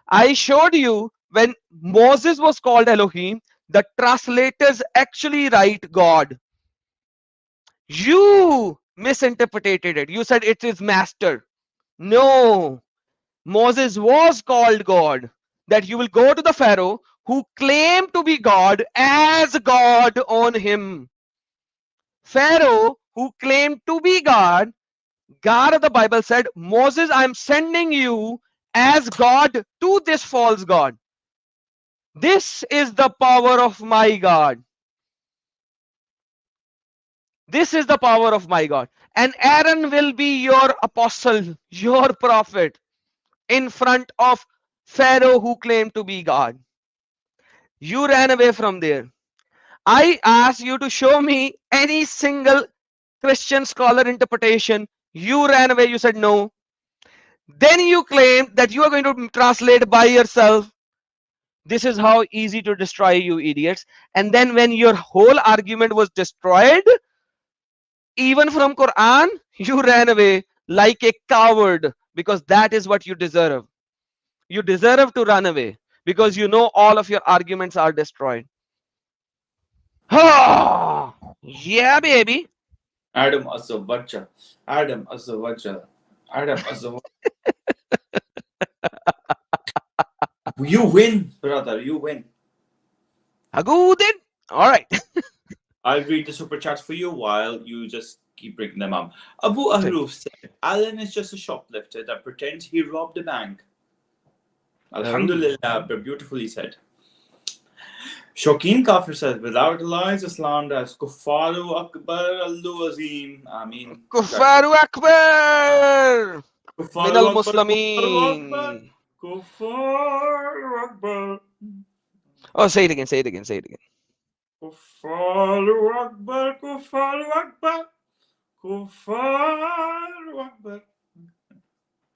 I showed you when Moses was called Elohim, the translators actually write God. You misinterpreted it. You said it is master. No. Moses was called God, that you will go to the Pharaoh who claimed to be God as God on him. Pharaoh who claimed to be God, God of the Bible said, Moses, I'm sending you as God to this false God. This is the power of my God. This is the power of my God. And Aaron will be your apostle, your prophet, in front of Pharaoh who claimed to be God. You ran away from there. I asked you to show me any single Christian scholar interpretation. You ran away. You said no. Then you claimed that you are going to translate by yourself. This is how easy to destroy you idiots. And then when your whole argument was destroyed, even from Quran, you ran away like a coward, because that is what you deserve. You deserve to run away because you know all of your arguments are destroyed. Yeah, baby. Adam Azawajal. Adam Azawajal. Adam Azawajal. You win, brother. You win. Agudin. All right. I'll read the super chats for you while you just keep bringing them up. Abu Ahruf said, Alan is just a shoplifter that pretends he robbed a bank. Alhamdulillah, beautifully said. Shokeen Kafir said, without lies, Islam as Kuffaru Akbar Allu Azim. I mean, Kuffaru Akbar. Min al Muslimin. Muslimin. Kuffaru Akbar. Oh, say it again. Say it again. Say it again. Kuffaru Akbar. Kuffaru Akbar. Kuffaru Akbar.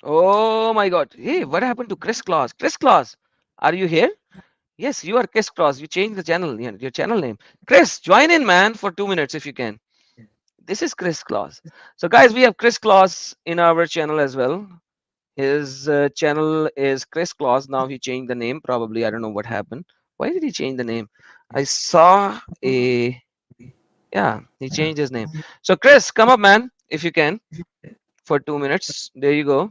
Oh my God. Hey, what happened to Chris Claus? Chris Claus, are you here? Yes, you are Chris Claus. You changed the channel, your channel name. Chris, join in, man, for 2 minutes if you can. This is Chris Claus. So, guys, we have Chris Claus in our channel as well. His channel is Chris Claus. Now he changed the name. Probably, I don't know what happened. Why did he change the name? I saw a, yeah, he changed his name. So, Chris, come up, man, if you can, for 2 minutes. There you go.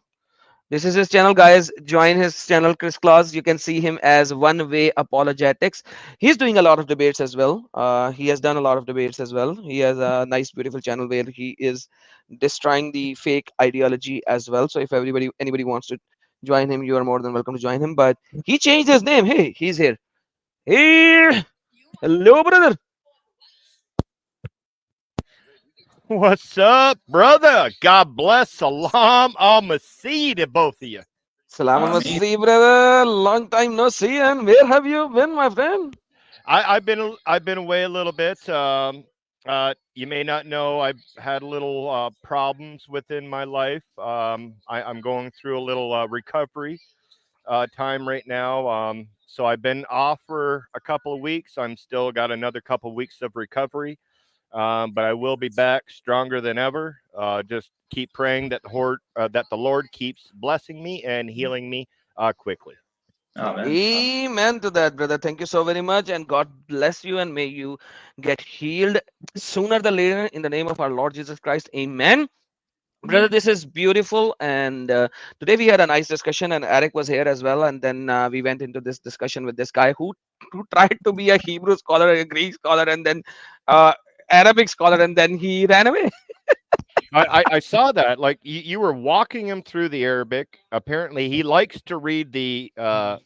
This is his channel, guys. Join his channel, Chris Claus. You can see him as One Way Apologetics. He's doing a lot of debates as well. He has done a lot of debates as well. He has a nice, beautiful channel where he is destroying the fake ideology as well. So if anybody wants to join him, you are more than welcome to join him. But he changed his name. Hey, he's here. Here. Hello, brother. What's up, brother? God bless. Salam al-Masih to both of you. Salam al-Masih, brother. Long time no see. And where have you been, my friend? I've been away a little bit. You may not know I've had little problems within my life. I'm going through a little recovery time right now. So I've been off for a couple of weeks. I'm still got another couple of weeks of recovery. But I will be back stronger than ever. Just keep praying that the Lord keeps blessing me and healing me quickly. Amen. Amen to that, brother. Thank you so very much, and God bless you, and may you get healed sooner than later in the name of our Lord Jesus Christ. Amen. Brother, this is beautiful, and today we had a nice discussion, and Eric was here as well, and then we went into this discussion with this guy who tried to be a Hebrew scholar, a Greek scholar, and then Arabic scholar, and then he ran away. I saw that. Like you were walking him through the Arabic. Apparently, he likes to read the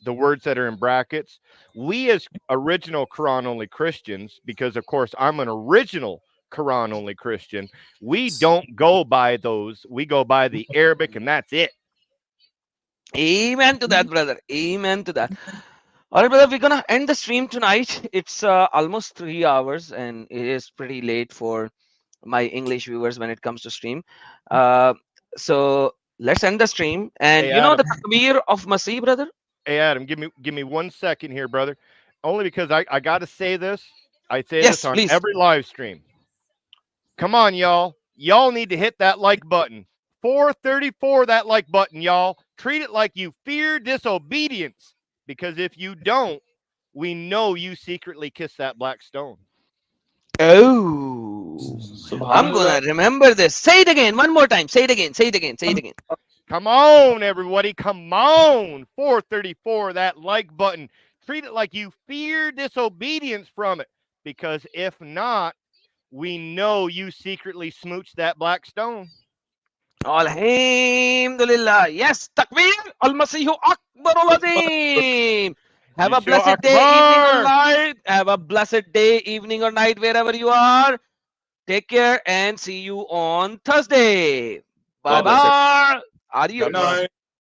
words that are in brackets. We, as original Quran only Christians, because of course I'm an original Quran only Christian, we don't go by those. We go by the Arabic, and that's it. Amen to that, brother. Amen to that. All right, brother, we're gonna end the stream tonight. It's almost 3 hours, and it is pretty late for my English viewers when it comes to stream. So let's end the stream. And Hey, you know Adam. the takbir of Masih, brother? Hey, Adam, give me 1 second here, brother. Only because I got to say this. I say Yes, this on please. every live stream. Come on, y'all. Y'all need to hit that like button. 434 that like button, y'all. Treat it like you fear disobedience. Because if you don't, we know you secretly kiss that black stone. Oh, I'm gonna remember this. Say it again, one more time. Say it again. Say it again. Say it again. Come on, everybody. Come on. 434 that like button. Treat it like you fear disobedience from it. Because if not, we know you secretly smooched that black stone. Alhamdulillah. Yes, takbir. Al-Masihu Akbarul Azim. Have a Yeshua blessed day, evening or Akbar. night. Have a blessed day, evening or night, wherever you are. Take care and see you on Thursday. Bye bye. Adios. Good night.